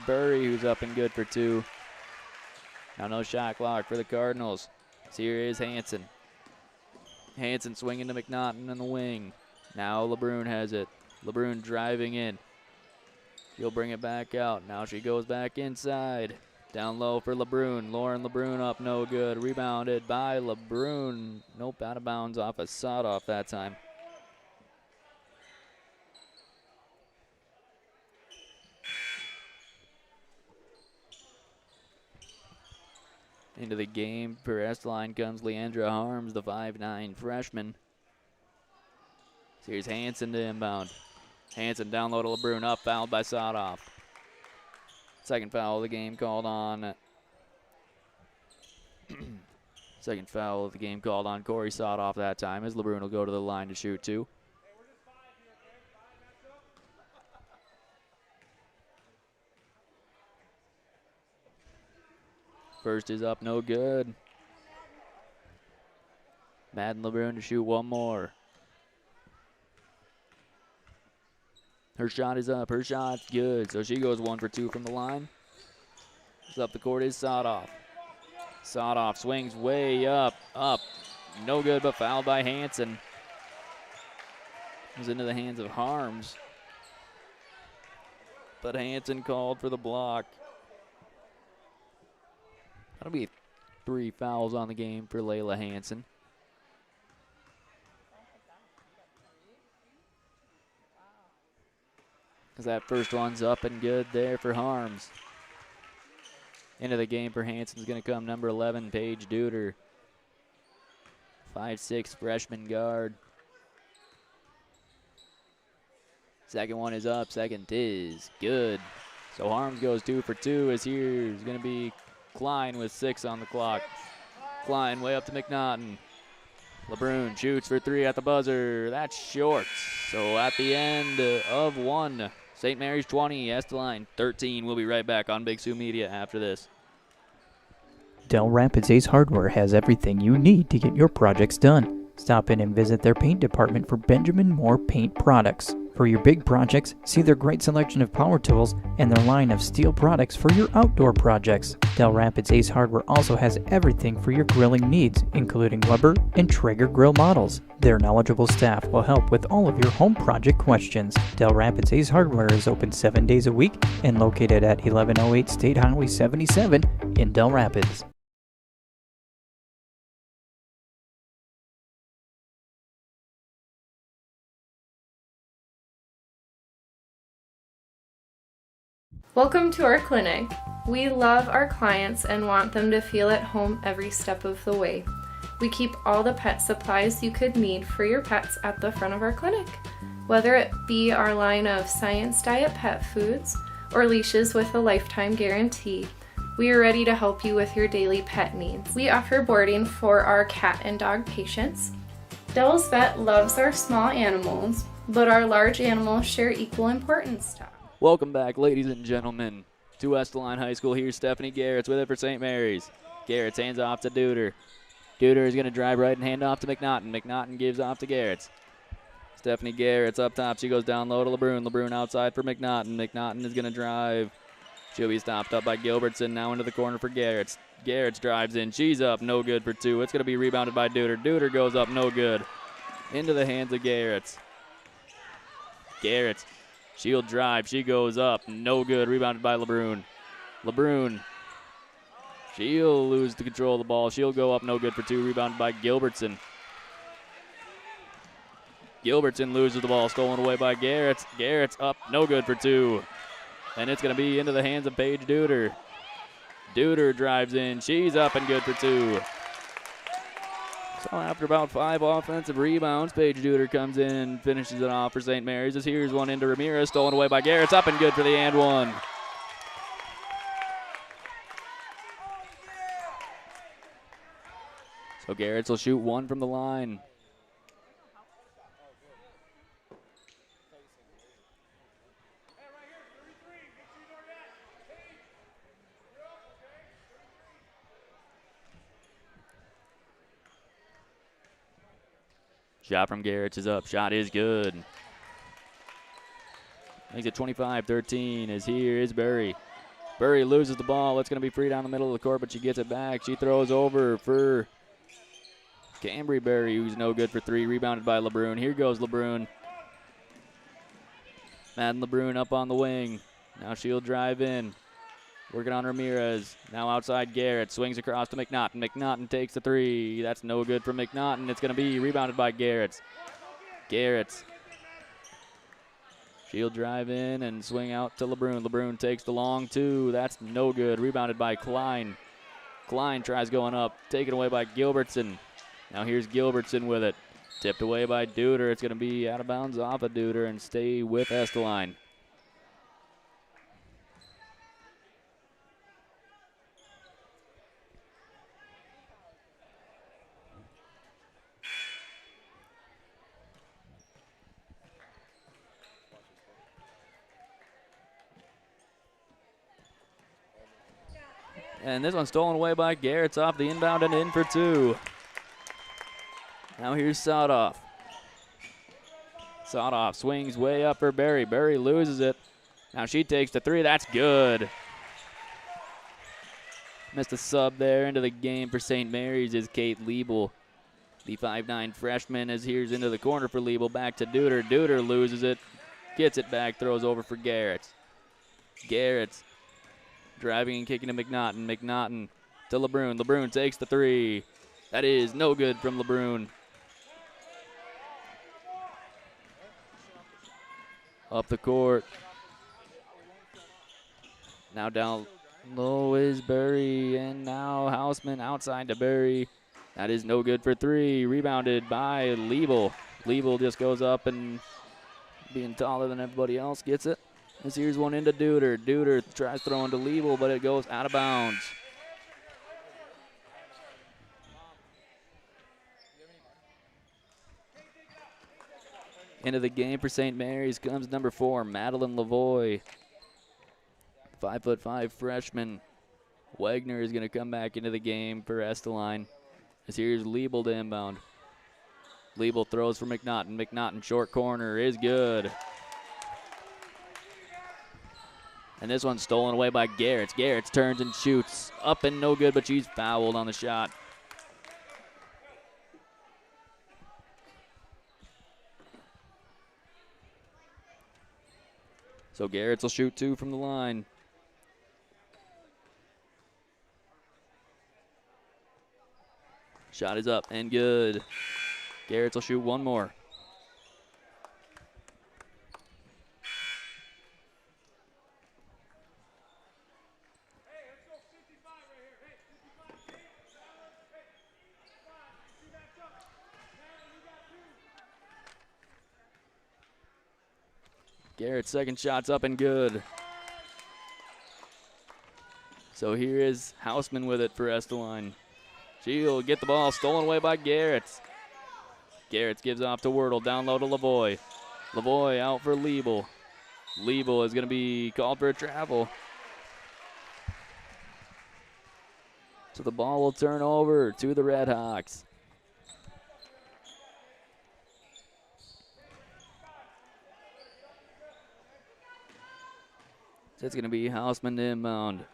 Burry, who's up and good for 2. Now no shot clock for the Cardinals. So here is Hanson. Hanson swinging to McNaughton in the wing. Now LeBrun has it. LeBrun driving in. He'll bring it back out. Now she goes back inside. Down low for LeBrun. Lauren LeBrun up, no good. Rebounded by LeBrun. Nope, out of bounds off a Sotoff that time. Into the game for Estelline comes Leandra Harms, the 5'9 freshman. So here's Hanson to inbound. Hanson down low to LeBrun, up, fouled by Sotoff. Second foul of the game called on. Second foul of the game called on Corey Sotoff that time, as LeBrun will go to the line to shoot 2. First is up, no good. Madden LeBrun to shoot 1 more. Her shot is up, her shot's good, so she goes 1 for 2 from the line. Up the court is Sotoff. Sotoff swings way up, no good, but fouled by Hanson. It was into the hands of Harms. But Hanson called for the block. That'll be 3 fouls on the game for Layla Hanson. Because that first one's up and good there for Harms. Into the game for Hanson's going to come number 11, Paige Duder. 5'6" freshman guard. Second one is up, second is good. So Harms goes 2 for 2 as here's going to be Klein with 6 on the clock. Klein way up to McNaughton. LeBrun shoots for 3 at the buzzer. That's short. So at the end of 1, St. Mary's 20, Estelline 13. We'll be right back on Big Sioux Media after this. Dell Rapids Ace Hardware has everything you need to get your projects done. Stop in and visit their paint department for Benjamin Moore paint products. For your big projects, see their great selection of power tools and their line of steel products for your outdoor projects. Dell Rapids Ace Hardware also has everything for your grilling needs, including Weber and Traeger grill models. Their knowledgeable staff will help with all of your home project questions. Dell Rapids Ace Hardware is open 7 days a week and located at 1108 State Highway 77 in Dell Rapids. Welcome to our clinic. We love our clients and want them to feel at home every step of the way. We keep all the pet supplies you could need for your pets at the front of our clinic. Whether it be our line of Science Diet pet foods or leashes with a lifetime guarantee, we are ready to help you with your daily pet needs. We offer boarding for our cat and dog patients. Dell's Vet loves our small animals, but our large animals share equal importance to us. Welcome back, ladies and gentlemen, to Estelline High School. Here's Stephanie Garrett's with it for St. Mary's. Garrett's hands off to Duder. Duder is going to drive right and hand off to McNaughton. McNaughton gives off to Garrett's. Stephanie Garrett's up top. She goes down low to LeBrun. LeBrun outside for McNaughton. McNaughton is going to drive. She'll be stopped up by Gilbertson. Now into the corner for Garrett's. Garrett's drives in. She's up. No good for 2. It's going to be rebounded by Duder. Duder goes up. No good. Into the hands of Garrett's. Garrett's. She'll drive. She goes up. No good. Rebounded by LeBrun. LeBrun. She'll lose the control of the ball. She'll go up. No good for 2. Rebounded by Gilbertson. Gilbertson loses the ball. Stolen away by Garrett's. Garrett's up. No good for 2. And it's going to be into the hands of Paige Duder. Duder drives in. She's up and good for 2. So after about 5 offensive rebounds, Paige Duder comes in and finishes it off for St. Mary's. As here's one into Ramirez, stolen away by Garrett's, up and good for the and 1. So Garrett's will shoot 1 from the line. Shot from Garrett's is up. Shot is good. Makes it 25-13 as here is Berry. Berry loses the ball. It's going to be free down the middle of the court, but she gets it back. She throws over for Cambry Berry, who's no good for three. Rebounded by LeBrun. Here goes LeBrun. Madden LeBrun up on the wing. Now she'll drive in. Working on Ramirez. Now outside Garrett. Swings across to McNaughton. McNaughton takes the three. That's no good for McNaughton. It's going to be rebounded by Garrett. Garrett. She'll drive in and swing out to LeBrun. LeBrun takes the long two. That's no good. Rebounded by Klein. Klein tries going up. Taken away by Gilbertson. Now here's Gilbertson with it. Tipped away by Duder. It's going to be out of bounds off of Duder and stay with Estelline. And this one's stolen away by Garrett's off the inbound and in for two. Now here's Sotoff. Sotoff swings way up for Berry. Berry loses it. Now she takes the three. That's good. Missed a sub there into the game for St. Mary's is Kate Liebel. The 5'9 freshman is here's into the corner for Liebel. Back to Duder. Duder loses it. Gets it back. Throws over for Garrett. Garrett driving and kicking to McNaughton. McNaughton to LeBrun. LeBrun takes the three. That is no good from LeBrun. Up the court. Now down low is Berry, and now Hausman outside to Berry. That is no good for three. Rebounded by Liebel. Liebel just goes up and being taller than everybody else gets it. This here's one into Duder. Duder tries throwing to Liebel, but it goes out of bounds. Into the game for St. Mary's comes number 4, Madeline Lavoie. 5'5" freshman. Wagner is going to come back into the game for Estelline. This here's Liebel to inbound. Liebel throws for McNaughton. McNaughton short corner is good. And this one's stolen away by Garrett. Garrett turns and shoots. Up and no good, but she's fouled on the shot. So Garrett will shoot 2 from the line. Shot is up and good. Garrett will shoot 1 more. Garrett's second shot's up and good. So here is Hausman with it for Estelline. She'll get the ball stolen away by Garrett. Garrett gives off to Wordle, down low to Lavoie. Lavoie out for Liebel. Liebel is going to be called for a travel. So the ball will turn over to the Redhawks. So it's going to be Hausman to inbound.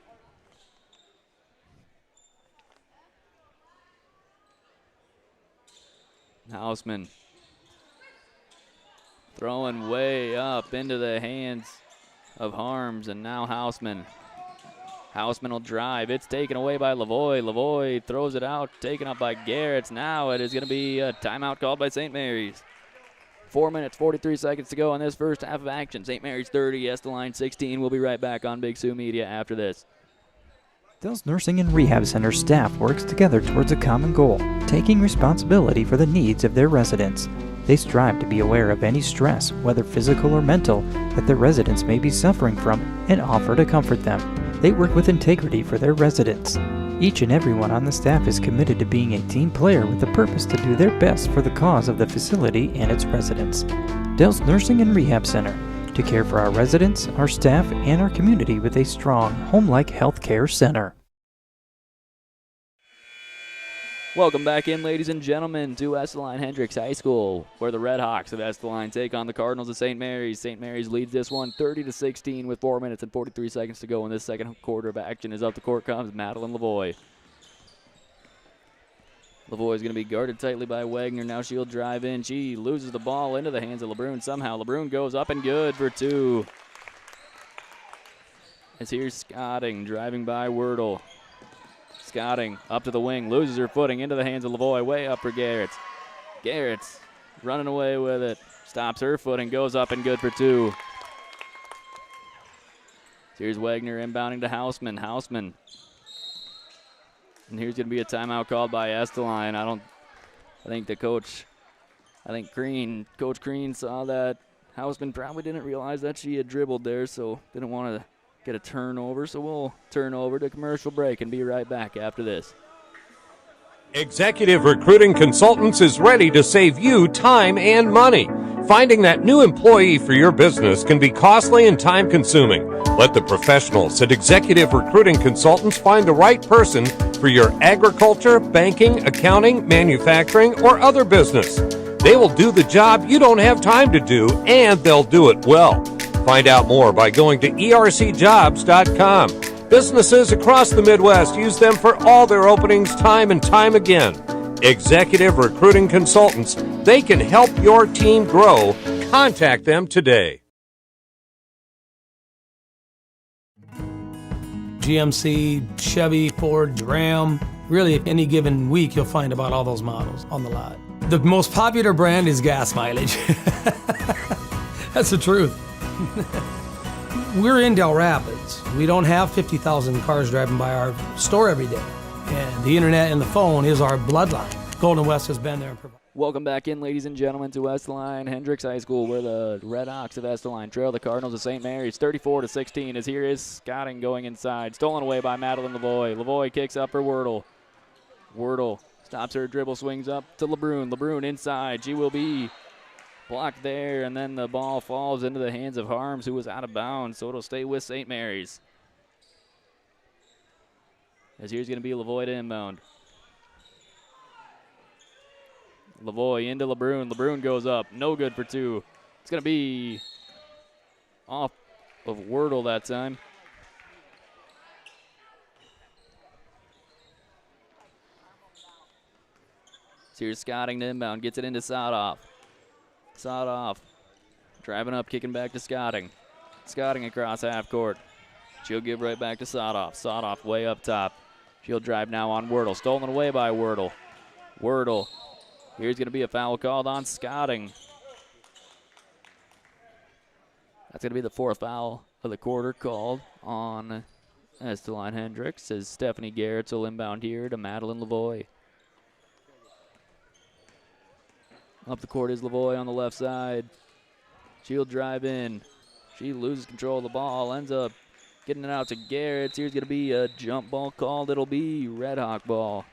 Hausman throwing way up into the hands of Harms, and now Hausman. Hausman will drive. It's taken away by Lavoie. Lavoie throws it out, taken up by Garrett. Now it is going to be a timeout called by St. Mary's. 4 minutes, 43 seconds to go in this first half of action. St. Mary's 30, Estelline 16. We'll be right back on Big Sioux Media after this. Dell's Nursing and Rehab Center staff works together towards a common goal, taking responsibility for the needs of their residents. They strive to be aware of any stress, whether physical or mental, that their residents may be suffering from and offer to comfort them. They work with integrity for their residents. Each and everyone on the staff is committed to being a team player with the purpose to do their best for the cause of the facility and its residents. Dell's Nursing and Rehab Center, to care for our residents, our staff, and our community with a strong, home-like health care center. Welcome back in, ladies and gentlemen, to Estelline Hendricks High School, where the Redhawks of Estelline take on the Cardinals of St. Mary's. St. Mary's leads this one 30-16 with 4 minutes and 43 seconds to go in this second quarter of action. As up the court comes Madeline Lavoie. Lavoie is going to be guarded tightly by Wagner. Now she'll drive in. She loses the ball into the hands of LeBrun somehow. LeBrun goes up and good for two. As here's Scotting driving by Wordle. Scotting up to the wing, loses her footing into the hands of Lavoie, way up for Garrett. Garrett's running away with it, stops her footing, goes up and good for two. Here's Wagner inbounding to Hausman. Hausman. And here's going to be a timeout called by Estelline. Coach Crean saw that Hausman probably didn't realize that she had dribbled there, so didn't want to get a turnover, so we'll turn over to commercial break and be right back after this. Executive Recruiting Consultants is ready to save you time and money. Finding that new employee for your business can be costly and time-consuming. Let the professionals at Executive Recruiting Consultants find the right person for your agriculture, banking, accounting, manufacturing, or other business. They will do the job you don't have time to do, and they'll do it well. Find out more by going to ercjobs.com. Businesses across the Midwest use them for all their openings time and time again. Executive Recruiting Consultants. They can help your team grow. Contact them today. GMC, Chevy, Ford, Ram. Really, any given week, you'll find about all those models on the lot. The most popular brand is gas mileage. That's the truth. We're in Del Rapids. We don't have 50,000 cars driving by our store every day. And the internet and the phone is our bloodline. Golden West has been there and provided. Welcome back in, ladies and gentlemen, to Estelline Hendricks High School, where the Redhawks of Estelline trail the Cardinals of St. Mary's 34-16. As here is Scotting going inside, stolen away by Madeline Lavoie. Lavoie kicks up for Wordle. Wordle stops her dribble, swings up to LeBrun. LeBrun inside. She will be blocked there, and then the ball falls into the hands of Harms, who was out of bounds, so it'll stay with St. Mary's. As here's going to be Lavoie to inbound. Lavoie into LeBrun. LeBrun goes up. No good for two. It's going to be off of Wordle that time. So here's Scotting to inbound. Gets it into Sadoff. Sadoff driving up, kicking back to Scotting. Scotting across half court. She'll give right back to Sadoff. Sadoff way up top. She'll drive now on Wordle. Stolen away by Wordle. Wordle. Here's going to be a foul called on Scotting. That's going to be the fourth foul of the quarter called on Estelline Hendricks, as Stephanie Garrett will inbound here to Madeline Lavoie. Up the court is Lavoie on the left side. She'll drive in. She loses control of the ball, ends up getting it out to Garrett. Here's going to be a jump ball called. It'll be Redhawk ball.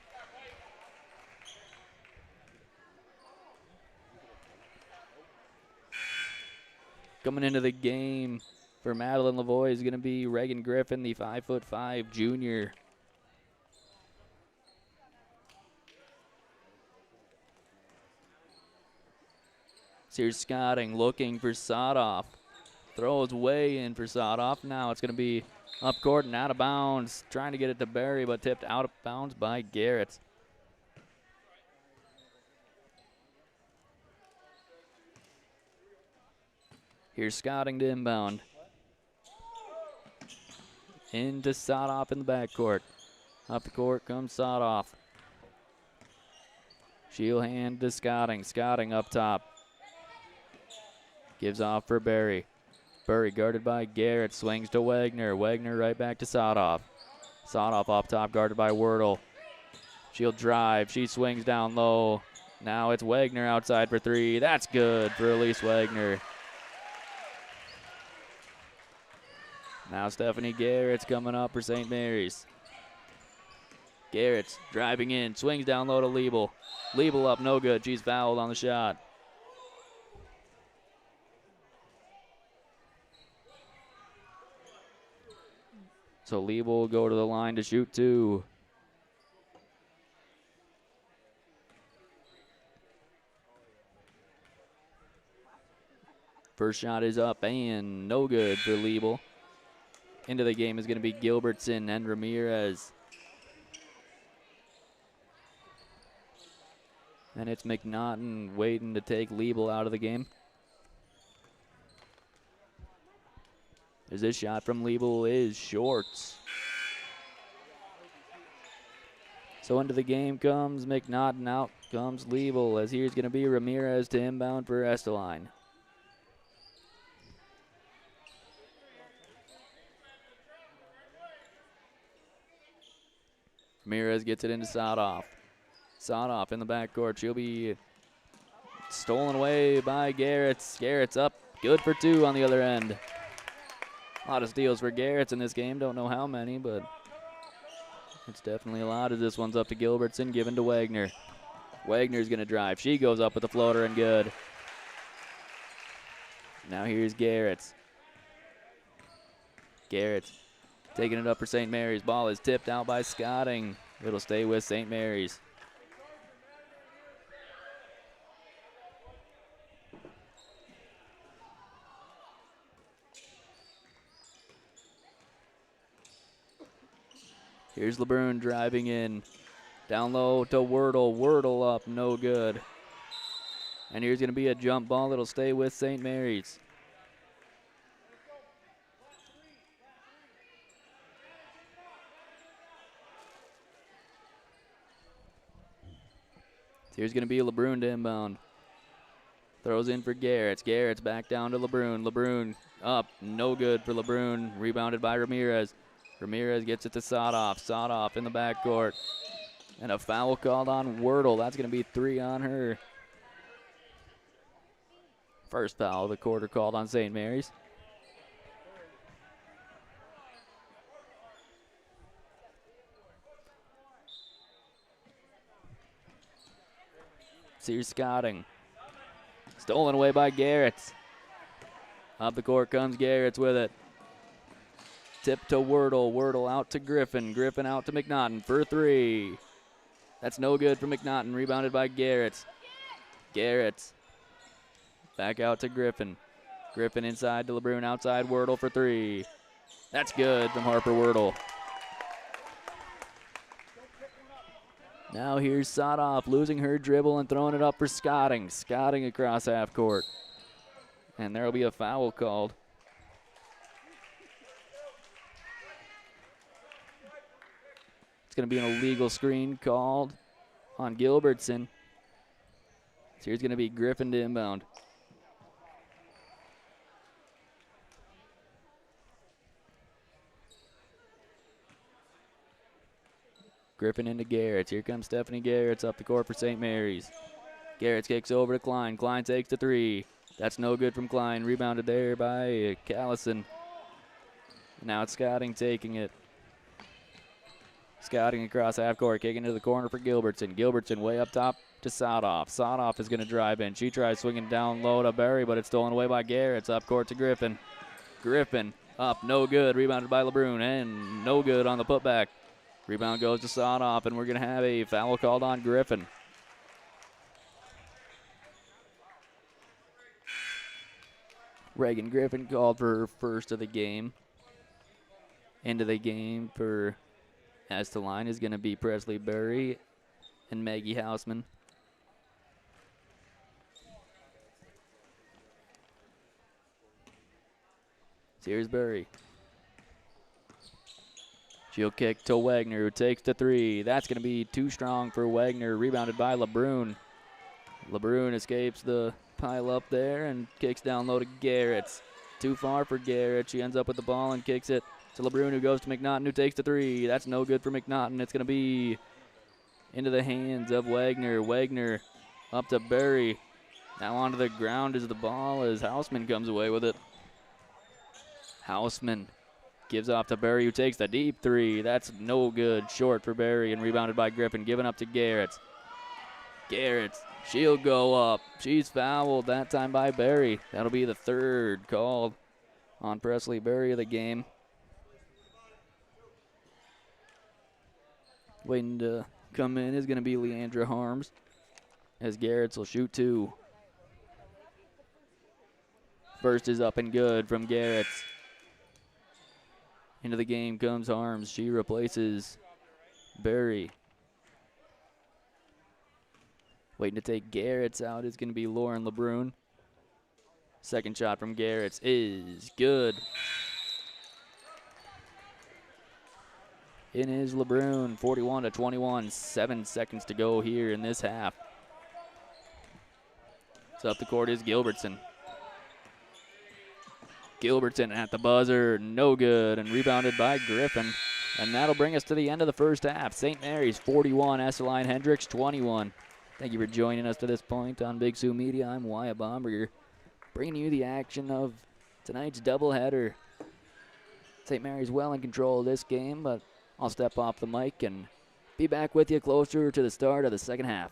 Coming into the game for Madeline Lavoie is going to be Reagan Griffin, the 5'5" junior. Here's Scotting looking for Sadoff. Throws way in for Sadoff. Now it's going to be up court and out of bounds. Trying to get it to Barry, but tipped out of bounds by Garrett. Here's Scotting to inbound. Into Sadoff in the backcourt. Up the court comes Sadoff. She'll hand to Scotting. Scotting up top. Gives off for Barry. Barry guarded by Garrett. Swings to Wagner. Wagner right back to Sadoff. Sadoff up top guarded by Wordle. She'll drive. She swings down low. Now it's Wagner outside for three. That's good for Elise Wagner. Now Stephanie Garrett's coming up for St. Mary's. Garrett's driving in. Swings down low to Liebel. Liebel up, no good. She's fouled on the shot. So Liebel will go to the line to shoot two. First shot is up and no good for Liebel. Into the game is going to be Gilbertson and Ramirez. And it's McNaughton waiting to take Liebel out of the game. As this shot from Liebel is shorts. So into the game comes McNaughton, out comes Liebel, as here's going to be Ramirez to inbound for Estelline. Ramirez gets it into Sadoff. Sadoff in the backcourt. She'll be stolen away by Garretts. Garretts up, good for two on the other end. A lot of steals for Garretts in this game. Don't know how many, but it's definitely a lot as this one's up to Gilbertson, given to Wagner. Wagner's going to drive. She goes up with the floater and good. Now here's Garretts. Garretts taking it up for St. Mary's. Ball is tipped out by Scotting. It'll stay with St. Mary's. Here's LeBrun driving in. Down low to Wordle. Wordle up, no good. And here's going to be a jump ball that'll stay with St. Mary's. Here's going to be LeBrun to inbound. Throws in for Garretts. Garretts back down to LeBrun. LeBrun up, no good for LeBrun. Rebounded by Ramirez. Ramirez gets it to Sadoff. Sadoff in the backcourt. And a foul called on Wordle. That's going to be 3 on her. First foul of the quarter called on St. Mary's. Here's Scotting. Stolen away by Garretts. Up the court comes Garretts with it. Tip to Wordle. Wordle out to Griffin. Griffin out to McNaughton for 3. That's no good for McNaughton. Rebounded by Garretts. Garretts. Back out to Griffin. Griffin inside to LeBrun. Outside Wordle for 3. That's good from Harper Wordle. Now here's Sadoff losing her dribble and throwing it up for Scotting. Scotting across half court. And there will be a foul called. It's going to be an illegal screen called on Gilbertson. So here's going to be Griffin to inbound. Griffin into Garretts. Here comes Stephanie Garretts up the court for St. Mary's. Garretts kicks over to Klein. Klein takes the 3. That's no good from Klein. Rebounded there by Callison. Now it's Scotting taking it. Scotting across half court, kicking to the corner for Gilbertson. Gilbertson way up top to Sadoff. Sadoff is going to drive in. She tries swinging down low to Berry, but it's stolen away by Garretts. Up court to Griffin. Griffin up, no good. Rebounded by LeBrun, and no good on the putback. Rebound goes to Sadoff, and we're going to have a foul called on Griffin. Reagan Griffin called for her first of the game. Into the game for Estelline is going to be Presley Berry and Maggie Hausman. So here's Berry. She'll kick to Wagner, who takes the 3. That's going to be too strong for Wagner. Rebounded by LeBrun. LeBrun escapes the pile up there and kicks down low to Garretts. Too far for Garretts. She ends up with the ball and kicks it to LeBrun, who goes to McNaughton, who takes the 3. That's no good for McNaughton. It's going to be into the hands of Wagner. Wagner up to Berry. Now onto the ground as the ball as Hausman comes away with it. Hausman gives off to Berry, who takes the deep 3. That's no good. Short for Berry and rebounded by Griffin. Given up to Garretts. Garretts, she'll go up. She's fouled that time by Berry. That'll be the 3rd called on Presley Berry of the game. Waiting to come in is going to be Leandra Harms, as Garretts will shoot 2. First is up and good from Garrett. Into the game comes Harms. She replaces Berry. Waiting to take Garrett's out is going to be Lauren LeBrun. Second shot from Garrett's is good. In is LeBrun, 41-21, 7 seconds to go here in this half. So up the court is Gilbertson. Gilbertson at the buzzer, no good, and rebounded by Griffin. And that'll bring us to the end of the first half. St. Mary's 41, Estelline Hendricks 21. Thank you for joining us to this point on Big Sioux Media. I'm Wyatt Baumberger, bringing you the action of tonight's doubleheader. St. Mary's well in control of this game, but I'll step off the mic and be back with you closer to the start of the second half.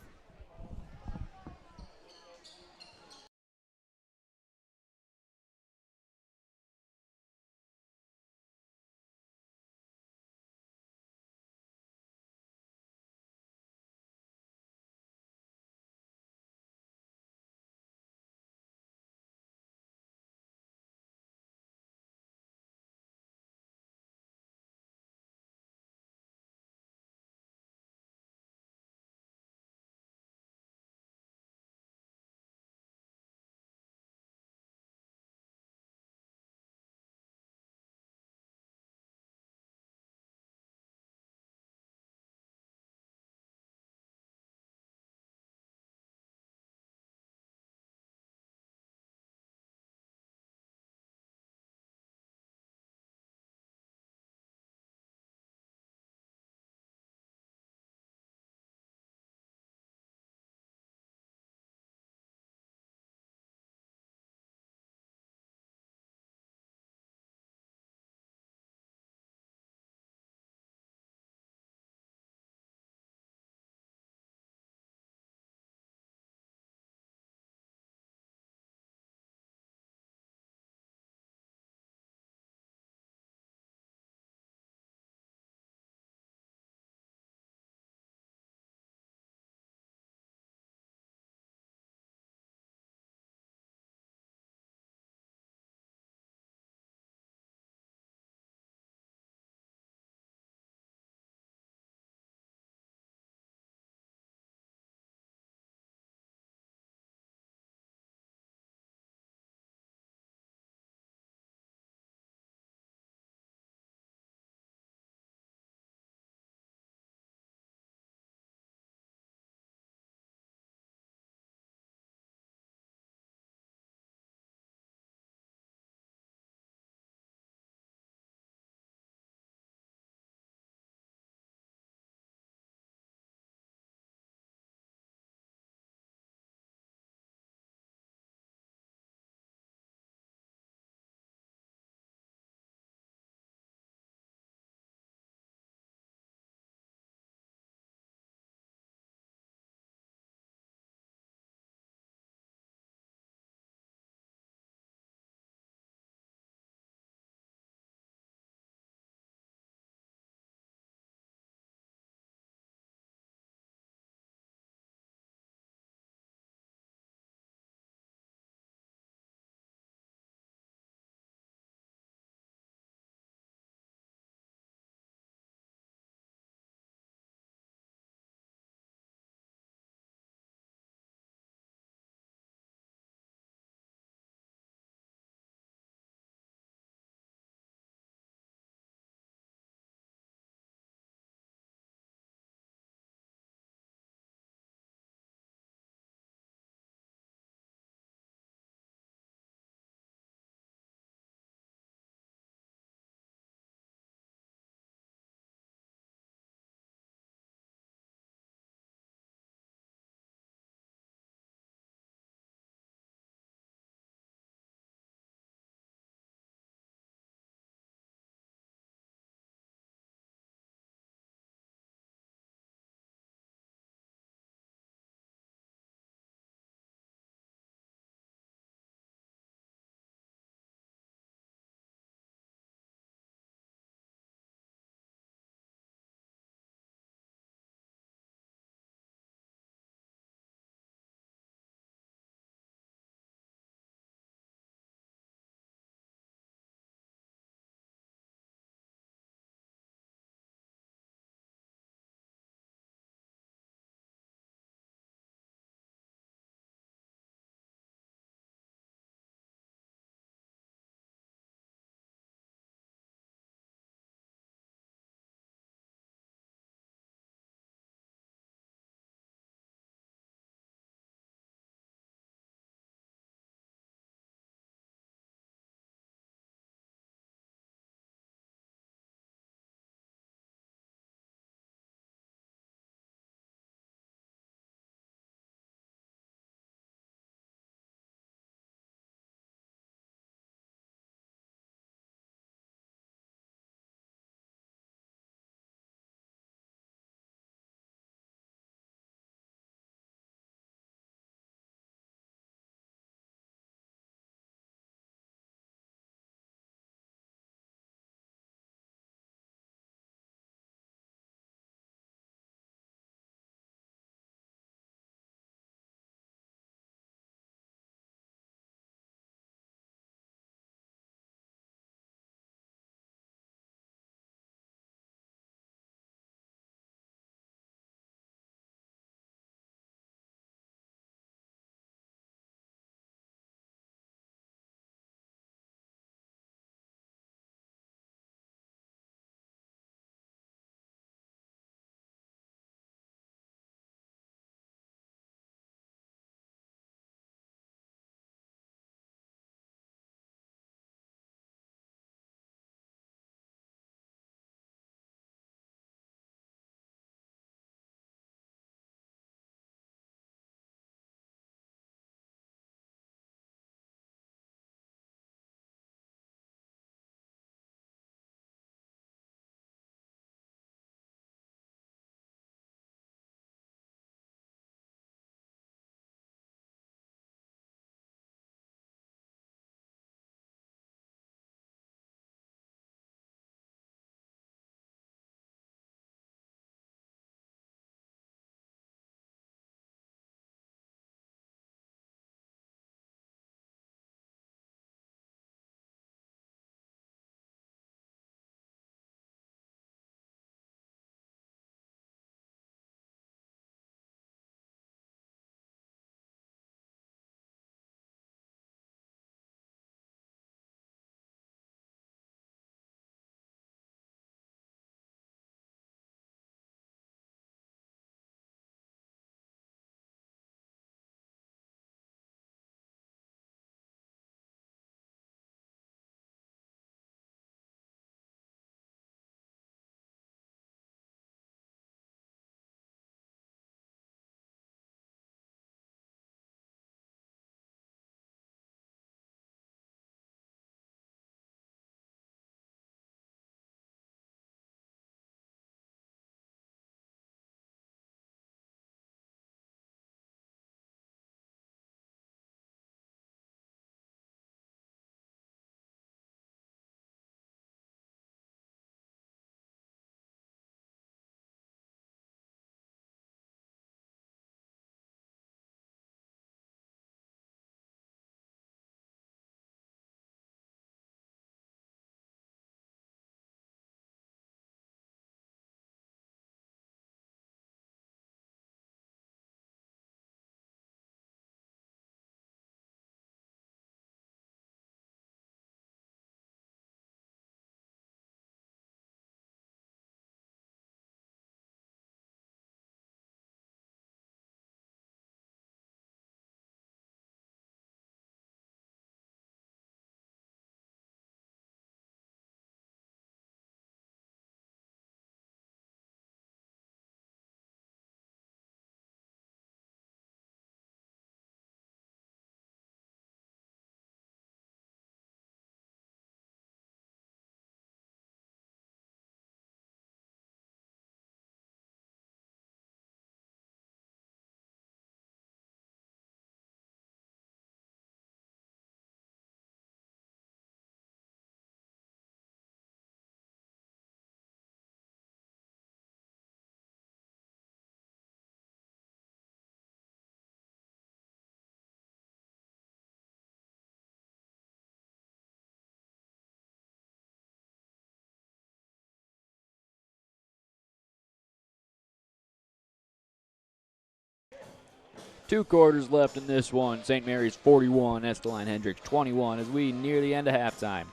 2 quarters left in this one. St. Mary's 41, Estelline Hendricks 21 as we near the end of halftime.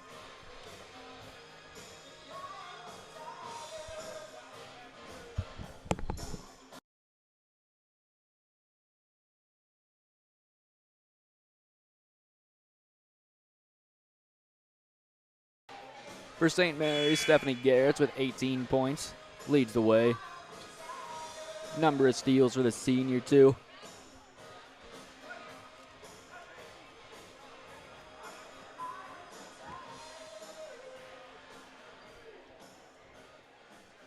For St. Mary's, Stephanie Garrett's with 18 points, leads the way. Number of steals for the senior, too.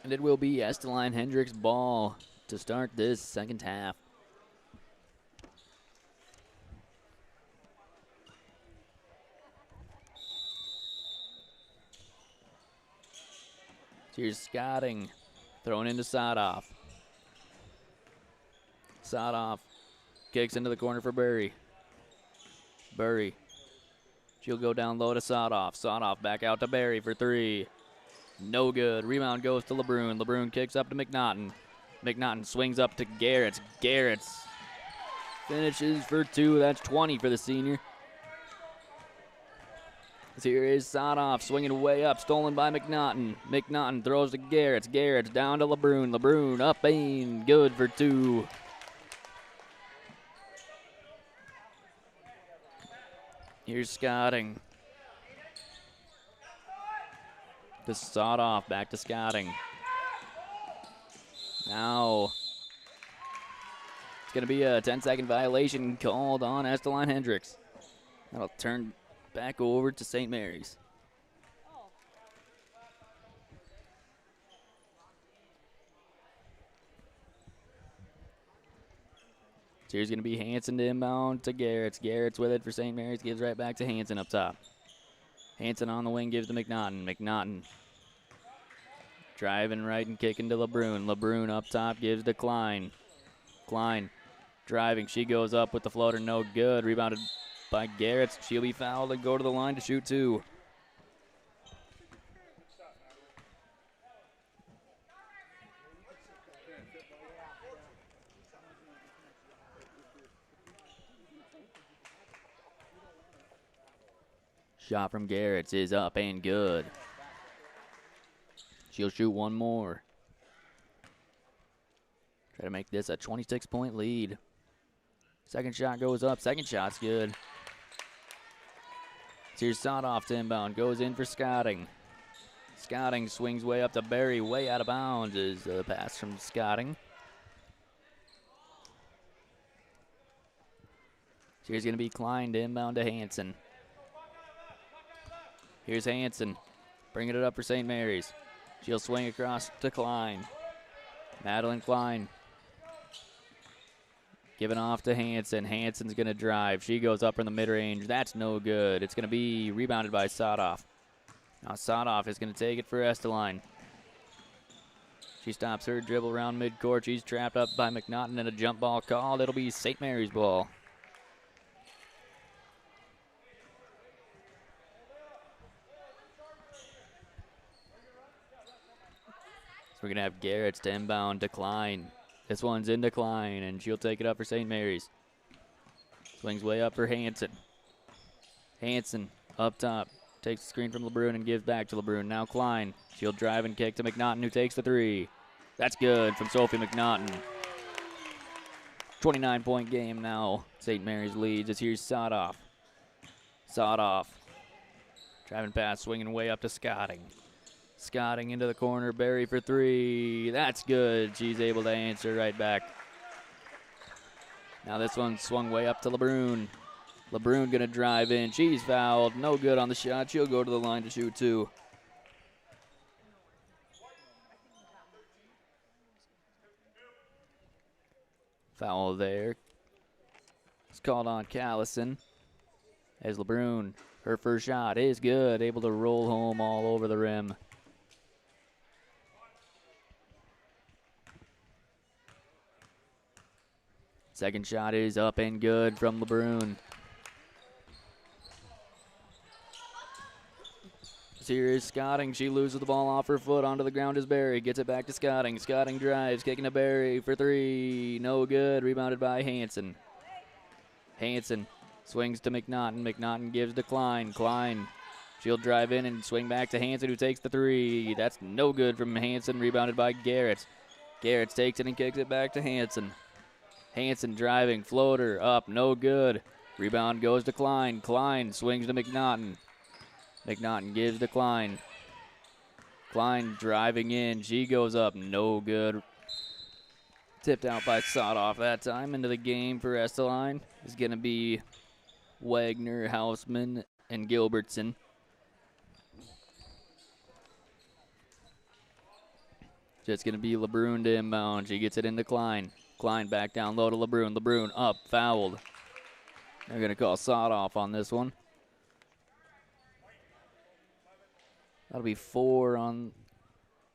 And it will be Estelline Hendricks' ball to start this second half. Here's Scotting, thrown into Sadoff. Sadoff kicks into the corner for Burry. Burry, she'll go down low to Sadoff. Sadoff back out to Barry for 3. No good. Rebound goes to LeBrun. LeBrun kicks up to McNaughton. McNaughton swings up to Garrett's. Garrett's finishes for 2. That's 20 for the senior. Here is Sadoff swinging way up, stolen by McNaughton. McNaughton throws to Garrett's. Garrett's down to LeBrun. LeBrun up and good for 2. Here's Scotting. To Sadoff, back to Scotting. Now, it's going to be a 10-second violation called on Estelline Hendricks. That'll turn back over to St. Mary's. So here's going to be Hanson to inbound to Garrett's. Garrett's with it for St. Mary's. Gives right back to Hanson up top. Hanson on the wing gives to McNaughton. McNaughton driving right and kicking to LeBrun. LeBrun up top gives to Klein. Klein driving. She goes up with the floater. No good. Rebounded by Garrett. She'll be fouled and go to the line to shoot 2. Shot from Garrett's is up and good. She'll shoot 1 more. Try to make this a 26-point lead. Second shot goes up. Second shot's good. Here's Sadoff to inbound. Goes in for Scotting. Scotting swings way up to Barry. Way out of bounds is the pass from Scotting. Here's going to be Klein to inbound to Hanson. Here's Hanson, bringing it up for St. Mary's. She'll swing across to Klein. Madeline Klein giving off to Hanson. Hanson's going to drive. She goes up in the mid-range. That's no good. It's going to be rebounded by Sadoff. Now Sadoff is going to take it for Estelline. She stops her dribble around midcourt. She's trapped up by McNaughton and a jump ball called. It'll be St. Mary's ball. We're going to have Garrett's to inbound to Klein. This one's in decline, and she'll take it up for St. Mary's. Swings way up for Hanson. Hanson up top. Takes the screen from LeBrun and gives back to LeBrun. Now Klein. She'll drive and kick to McNaughton, who takes the 3. That's good from Sophie McNaughton. 29-point game now. St. Mary's leads as here's Sadoff. Sadoff. Driving pass, swinging way up to Scotting. Scotting into the corner, Barry for 3. That's good. She's able to answer right back. Now this one swung way up to LeBrun. LeBrun gonna drive in. She's fouled. No good on the shot. She'll go to the line to shoot 2. Foul there. It's called on Callison. As LeBrun, her first shot is good. Able to roll home all over the rim. Second shot is up and good from LeBrun. Here is Scotting. She loses the ball off her foot. Onto the ground is Barry. Gets it back to Scotting. Scotting drives. Kicking to Barry for 3. No good. Rebounded by Hanson. Hanson swings to McNaughton. McNaughton gives to Klein. Klein, she'll drive in and swing back to Hanson, who takes the three. That's no good from Hanson, rebounded by Garrett. Garrett takes it and kicks it back to Hanson. Hanson driving, floater, up, no good. Rebound goes to Klein. Klein swings to McNaughton. McNaughton gives to Klein. Klein driving in. She goes up, no good. Tipped out by Sotoff that time. Into the game for Estelline is going to be Wagner, Hausman, and Gilbertson. Just going to be LeBrun to inbound. She gets it into Klein. Klein back down low to LeBrun. LeBrun up, fouled. They're going to call Sotoff on this one. That'll be 4 on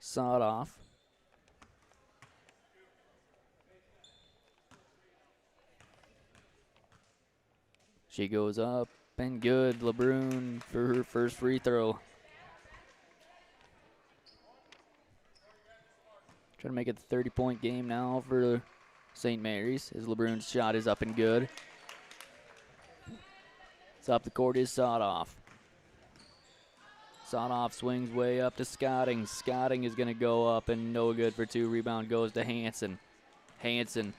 Sotoff. She goes up and good. LeBrun for her first free throw. Trying to make it a 30-point game now for St. Mary's as LeBrun's shot is up and good. Top the court is Sotoff. Sotoff swings way up to Scotting. Scotting is going to go up and no good for 2. Rebound goes to Hanson. Hanson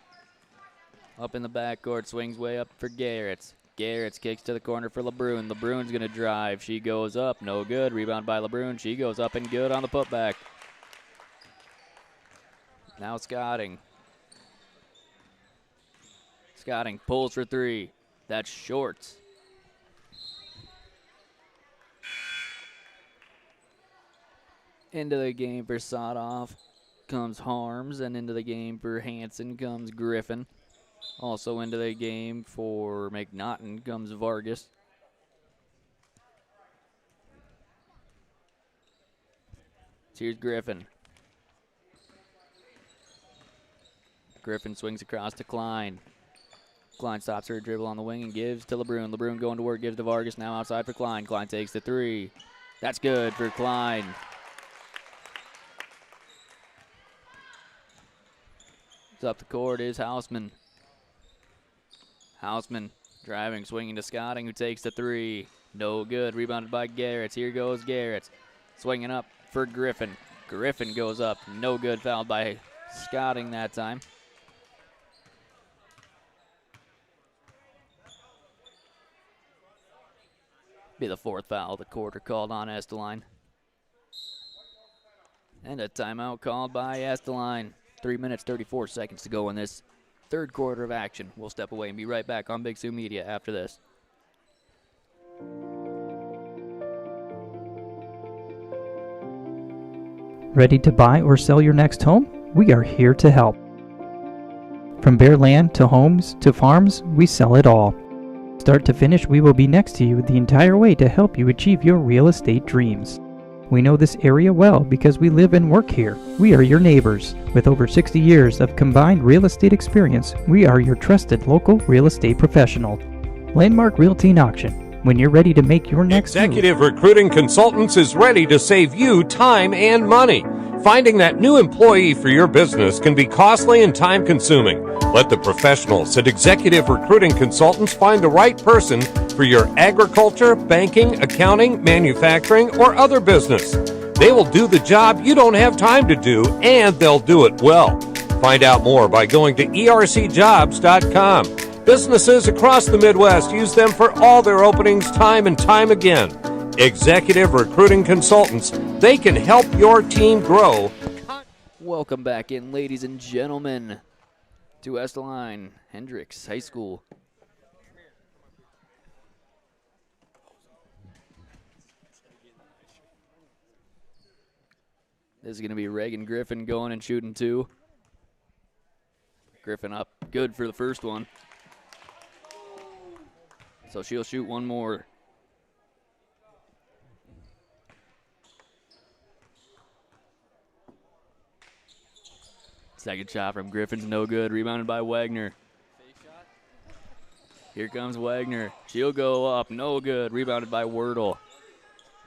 up in the backcourt, swings way up for Garrett. Garrett kicks to the corner for LeBrun. LeBrun's going to drive. She goes up, no good. Rebound by LeBrun. She goes up and good on the putback. Now Scotting. Scotting pulls for 3. That's short. Into the game for Sotoff comes Harms, and into the game for Hanson comes Griffin. Also into the game for McNaughton comes Vargas. Here's Griffin. Griffin swings across to Klein. Klein stops her dribble on the wing and gives to LeBrun. LeBrun going to work, gives to Vargas, now outside for Klein. Klein takes the 3. That's good for Klein. Up the court is Hausman. Hausman driving, swinging to Scotting, who takes the 3. No good. Rebounded by Garrett. Here goes Garrett. Swinging up for Griffin. Griffin goes up. No good. Fouled by Scotting that time. Be the 4th foul of the quarter called on Estelline. And a timeout called by Estelline. 3 minutes, 34 seconds to go in this 3rd quarter of action. We'll step away and be right back on Big Sioux Media after this. Ready to buy or sell your next home? We are here to help. From bare land to homes to farms, we sell it all. Start to finish, we will be next to you the entire way to help you achieve your real estate dreams. We know this area well because we live and work here. We are your neighbors. With over 60 years of combined real estate experience, we are your trusted local real estate professional. Landmark Realty and Auction. When you're ready to make your next Executive move. Recruiting Consultants is ready to save you time and money. Finding that new employee for your business can be costly and time-consuming. Let the professionals at Executive Recruiting Consultants find the right person for your agriculture, banking, accounting, manufacturing, or other business. They will do the job you don't have time to do, and they'll do it well. Find out more by going to ercjobs.com. Businesses across the Midwest use them for all their openings time and time again. Executive Recruiting Consultants, they can help your team grow. Welcome back in, ladies and gentlemen, to Estelline Hendricks High School. This is going to be Reagan Griffin going and shooting 2. Griffin up good for the first one. So she'll shoot one more. Second shot from Griffin's no good. Rebounded by Wagner. Here comes Wagner. She'll go up. No good. Rebounded by Wordle.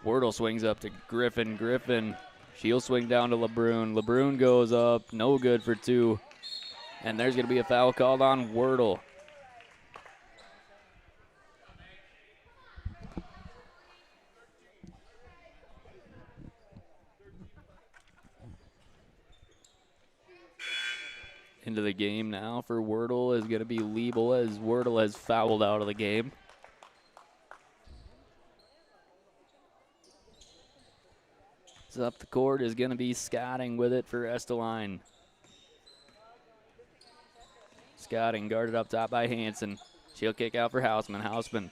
Wordle swings up to Griffin. Griffin. She'll swing down to LeBrun. LeBrun goes up. No good for 2. And there's going to be a foul called on Wordle. Into the game now for Wordle is going to be Liebel as Wordle has fouled out of the game. So up the court is going to be Scotting with it for Estelline. Scotting guarded up top by Hansen. She'll kick out for Hausman. Hausman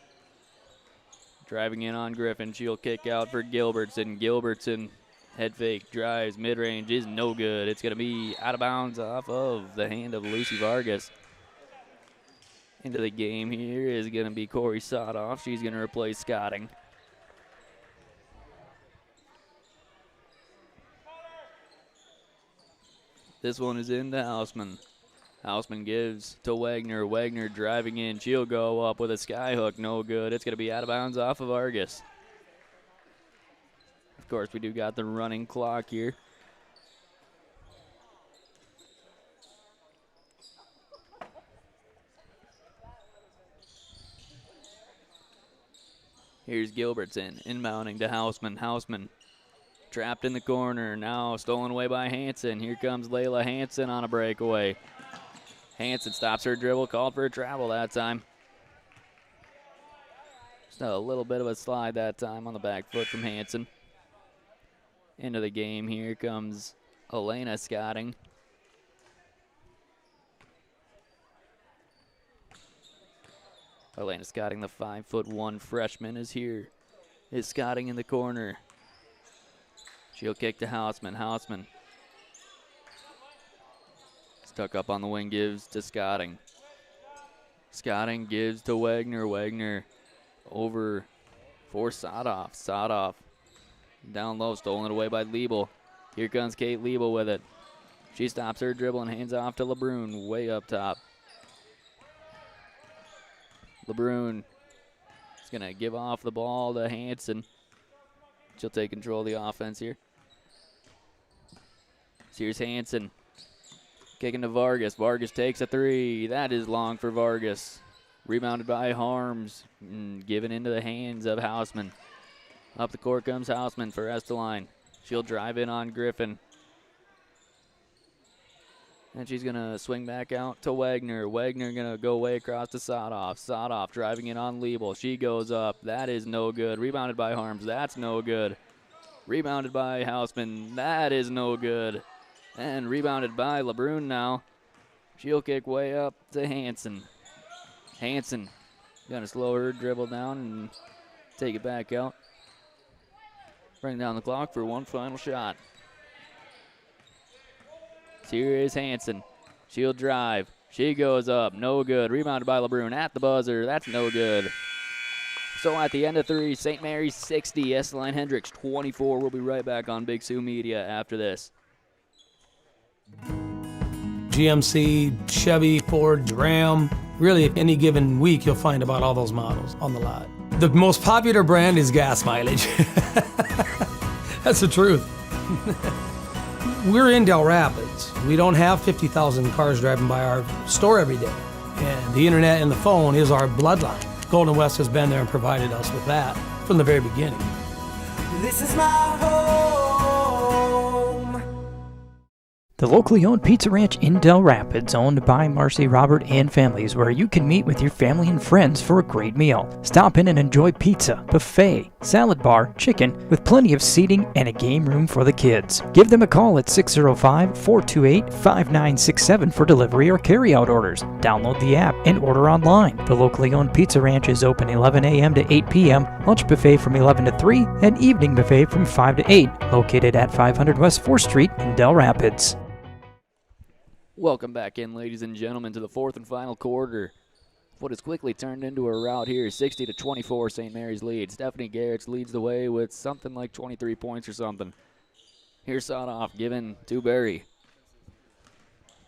driving in on Griffin. She'll kick out for Gilbertson. Gilbertson head fake, drives, mid-range is no good. It's going to be out of bounds off of the hand of Lucy Vargas. Into the game here is going to be Corey Sotoff. She's going to replace Scotting. This one is into Hausman. Hausman gives to Wagner. Wagner driving in. She'll go up with a sky hook. No good. It's going to be out of bounds off of Vargas. Of course, we do got the running clock here. Here's Gilbertson inbounding to Hausman. Hausman trapped in the corner. Now stolen away by Hansen. Here comes Layla Hansen on a breakaway. Hansen stops her dribble, called for a travel that time. Just a little bit of a slide that time on the back foot from Hansen. Into the game, here comes Elena Scotting. Elena Scotting, the 5'1" freshman, is here. Is Scotting in the corner. She'll kick to Hausman. Hausman stuck up on the wing, gives to Scotting. Scotting gives to Wagner. Wagner over for Sotoff. Sotoff down low, stolen away by Liebel. Here comes Kate Liebel with it. She stops her dribble and hands off to LeBrun way up top. LeBrun is going to give off the ball to Hansen. She'll take control of the offense here. Here's Hansen. Kicking to Vargas. Vargas takes a three. That is long for Vargas. Rebounded by Harms. Given into the hands of Hausman. Up the court comes Hausman for Estelline. She'll drive in on Griffin. And she's going to swing back out to Wagner. Wagner going to go way across to Sotoff. Sotoff driving in on Liebel. She goes up. That is no good. Rebounded by Harms. That's no good. Rebounded by Hausman. That is no good. And rebounded by LeBrun now. She'll kick way up to Hansen. Hansen going to slow her dribble down and take it back out. Bring down the clock for one final shot. Here is Hansen. She'll drive. She goes up. No good. Rebounded by LeBrun at the buzzer. That's no good. So at the end of three, St. Mary's 60, Estelline Hendricks 24. We'll be right back on Big Sioux Media after this. GMC, Chevy, Ford, Ram. Really, any given week, you'll find about all those models on the lot. The most popular brand is gas mileage. That's the truth. We're in Dell Rapids. We don't have 50,000 cars driving by our store every day. And the internet and the phone is our bloodline. Golden West has been there and provided us with that from the very beginning. This is my home. The locally owned Pizza Ranch in Dell Rapids, owned by Marcy, Robert, and families, where you can meet with your family and friends for a great meal. Stop in and enjoy pizza, buffet, salad bar, chicken, with plenty of seating and a game room for the kids. Give them a call at 605-428-5967 for delivery or carry-out orders. Download the app and order online. The locally owned Pizza Ranch is open 11 a.m. to 8 p.m., lunch buffet from 11 to 3, and evening buffet from 5 to 8, located at 500 West 4th Street in Dell Rapids. Welcome back in, ladies and gentlemen, to the fourth and final quarter. What has quickly turned into a rout here, 60-24, St. Mary's lead. Stephanie Garrett leads the way with something like 23 points or something. Here's Sotoff given to Berry.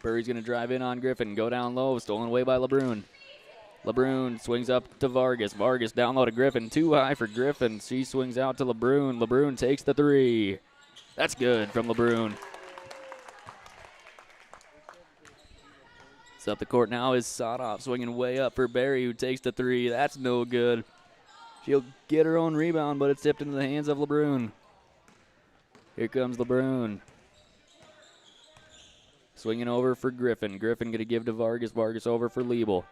Berry's going to drive in on Griffin, go down low, stolen away by LeBrun. LeBrun swings up to Vargas. Vargas down low to Griffin, too high for Griffin. She swings out to LeBrun. LeBrun takes the three. That's good from LeBrun. Up the court now is Sotoff swinging way up for Berry, who takes the three. That's no good. She'll get her own rebound, but it's tipped into the hands of LeBrun. Here comes LeBrun. Swinging over for Griffin. Griffin going to give to Vargas. Vargas over for Liebel.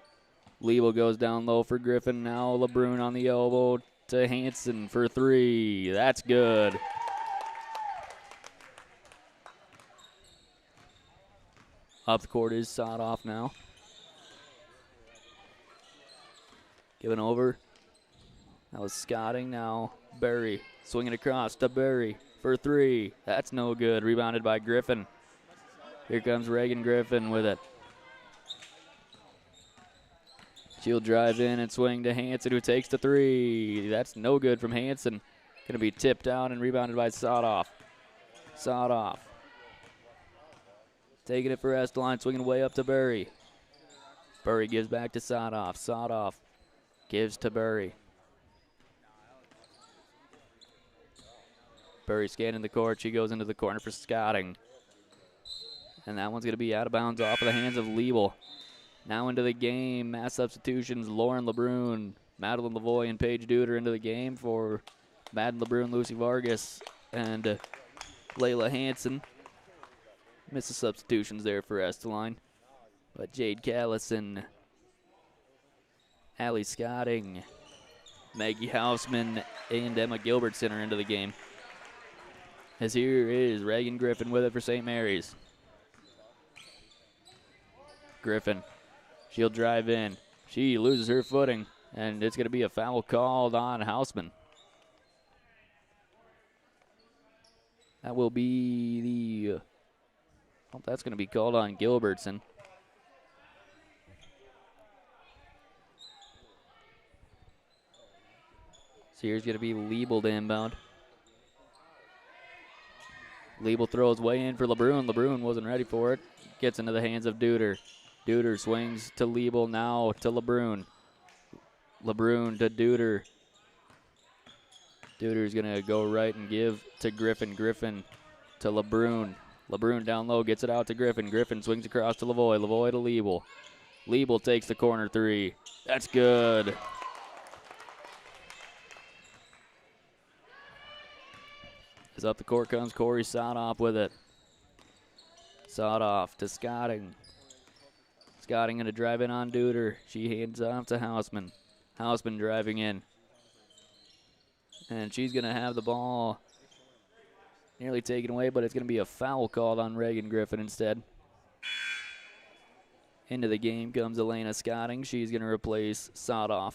Liebel goes down low for Griffin. Now LeBrun on the elbow to Hansen for 3. That's good. Up the court is Sotoff now. Giving over. That was Scotting. Now Berry swinging across to Berry for 3. That's no good. Rebounded by Griffin. Here comes Reagan Griffin with it. She'll drive in and swing to Hansen, who takes the 3. That's no good from Hansen. Going to be tipped out and rebounded by Sotoff. Sotoff. Taking it for Estelline, swinging way up to Berry. Berry gives back to Sotoff. Sotoff gives to Berry. Berry scanning the court. She goes into the corner for Scotting. And that one's going to be out of bounds off of the hands of Liebel. Now into the game, mass substitutions, Lauren LeBrun, Madeline Lavoie, and Paige Duder into the game for Madeline LeBrun, Lucy Vargas, and Layla Hansen. Missed the substitutions there for Estelline. But Jade Callison, Allie Scotting, Maggie Hausman, and Emma Gilbertson are into the game. As here is Reagan Griffin with it for St. Mary's. Griffin, she'll drive in. She loses her footing, and it's going to be a foul called on Hausman. That will be the... that's going to be called on Gilbertson. So here's going to be Liebel to inbound. Liebel throws way in for LeBrun. LeBrun wasn't ready for it. Gets into the hands of Duder. Duder swings to Liebel, now to LeBrun. LeBrun to Duder. Duder's going to go right and give to Griffin. Griffin to LeBrun. LeBrun down low, gets it out to Griffin. Griffin swings across to Lavoie. Lavoie to Liebel. Liebel takes the corner 3. That's good. As up the court comes Corey Sotoff with it. Sotoff to Scotting. Scotting going to drive in on Duder. She hands off to Hausman. Hausman driving in. And she's going to have the ball nearly taken away, but it's going to be a foul called on Reagan Griffin instead. Into the game comes Elena Scotting. She's going to replace Sotoff.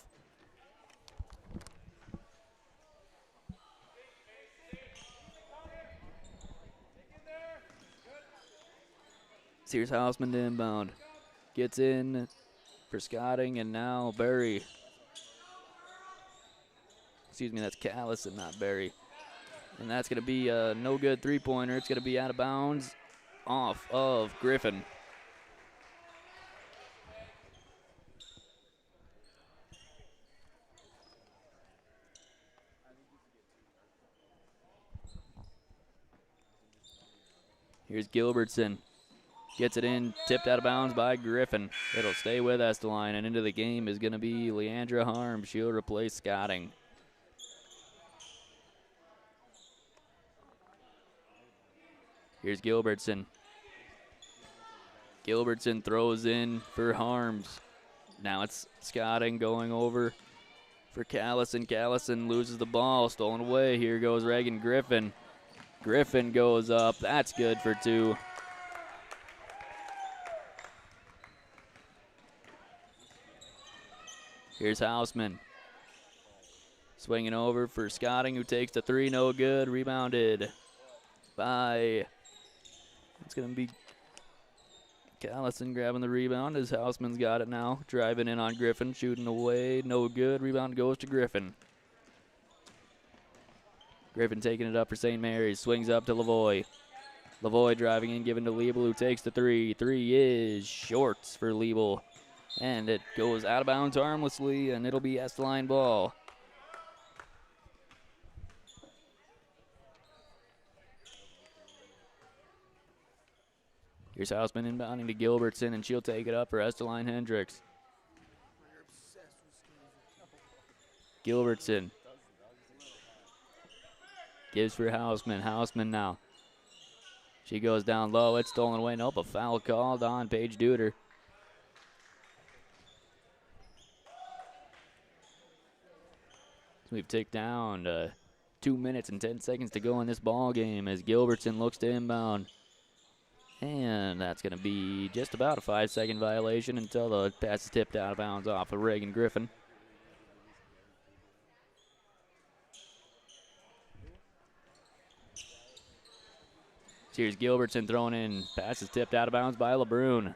Here's Hausman to inbound. Gets in for Scotting, and now Berry. Excuse me, that's Callison, not Berry. And that's going to be a no good 3-pointer. It's going to be out of bounds off of Griffin. Here's Gilbertson. Gets it in, tipped out of bounds by Griffin. It'll stay with Estelline, and into the game is going to be Leandra Harm. She'll replace Scotting. Here's Gilbertson. Gilbertson throws in for Harms. Now it's Scotting going over for Callison. Callison loses the ball, stolen away. Here goes Reagan Griffin. Griffin goes up. That's good for 2. Here's Hausman. Swinging over for Scotting, who takes the 3, no good. Rebounded by, it's going to be Callison grabbing the rebound as Hausman's got it now. Driving in on Griffin, shooting away, no good. Rebound goes to Griffin. Griffin taking it up for St. Mary's. Swings up to Lavoie. Lavoie driving in, giving to Liebel, who takes the 3. 3 is short for Liebel. And it goes out of bounds harmlessly, and it'll be Estelline ball. Here's Hausman inbounding to Gilbertson, and she'll take it up for Estelline Hendricks. Gilbertson gives for Hausman. Hausman now. She goes down low. It's stolen away. Nope, a foul called on Paige Duder. We've ticked down 2 minutes and 10 seconds to go in this ball game as Gilbertson looks to inbound. And that's going to be just about a 5-second violation until the pass is tipped out of bounds off of Reagan Griffin. Here's Gilbertson throwing in. Pass is tipped out of bounds by LeBrun.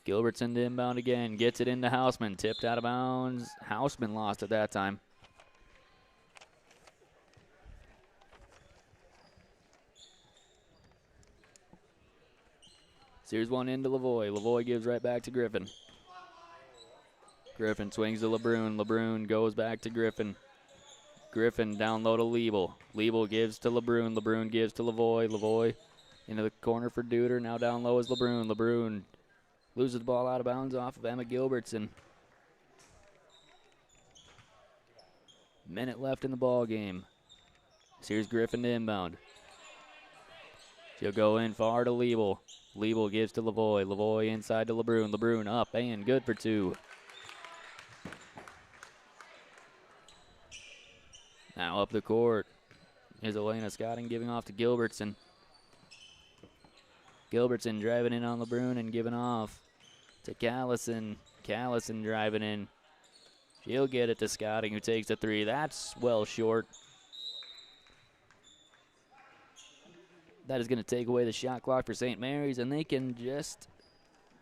Gilbertson to inbound again. Gets it into Hausman. Tipped out of bounds. Hausman lost at that time. So here's one into Lavoie. Lavoie gives right back to Griffin. Griffin swings to LeBrun. LeBrun goes back to Griffin. Griffin down low to Liebel. Liebel gives to LeBrun. LeBrun gives to Lavoie. Lavoie into the corner for Duder. Now down low is LeBrun. LeBrun loses the ball out of bounds off of Emma Gilbertson. Minute left in the ball game. So here's Griffin to inbound. She'll go in far to Liebel. Liebel gives to Lavoie. Lavoie inside to LeBrun. LeBrun up and good for 2. Now up the court is Elena Scotting giving off to Gilbertson. Gilbertson driving in on LeBrun and giving off to Callison. Callison driving in. She'll get it to Scotting, who takes the 3. That's well short. That is going to take away the shot clock for St. Mary's, and they can just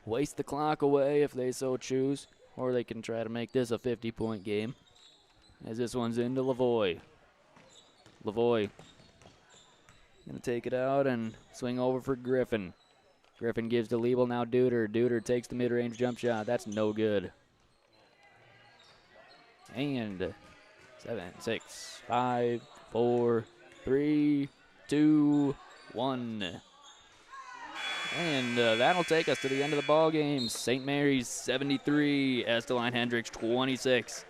waste the clock away if they so choose, or they can try to make this a 50-point game. As this one's into Lavoie. Lavoie gonna take it out and swing over for Griffin. Griffin gives to Liebel, now Duder. Duder takes the mid-range jump shot. That's no good. And 7, 6, 5, 4, 3, 2, 1. And that'll take us to the end of the ball game. St. Mary's 73, Estelline Hendricks 26.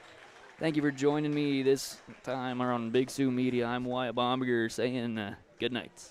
Thank you for joining me this time on Big Sioux Media. I'm Wyatt Baumberger saying good night.